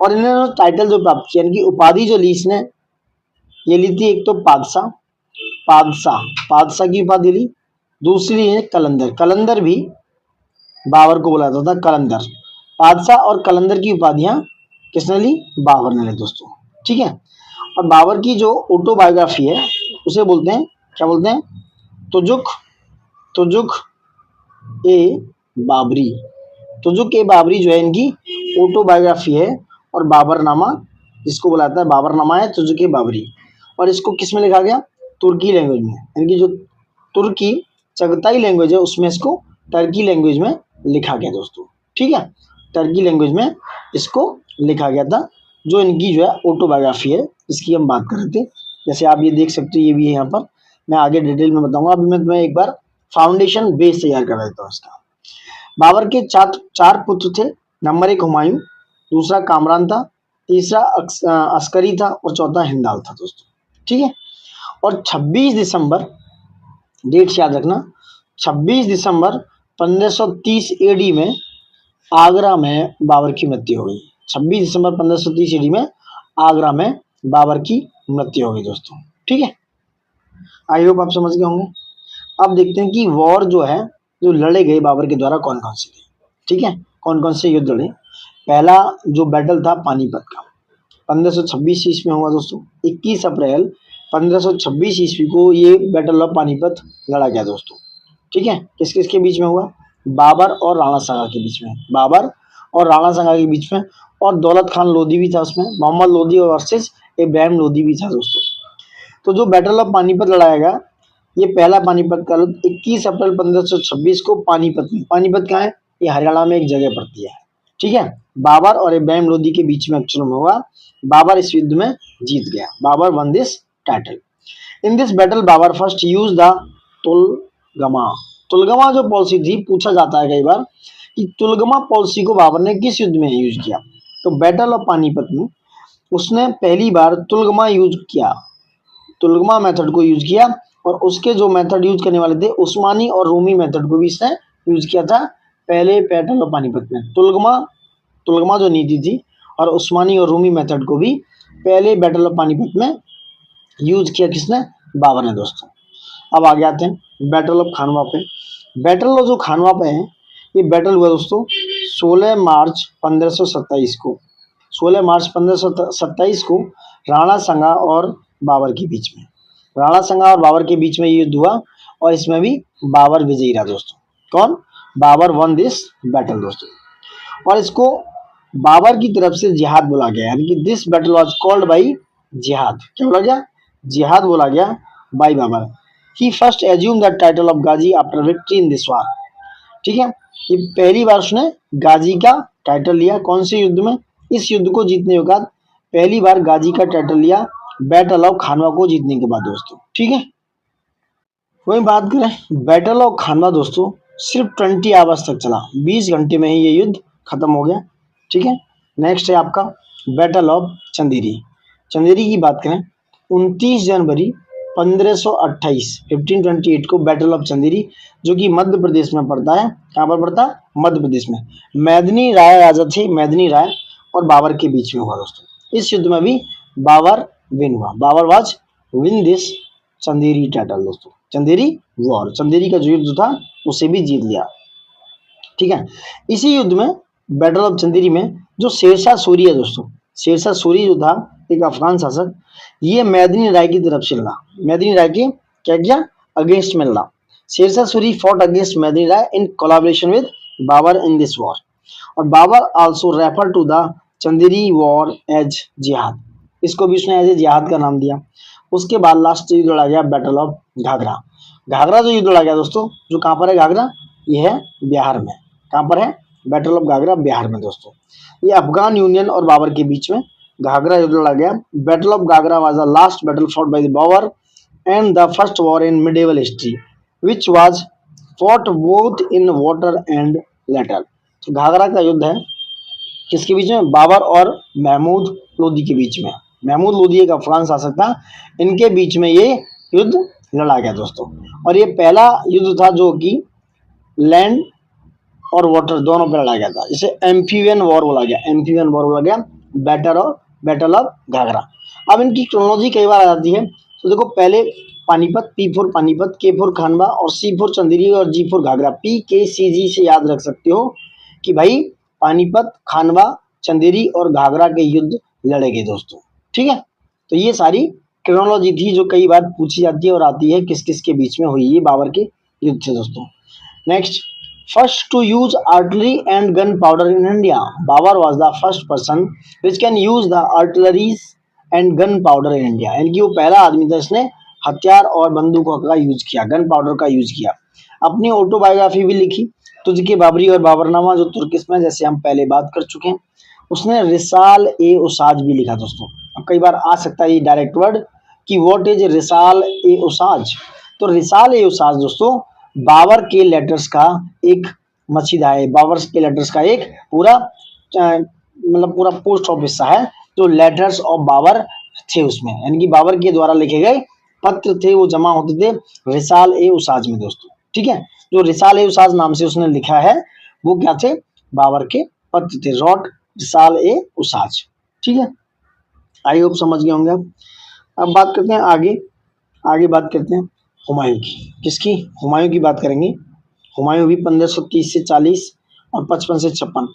और इन्होंने टाइटल जो प्राप्त किया, इनकी उपाधि जो ली इसने, ये ली थी, एक तो पादशाह, पादशाह की उपाधि ली। दूसरी है कलंदर, कलंदर भी बाबर को बुलाता था, कलंदर। पादशाह और कलंदर की उपाधियां किसने ली, बाबर ने ली दोस्तों, ठीक है। और बाबर की जो ऑटोबायोग्राफी है उसे बोलते हैं, क्या बोलते हैं, तुजुक ए बाबरी। तुजुक ए बाबरी जो है इनकी ऑटोबायोग्राफी है। और बाबरनामा जिसको बुलाता है, बाबरनामा है तुजुक ए बाबरी। और इसको किस में लिखा गया, तुर्की लैंग्वेज में, यानी कि जो तुर्की चगताई लैंग्वेज है उसमें इसको टर्की लैंग्वेज में लिखा गया दोस्तों, ठीक है। टर्की लैंग्वेज में इसको लिखा गया था, जो इनकी जो है ऑटोबायोग्राफी है, इसकी हम बात कर रहे थे। जैसे आप ये देख सकते हो, ये भी है यहाँ पर, मैं आगे डिटेल में बताऊंगा। अभी मैं तुम्हें एक बार फाउंडेशन बेस तैयार कर देता हूँ इसका। बाबर के 4 पुत्र थे। नंबर 1 हुमायूं, दूसरा कामरान था, तीसरा अस्करी था और चौथा हिंदाल था दोस्तों, ठीक है। और 26 दिसंबर, डेट याद रखना, 26 दिसंबर 1530 AD में आगरा में बाबर की मृत्यु हो गई। 26 दिसंबर 1530 ईस्वी में आगरा में बाबर की मृत्यु हो गई दोस्तों। ठीक है, आई होप आप समझ गए होंगे। अब देखते हैं कि वॉर जो है जो लड़े गए बाबर के द्वारा कौन कौन से थे। ठीक है, कौन कौन से युद्ध लड़े। पहला जो बैटल था पानीपत का 1526 ईस्वी में हुआ दोस्तों। 21 अप्रैल 1526 ईस्वी को ये बैटल ऑफ पानीपत लड़ा गया दोस्तों। ठीक है, किस किस के बीच में हुआ, बाबर और राणा सांगा के बीच में, बाबर और राणा सांगा के बीच में, और दौलत खान लोधी भी था उसमें, मोहम्मद लोधी वर्सेस इब्राहिम लोधी भी था दोस्तों। तो जो बैटल ऑफ पानीपत लड़ाया गया, ये पहला पानीपत का युद्ध 21 अप्रैल 1526 को पानीपत में, पानीपत कहाँ है, ये हरियाणा में एक जगह पड़ती है। ठीक है, बाबर और इब्राहिम लोधी के बीच में एक्चुअल में हुआ। बाबर इस युद्ध में जीत गया, Babur won this title. In this battle Babur first use the tulughma. Tulughma जो पॉलिसी थी, पूछा जाता है कई बार कि तुलगमा पॉलिसी को बाबर ने किस युद्ध में यूज किया। तो बैटल ऑफ पानीपत में उसने पहली बार तुलगमा यूज किया, तुलगमा मेथड को यूज किया, और उसके जो मेथड यूज करने वाले थे उस्मानी और रूमी मेथड को भी इसने यूज किया था पहले बैटल ऑफ पानीपत में। तुलगमा जो नीति थी और उस्मानी और रूमी मेथड को भी पहले बैटल ऑफ पानीपत में यूज किया किसने, बाबर ने दोस्तों। अब आगे आते हैं बैटल ऑफ खानवा पे। बैटल ऑफ जो खानवा पे है, ये बैटल हुआ दोस्तों 16 मार्च 1527 को, 16 मार्च 1527 को राणा सांगा और बाबर के बीच में, राणा सांगा और बाबर के बीच में ये युद्ध हुआ, और इसमें भी बाबर विजयी रहा दोस्तों। कौन, बाबर वन दिस बैटल दोस्तों। और इसको बाबर की तरफ से जिहाद बोला गया, यानी कि this battle was called by jihad. क्या बोला गया, जिहाद बोला गया by Babur. He first assume the title of Ghazi after victory in this war. ठीक है, ये पहली बार उसने गाजी का टाइटल लिया, कौन से युद्ध में, इस युद्ध को जीतने के बाद पहली बार गाजी का टाइटल लिया बैटल ऑफ खानवा को जीतने के बाद दोस्तों। ठीक है, वही बात करें बैटल ऑफ खानवा दोस्तों, सिर्फ 20 आवर्स तक चला, 20 घंटे में ही ये युद्ध खत्म हो गया। ठीक है, नेक्स्ट है आपका बैटल ऑफ चंदेरी। चंदेरी की बात करें 29 जनवरी 1528 को बैटल ऑफ चंदेरी, जो कि मध्य प्रदेश में पड़ता है। कहाँ पर पड़ता है, मध्य प्रदेश में। मेदिनी राय राजा थे, मेदिनी राय और बाबर के बीच में हुआ दोस्तों। इस युद्ध में भी बाबर विन हुआ, Babur was win this Chanderi title दोस्तों। चंदेरी वॉर, चंदेरी का जो युद्ध था उसे भी जीत लिया। ठीक है, इसी युद्ध में बैटल ऑफ चंदेरी में जो शेरशाह सूरी है दोस्तों, शेरशाह सूरी जो था एक अफगान शासक, ये मेदिनी राय की तरफ से लड़ा, मेदिनी राय के क्या किया, अगेंस्ट में लड़ा। Sher Shah Suri fought against Medini Rai in collaboration with Babur in this war, और Babur also refer to the Chanderi war as jihad, इसको भी उसने एज ए जिहाद का नाम दिया। उसके बाद लास्ट युद्ध लड़ा गया बैटल ऑफ घाघरा। घाघरा जो युद्ध लड़ा गया दोस्तों, जो कहाँ पर है घाघरा, ये है बिहार में। कहाँ पर है, बैटल ऑफ घाघरा बिहार में दोस्तों। ये अफगान यूनियन और बाबर के बीच में घाघरा युद्ध लड़ा गया। Battle of Ghaghra was the last battle fought by the Babur and the first war in medieval history which was fought both in water and land. तो घाघरा का युद्ध है किसके बीच में, बाबर और महमूद लोदी के बीच में। महमूद लोदी एक अफगान शासक था, इनके बीच में ये युद्ध लड़ा गया दोस्तों। और ये पहला युद्ध था जो कि लैंड और वाटर दोनों पर लड़ा गया था, इसे एम्फीबियन वॉर बोला गया, एम्फीबियन वॉर बोला गया, बैटल ऑफ घाघरा। अब इनकी क्रोनोलॉजी कई बार आ जाती है, तो देखो पहले पानीपत, पी फॉर पानीपत, के फॉर खानवा और सी फॉर चंदेरी और जी फॉर घाघरा। पी के सी जी से याद रख सकते हो कि भाई पानीपत, खानवा, चंदेरी और घाघरा के युद्ध लड़े गए दोस्तों। ठीक है, तो ये सारी क्रोनोलॉजी थी जो कई बार पूछी जाती है और आती है किस किस के बीच में हुई, ये बाबर के युद्ध थे दोस्तों। Next, first to use artillery and gunpowder in India. Babur was the first person which can use the artilleries and gunpowder in India, यानी कि वो पहला आदमी था इसने हथियार और बंदूकों का यूज किया, गन पाउडर का यूज किया। अपनी ऑटोबायोग्राफी भी लिखी, तुझके बाबरी और बाबरनामा, जो तुर्किश में, जैसे हम पहले बात कर चुके हैं। उसने रिसाल ए उसाज भी लिखा दोस्तों। अब कई बार आ सकता है ये डायरेक्ट वर्ड कि व्हाट इज रिसाल ए उसाज। तो रिसाल ए उसाज दोस्तों बाबर के लेटर्स का एक मसीदा है, बाबर के लेटर्स का एक पूरा मतलब पूरा पोस्ट ऑफिस सा है, जो लेटर्स ऑफ बाबर थे उसमें, यानी कि बाबर के द्वारा लिखे गए पत्र थे, वो जमा होते थे रिसाल ए उसाज में दोस्तों। ठीक है, जो रिसाल ए उसाज नाम से उसने लिखा है वो क्या थे, बाबर के पत्र थे, रॉट साल ए उसाज। ठीक है, आई होप समझ गए होंगे आप। अब बात करते हैं आगे बात करते हैं हुमायूं की। किसकी? हुमायूं की बात करेंगे। हुमायूं भी 1530 से 40 और 55 से 56।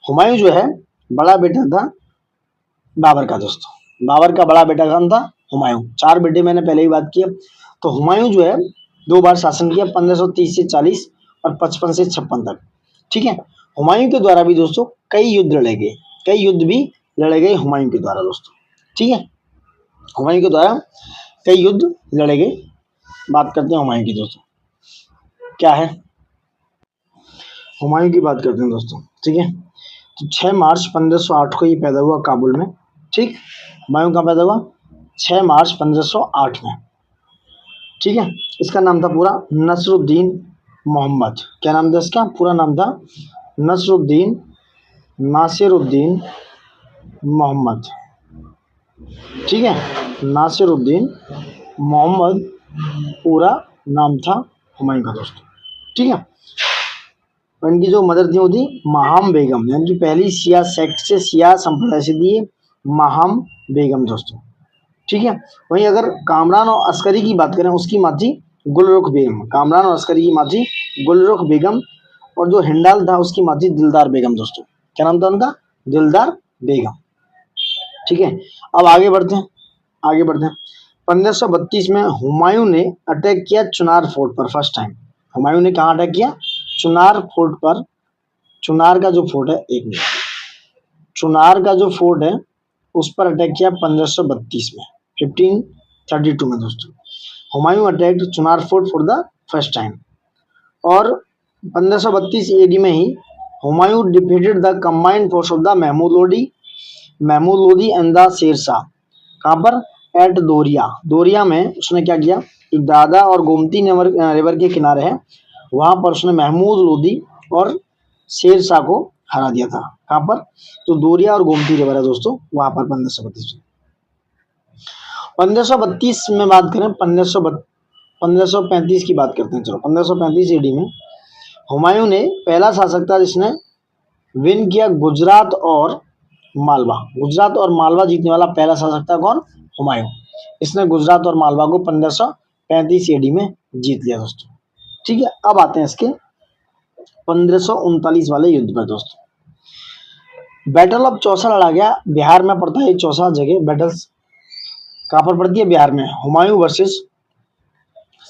हुमायूं जो है बड़ा बेटा था बाबर का दोस्तों। बाबर का बड़ा बेटा कौन था? हुमायूं। 4 बेटे मैंने पहले ही बात किया। तो हुमायूं जो है 2 बार शासन किया, 1530 से 40 और 55 से 56 तक। ठीक है, हुमायूं के द्वारा भी दोस्तों कई युद्ध लड़े गए, कई युद्ध भी लड़े गए हुमायूं के द्वारा दोस्तों। ठीक है, हुमायूं के द्वारा कई युद्ध लड़े गए। बात करते हैं हुमायूं की दोस्तों, क्या है हुमायूं की बात करते हैं दोस्तों। ठीक है, तो 6 मार्च 1508 को ये पैदा हुआ काबुल में। ठीक, हुमायूं कहाँ पैदा हुआ? 6 मार्च 1508 में। ठीक है, इसका नाम था पूरा नसरुद्दीन मोहम्मद। क्या नाम था इसका? पूरा नाम था नसरुद्दीन नासिरुद्दीन मोहम्मद। ठीक है, नासिरुद्दीन मोहम्मद पूरा नाम था हुमायूं का दोस्तों। ठीक है, और इनकी जो मदर थी वो थी महाम बेगम, यानी कि पहली शिया सेक्ट से शिया संप्रदाय से थी महाम बेगम दोस्तों। ठीक है, वहीं अगर कामरान और अस्करी की बात करें, उसकी माँ थी गुलरुख बेगम। कामरान और अस्करी की माँ थी गुलरुख बेगम, और जो हिंडाल था उसकी माँ थी दिलदार बेगम दोस्तों। क्या नाम था उनका? दिलदार बेगम। ठीक है, अब आगे बढ़ते हैं 1532 में हुमायूं ने अटैक किया चुनार फोर्ट पर फर्स्ट टाइम। हुमायूं ने कहाँ अटैक किया? चुनार फोर्ट पर। चुनार का जो फोर्ट है, एक मिनट, चुनार का जो फोर्ट है उस पर अटैक किया 1532 में, 1532 में दोस्तों। Humayun attacked Chunar fort for the first time. और 1532 एडी में ही Humayun defeated the combined force of the Mahmud Lodi and the Sher Shah. कहाँ पर? एट दोरिया। दोरिया में उसने क्या किया? एक दादा और गोमती रिवर के किनारे है, वहां पर उसने महमूद लोदी और शेरशाह को हरा दिया था। कहाँ पर? तो दोरिया और गोमती रिवर है दोस्तों, वहां पर 1532 में बात करें, 1535 की बात करते हैं। चलो 1535 एडी में हुमायूं ने पहला शासक था जिसने विन किया गुजरात और मालवा। गुजरात और मालवा जीतने वाला पहला शासक था कौन? हुमायूं। इसने गुजरात और मालवा को 1535 एडी में जीत लिया दोस्तों। ठीक है, अब आते हैं इसके 1539 वाले युद्ध पर दोस्तों। बैटल ऑफ चौसा लड़ा गया, बिहार में पड़ता है चौसा जगह। बैटल्स कहाँ पर पड़ती है? बिहार में। हुमायूं वर्सेस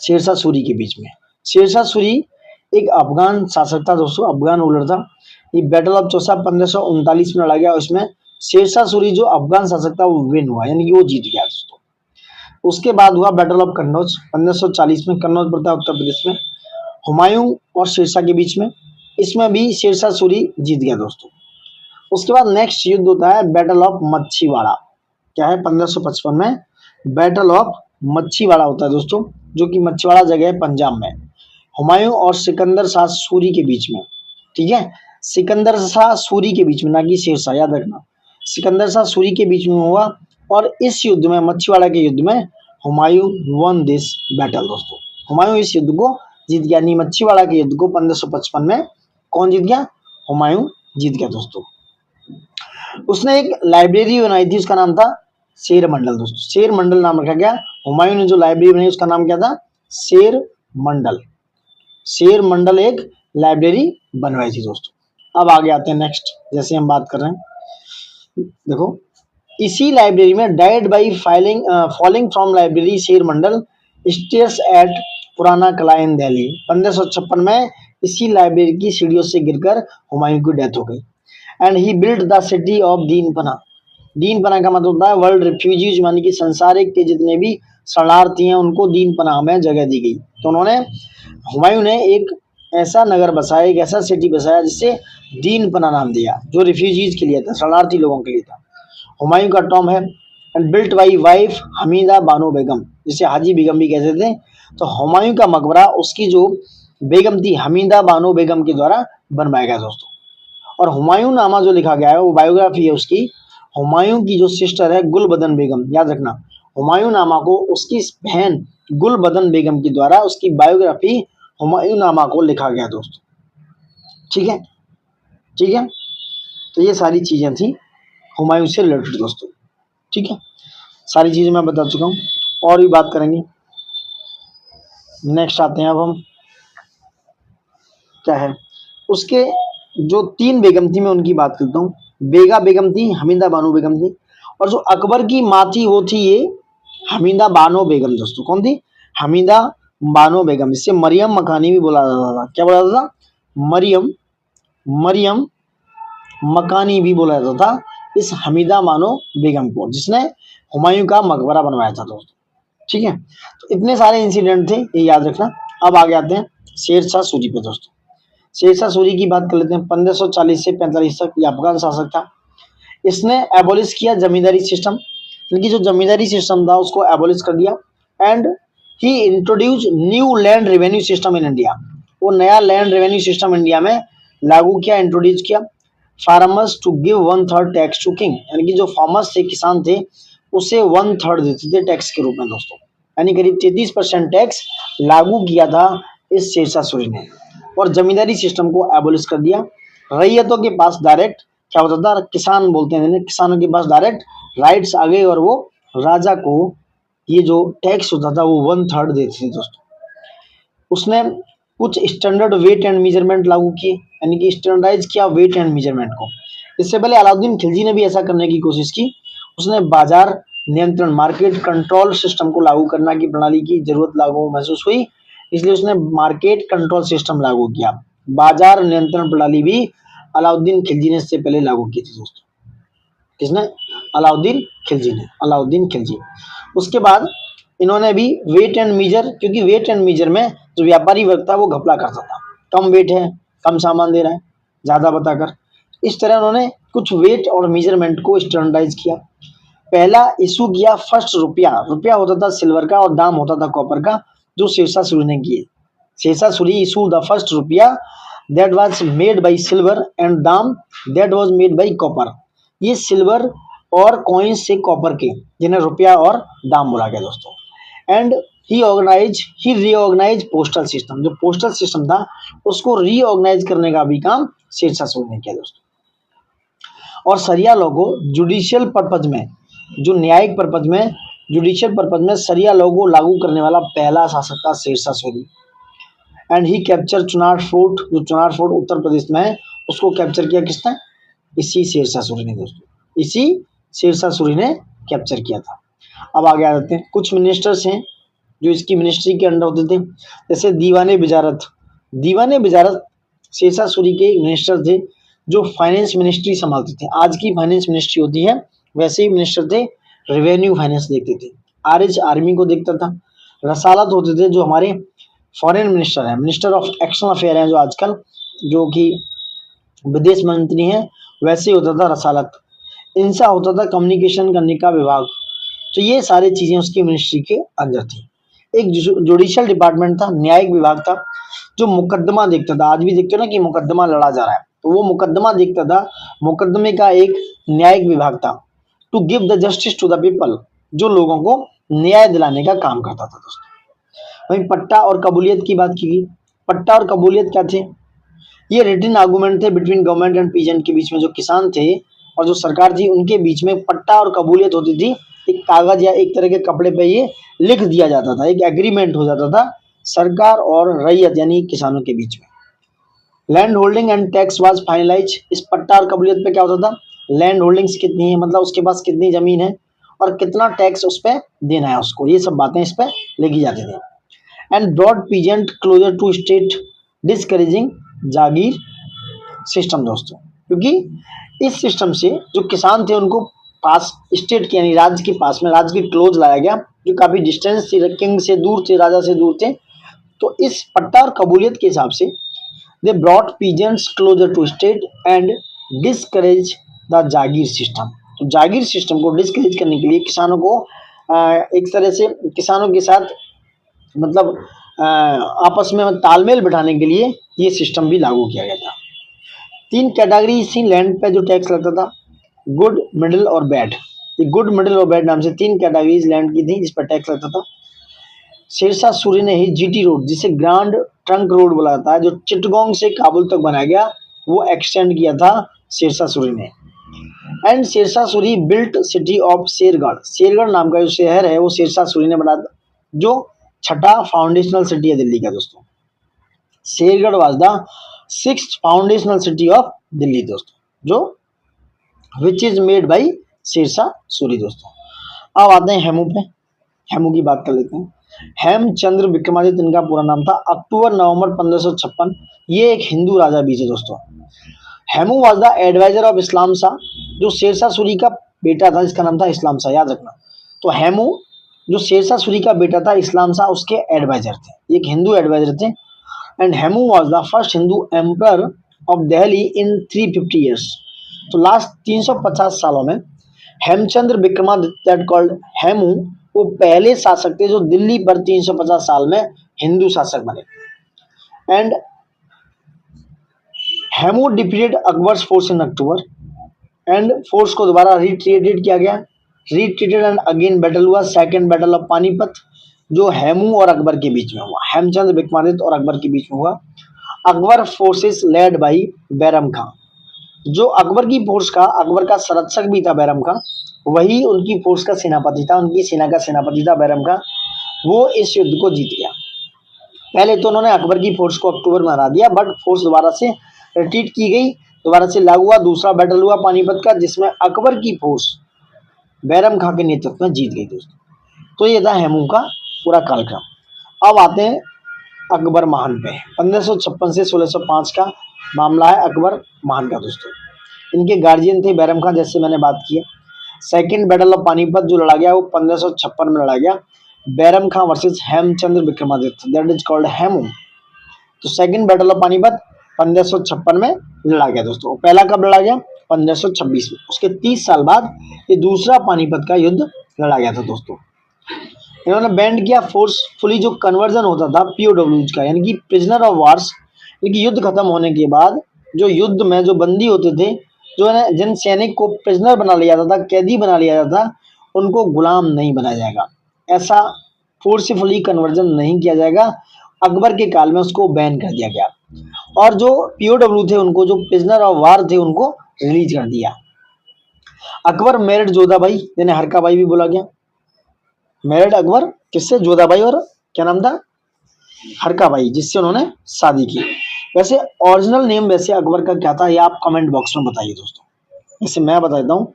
शेरशाह सूरी के बीच में। शेरशाह सूरी एक अफगान शासक था दोस्तों, अफगान रूलर था। ये बैटल ऑफ चौसा 1539 में लड़ा गया, उसमें शेरशाह सूरी जो अफगान शासक था वो विन हुआ, यानी कि वो जीत गया दोस्तों। उसके बाद हुआ बैटल ऑफ कन्नौज 1540 में। कन्नौज पड़ता है उत्तर प्रदेश में। हुमायूं और शेरशाह के बीच में, इसमें भी शेरशाह सूरी जीत गया दोस्तों। उसके बाद नेक्स्ट युद्ध होता है बैटल ऑफ मच्छीवाड़ा। क्या है? 1555 में बैटल ऑफ मच्छीवाड़ा होता है दोस्तों, जो कि मच्छीवाड़ा जगह है पंजाब में। हुमायूं और सिकंदर शाह सूरी के बीच में। ठीक है, सिकंदर शाह सूरी के बीच में, ना कि शेरशाह, याद रखना। सिकंदर शाह सूरी के बीच में हुआ, और इस युद्ध में, मच्छीवाड़ा के युद्ध में, हुमायूं वन दिस बैटल दोस्तों। हुमायूं इस युद्ध को जीत गया। नहीं, मच्छीवाड़ा के युद्ध को 1555 में कौन जीत गया? हुमायूं जीत गया दोस्तों। उसने एक लाइब्रेरी बनाई थी, उसका नाम था शेर मंडल दोस्तों। शेर मंडल नाम रखा गया। हुमायूं ने जो लाइब्रेरी बनाई उसका नाम क्या था? शेर मंडल। शेर मंडल एक लाइब्रेरी बनवाई थी दोस्तों। अब आगे आते हैं नेक्स्ट, जैसे हम बात कर रहे हैं, देखो इसी लाइब्रेरी में died by falling from library शेर मंडल स्टेयर्स एट पुराना किला इन दिल्ली। 1556 में इसी लाइब्रेरी की सीढ़ियों से गिरकर हुमायूं की डेथ हो गई। And he build the city of Dinpanah. Dinpanah का मतलब होता है वर्ल्ड रिफ्यूजीज, मानी कि संसारिक के जितने भी शरणार्थी हैं उनको दीनपना में जगह दी गई। तो उन्होंने, हुमायूं ने एक ऐसा नगर बसाया, एक ऐसा सिटी बसाया जिससे दीनपना नाम दिया, जो रिफ्यूजीज के लिए था, शरणार्थी लोगों के लिए था। हुमायूं का टॉम है and built by wife Hamida Banu Begum, जिसे हाजी बेगम भी कहते थे। तो हुमायूं का मकबरा उसकी जो बेगम थी हमीदा बानो बेगम के द्वारा बनवाया गया दोस्तों। और हुमायूं नामा जो लिखा गया है वो बायोग्राफी है उसकी, हुमायूं की जो सिस्टर है गुलबदन बेगम, याद रखना। हुमायूं नामा को उसकी बहन गुलबदन बेगम के द्वारा उसकी बायोग्राफी हुमायूं नामा को लिखा गया दोस्तों। ठीक है, ठीक है। तो ये सारी चीज़ें थी हुमायूं से रिलेटेड दोस्तों। ठीक है, सारी चीज़ें मैं बता चुका हूँ, और भी बात करेंगे। नेक्स्ट आते हैं अब हम, क्या है उसके जो 3 बेगम थी मैं उनकी बात करता हूँ। बेगा बेगम थी, हमीदा बानो बेगम थी, और जो अकबर की माँ थी वो थी ये हमीदा बानो बेगम दोस्तों। कौन थी? हमीदा बानो बेगम। इससे मरियम मकानी भी बोला जाता था। क्या बोला जाता था? मरियम मरियम मकानी भी बोला जाता था इस हमीदा बानो बेगम को, जिसने हुमायूं का मकबरा बनवाया था दोस्तों। ठीक है, तो इतने सारे इंसिडेंट थे, ये याद रखना। अब आगे आते हैं शेरशाह सूरी पे दोस्तों। शेरशाह सूरी की बात कर लेते हैं। 1540 से 45 तक ये अफगान शासक था। इसने एबोलिश किया जमींदारी सिस्टम, क्योंकि जो जमींदारी सिस्टम था उसको एबोलिश कर दिया। And he introduce new land revenue system in India. वो नया लैंड रेवेन्यू सिस्टम इंडिया में लागू किया, इंट्रोड्यूस किया। Farmers to give 1/3 tax to king, यानी कि जो फार्मर्स थे, किसान थे, उसे 1/3 देते थे टैक्स के रूप में दोस्तों। यानी करीब 33% टैक्स लागू किया था इस शेरशाह सूरी ने, और जमींदारी सिस्टम को एबोलिश कर दिया। रैयतों के पास डायरेक्ट क्या होता था, किसान बोलते हैं इन्हें, किसानों के पास डायरेक्ट राइट्स आ गए, और वो राजा को ये जो टैक्स होता था वो 1/3 देते थे दोस्तों। उसने कुछ स्टैंडर्ड वेट एंड मेजरमेंट लागू किए, यानी कि स्टैंडर्डाइज किया वेट एंड मेजरमेंट को। इससे पहले अलाउद्दीन खिलजी ने भी ऐसा करने की कोशिश की। उसने बाजार नियंत्रण, मार्केट कंट्रोल सिस्टम को लागू करने की प्रणाली की जरूरत लागू महसूस हुई, इसलिए उसने मार्केट कंट्रोल सिस्टम लागू किया। बाजार नियंत्रण प्रणाली भी अलाउद्दीन खिलजी ने इससे पहले लागू की थी दोस्तों। किसने? अलाउद्दीन खिलजी ने, अलाउद्दीन खिलजी। उसके बाद इन्होंने भी वेट एंड मीजर, क्योंकि वेट एंड मीजर में जो व्यापारी वर्ग था वो घपला करता था, कम वेट है, कम सामान दे रहा है, ज्यादा बताकर। इस तरह उन्होंने कुछ वेट और मेजरमेंट को स्टैंडर्डाइज किया। पहला इशू किया फर्स्ट रुपया। रुपया होता था सिल्वर का और दाम होता था कॉपर का, जो शेरशाह सूरी ने किए। Sher Shah Suri issue the first rupiya that was made by silver and dam that was made by copper. ये सिल्वर और कॉइन्स से कॉपर के, जिन्हें रुपया और दाम बोला गया दोस्तों। And he reorganize postal system. जो पोस्टल सिस्टम था उसको रीऑर्गेनाइज करने का भी काम शेरशाह सूरी ने किया दोस्तों। और सरिया लॉ को जुडिशियल पर्पज में, जो न्यायिक पर्पज में, जुडिशियल पर्पज में सरिया लॉ को लागू करने वाला पहला शासक था Sher Shah Suri. And he capture Chunar fort, जो चुनार फोर्ट उत्तर प्रदेश में है, उसको कैप्चर किया किसने? इसी शेरशाह सूरी ने दोस्तों, इसी शेरशाह सूरी ने कैप्चर किया था। अब आगे आ जाते हैं। कुछ मिनिस्टर्स हैं जो इसकी मिनिस्ट्री के अंडर होते थे, जैसे दीवाने बिजारत। दीवाने बिजारत शेरशाह सूरी के मिनिस्टर थे जो फाइनेंस मिनिस्ट्री संभालते थे। आज की फाइनेंस मिनिस्ट्री होती है वैसे ही मिनिस्टर थे, रेवेन्यू फाइनेंस देखते थे। आरएच आर्मी को देखता था। रसालत होते थे जो हमारे फॉरेन मिनिस्टर हैं, मिनिस्टर ऑफ एक्सटर्नल अफेयर हैं जो आजकल, जो कि विदेश मंत्री हैं, वैसे होता था रसालत। इनसा होता था कम्युनिकेशन करने का विभाग। तो ये सारी चीजें उसकी मिनिस्ट्री के अंदर थी। एक जुडिशियल डिपार्टमेंट था, न्यायिक विभाग था, जो मुकदमा देखता था। आज भी देखते हो ना कि मुकदमा लड़ा जा रहा है, तो वो मुकदमा देखता था। मुकदमे का एक न्यायिक विभाग था, to give the justice to the people, जो लोगों को न्याय दिलाने का काम करता था दोस्तों। वहीं पट्टा और कबूलियत की बात की गई। पट्टा और कबूलियत क्या थे? ये रिटन आर्गूमेंट थे बिटवीन गवर्नमेंट एंड पीजेंट के बीच में। जो किसान थे और जो सरकार थी उनके बीच में पट्टा और कबूलियत होती थी। एक कागज या एक तरह के कपड़े पे ये लिख दिया जाता था, एक एग्रीमेंट हो जाता था सरकार और रैयत यानी किसानों के बीच में। Land holding and tax was finalize. इस पट्टा और कबूलियत पे क्या होता था? लैंड होल्डिंग्स कितनी है, मतलब उसके पास कितनी जमीन है और कितना टैक्स उस पर देना है उसको, ये सब बातें इस पर लिखी जाती थी। And brought peasant closer to state, discouraging jagir system दोस्तों, क्योंकि इस सिस्टम से जो किसान थे उनको पास स्टेट के यानी राज्य के पास में, राज्य के क्लोज लाया गया, जो काफी डिस्टेंस थे, किंग से दूर थे, राजा से दूर थे। तो इस पट्टा और कबूलियत के हिसाब से they brought peasants closer to state and discourage the jagir system. तो जागीर सिस्टम को डिस्करेज करने के लिए किसानों को एक तरह से किसानों के साथ मतलब आपस में तालमेल बिठाने के लिए ये सिस्टम भी लागू किया गया था। 3 कैटेगरी थी लैंड पे जो टैक्स लगता था, गुड, मिडिल और बैड। ये गुड, मिडिल और बैड नाम से 3 कैटेगरीज लैंड की थी जिस पर टैक्स लगता था। शेरशाह सूरी ने ही जीटी रोड, जिसे ग्रांड ट्रंक रोड बोला जाता है, जो चिटगोंग से काबुल तक बनाया गया, वो एक्सटेंड किया था शेरशाह सूरी ने। And Sher Shah Suri built city of Shergarh, Shergarh नाम का जो शहर है वो शेरशाह सूरी ने बनाया, जो छठा फाउंडेशनल सिटी है दिल्ली का दोस्तों। Shergarh was the 6th foundational city of Delhi दोस्तों, जो which is made by Sher Shah Suri दोस्तों। अब आते हैं हेमू पे, हेमू की बात कर लेते हैं। हेमचंद्र विक्रमादित्य इनका पूरा नाम था। अक्टूबर नवंबर 1556, ये एक हिंदू राजा भी थे दोस्तों। Hemu was the adviser of Islam Shah, जो शेरशाह सूरी का बेटा था, इसका नाम था इस्लाम शाह, याद रखना। तो हेमू जो शेरशाह सूरी का बेटा था इस्लाम शाह, उसके एडवाइजर थे, एक हिंदू एडवाइजर थे। And Hemu was the first Hindu emperor of Delhi in 350 years. तो लास्ट 350 सालों में हेमचंद्र विक्रमादित्य दैट कॉल्ड हेमू, वो पहले शासक थे जो दिल्ली पर 350 साल में हिंदू शासक बने। And Hemu defeated Akbar's force in October, and force को दोबारा रिट्रीटेड किया गया, रिट्रीटेड एंड अगेन बैटल हुआ, सेकंड बैटल ऑफ पानीपत, जो हेमू और अकबर के बीच में हुआ, हेमचंद्र विक्रमादित्य और अकबर के बीच में हुआ। Akbar forces led by Bairam Khan, जो अकबर की फोर्स का, अकबर का संरक्षक भी था बैरम खां, वही उनकी फोर्स का सेनापति था, उनकी सेना का सेनापति था बैरम खां। वो इस युद्ध को जीत गया। पहले तो उन्होंने अकबर की फोर्स को अक्टूबर में हरा दिया, बट फोर्स दोबारा से रिट्रीट की गई, दोबारा से लागू हुआ, दूसरा बैटल हुआ पानीपत का, जिसमें अकबर की फोर्स बैरम खां के नेतृत्व में जीत गई दोस्तों। तो ये था हेमू का पूरा कालक्रम। अब आते हैं अकबर महान पे। 1556 से 1605 का मामला है अकबर महान का दोस्तों। इनके गार्जियन थे बैरम खां, जैसे मैंने बात की है। सेकेंड बैटल ऑफ पानीपत जो लड़ा गया वो 1556 में लड़ा गया, Bairam Khan versus Hemchandra Vikramaditya, that is called Hemu. तो सेकेंड बैटल ऑफ पानीपत 1556 में लड़ा गया दोस्तों। पहला कब लड़ा गया? 1526 में। उसके 30 साल बाद ये दूसरा पानीपत का युद्ध लड़ा गया था दोस्तों। इन्होंने बैंड किया फोर्सफुली, जो कन्वर्जन होता था पीओडब्ल्यूज का, यानी कि प्रिजनर ऑफ वार्स, यानी कि युद्ध खत्म होने के बाद जो युद्ध में जो बंदी होते थे, जो है जिन सैनिक को प्रिजनर बना लिया जाता था, कैदी बना लिया जाता था, उनको गुलाम नहीं बनाया जाएगा, ऐसा फोर्सफुली कन्वर्जन नहीं किया जाएगा। अकबर के काल में उसको बैन कर दिया गया, और जो पीओडब्ल्यू थे, उनको जो प्रिजनर ऑफ वार थे, उनको रिलीज कर दिया। अकबर मैरिड जोधाबाई, जिन्हें हरकाबाई भी बोला गया, मैरिड अकबर किससे? जोधाबाई, और क्या नाम था? हरकाबाई, जिससे उन्होंने शादी की। वैसे ओरिजिनल नेम वैसे अकबर का क्या था, ये आप कमेंट बॉक्स में बताइए दोस्तों। जैसे मैं बता देता हूँ,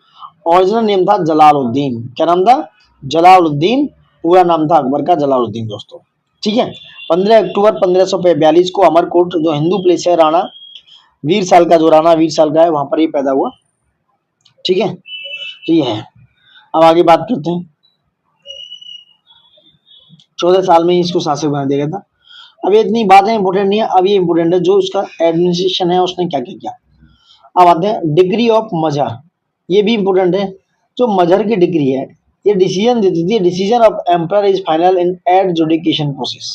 ओरिजिनल नेम था जलालुद्दीन। क्या नाम था? जलालुद्दीन। पूरा नाम था अकबर का जलालुद्दीन दोस्तों, ठीक है। 15 अक्टूबर 1542 को अमरकोट, जो हिंदू प्लेस है, राणा वीरसाल का, जो राणा वीरसाल का है, वहां पर ही पैदा हुआ, ठीक है। तो ये है। अब आगे बात करते हैं। 14 साल में ही इसको शासक बना दिया गया था। अब ये इतनी बातें इंपोर्टेंट नहीं है, अब ये इंपोर्टेंट है जो उसका एडमिनिस्ट्रेशन है, उसने क्या क्या किया। अब आते हैं डिग्री ऑफ मजहर, ये भी इंपोर्टेंट है। जो मजहर की डिग्री है, ये डिसीजन देती थी, decision of emperor is final in adjudication process,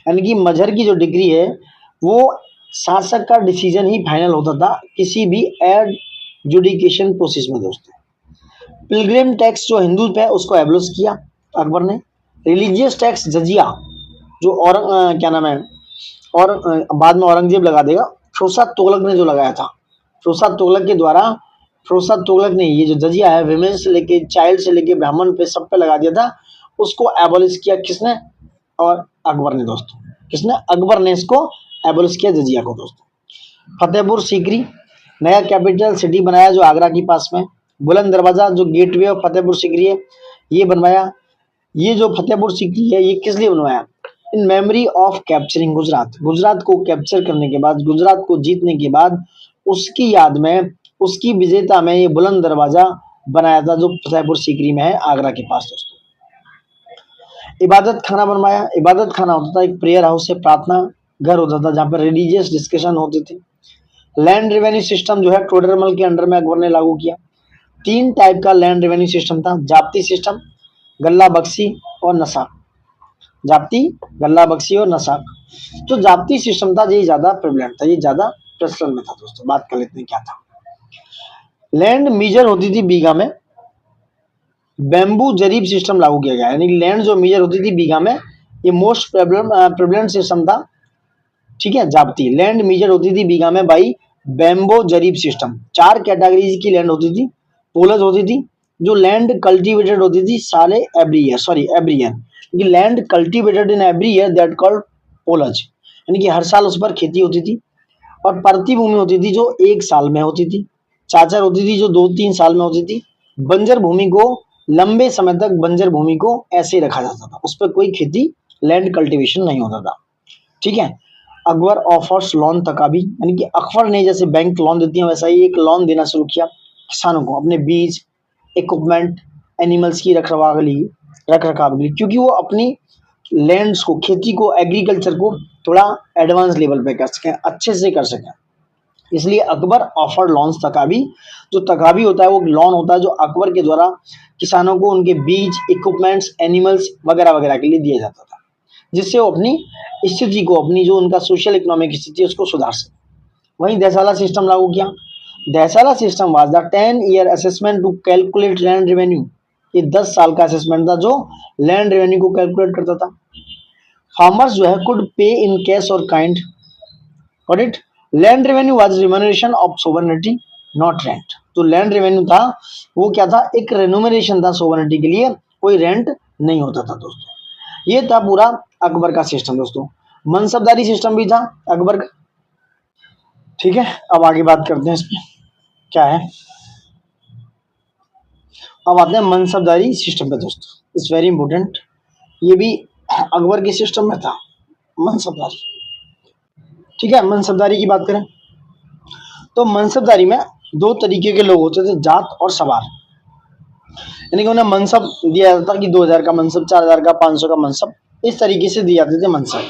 यानी कि मजहर की जो डिग्री है वो शासक का डिसीजन ही फाइनल होता था किसी भी एडजुडिकेशन प्रोसेस में दोस्तों। पिलग्रिम टैक्स जो हिंदू पे उसको एब्लिश किया अकबर ने। रिलीजियस टैक्स जजिया, जो क्या नाम है, और बाद में औरंगजेब लगा देगा, फिरोजशाह तुगलक ने जो लगाया था, फिरोजशाह तुगलक के द्वारा, फिरोजशाह तुगलक ने ये जो जजिया है विमेन से लेके चाइल्ड से लेके ब्राह्मण पे सब पे लगा दिया था, उसको एबॉलिश किया किसने? और अकबर ने दोस्तों। किसने? अकबर ने इसको एबॉलिश किया जजिया को दोस्तों। फतेहपुर सीकरी नया कैपिटल सिटी बनाया, जो आगरा के पास में। बुलंद दरवाजा, जो गेटवे ऑफ फतेहपुर सीकरी है, ये बनवाया। ये जो फतेहपुर सीकरी है, ये किस लिए बनवाया? In memory of capturing Gujarat, Gujarat को कैप्चर करने के बाद, गुजरात को जीतने के बाद, उसकी याद में, उसकी विजेता में ये बुलंद दरवाजा बनाया था, जो फतेहपुर सीकरी में है, आगरा के पास दोस्तों। इबादत खाना बनवाया। इबादत खाना होता था एक प्रेयर हाउस से, प्रार्थना घर होता था, जहाँ पर रिलीजियस डिस्कशन होते थे। लैंड रेवेन्यू सिस्टम जो है टोडरमल के अंडर में अकबर ने लागू किया। 3 टाइप का लैंड रेवेन्यू सिस्टम था, जाप्ती सिस्टम, गल्ला बख्शी और नसाक। जाप्ती, गल्ला बख्शी और नसाक। जो जाप्ती सिस्टम था ये ज्यादा प्रेवलेंट था, ये ज्यादा प्रचलन में था दोस्तों। बात कर लेते हैं क्या था। लैंड मीजर होती थी बीघा में, बैम्बू जरीब सिस्टम लागू किया गया, यानी लैंड जो मीजर होती थी बीघा में, ये मोस्ट प्रेवलेंट सिस्टम था, ठीक है। जाप्ती लैंड मीजर होती थी बीघा में बाई बैम्बो जरीब सिस्टम। 4 कैटेगरीज की लैंड होती थी। पोलज होती थी, जो लैंड कल्टीवेटेड होती थी सारे एवरी ईयर, कि land cultivated in every year that called polaj, यानी कि हर साल उस पर खेती होती थी। और परती भूमि होती थी जो 1 साल में होती थी। चाचर होती थी जो 2-3 साल में होती थी। बंजर भूमि को लंबे समय तक बंजर भूमि को ऐसे ही रखा जाता था, उस पर कोई खेती लैंड कल्टीवेशन नहीं होता था। ठीक है। अकबर ऑफर्स लोन तकाबी, यानी कि अकबर ने जैसे बैंक लोन देती है वैसा ही एक लोन देना शुरू किया किसानों को अपने बीज, इक्विपमेंट, एनिमल्स की रख रखाव के लिए, क्योंकि वो अपनी लैंड्स को, खेती को, एग्रीकल्चर को थोड़ा एडवांस लेवल पे कर सकें, अच्छे से कर सकें। इसलिए अकबर ऑफर लोन्स तकाबी, जो तकाबी होता है वो लोन होता है जो अकबर के द्वारा किसानों को उनके बीज, इक्विपमेंट्स, एनिमल्स वगैरह वगैरह के लिए दिया जाता था, जिससे वो अपनी स्थिति को, अपनी जो उनका सोशल इकोनॉमिक स्थिति है उसको सुधार सके। वहीं देसाला सिस्टम लागू किया। Dahsala system was the 10-year assessment to calculate land revenue. ये 10 साल का असेसमेंट था जो लैंड रेवेन्यू को कैलकुलेट करता था। फार्मर्स जो है कुड पे इन कैश और kind, got it. Land revenue was remuneration of sovereignty not rent. तो लैंड रेवेन्यू था वो क्या था, एक रेन्यूमरेशन था सोवरेनिटी के लिए, कोई रेंट नहीं होता था दोस्तों। ये था पूरा अकबर का सिस्टम दोस्तों। मनसबदारी सिस्टम भी था अकबर का। ठीक है, अब आगे बात करते हैं इसमें क्या है। अब आते हैं मनसबदारी सिस्टम पे दोस्तों, इट्स वेरी इंपॉर्टेंट। ये भी अकबर के सिस्टम में था, मनसबदारी। ठीक है, मनसबदारी की बात करें तो मनसबदारी में 2 तरीके के लोग होते थे, जात और सवार। यानी कि उन्हें मनसब दिया जाता कि 2000 का मनसब, 4000 का, 500 का मनसब, इस तरीके से दिए जाते थे मनसब।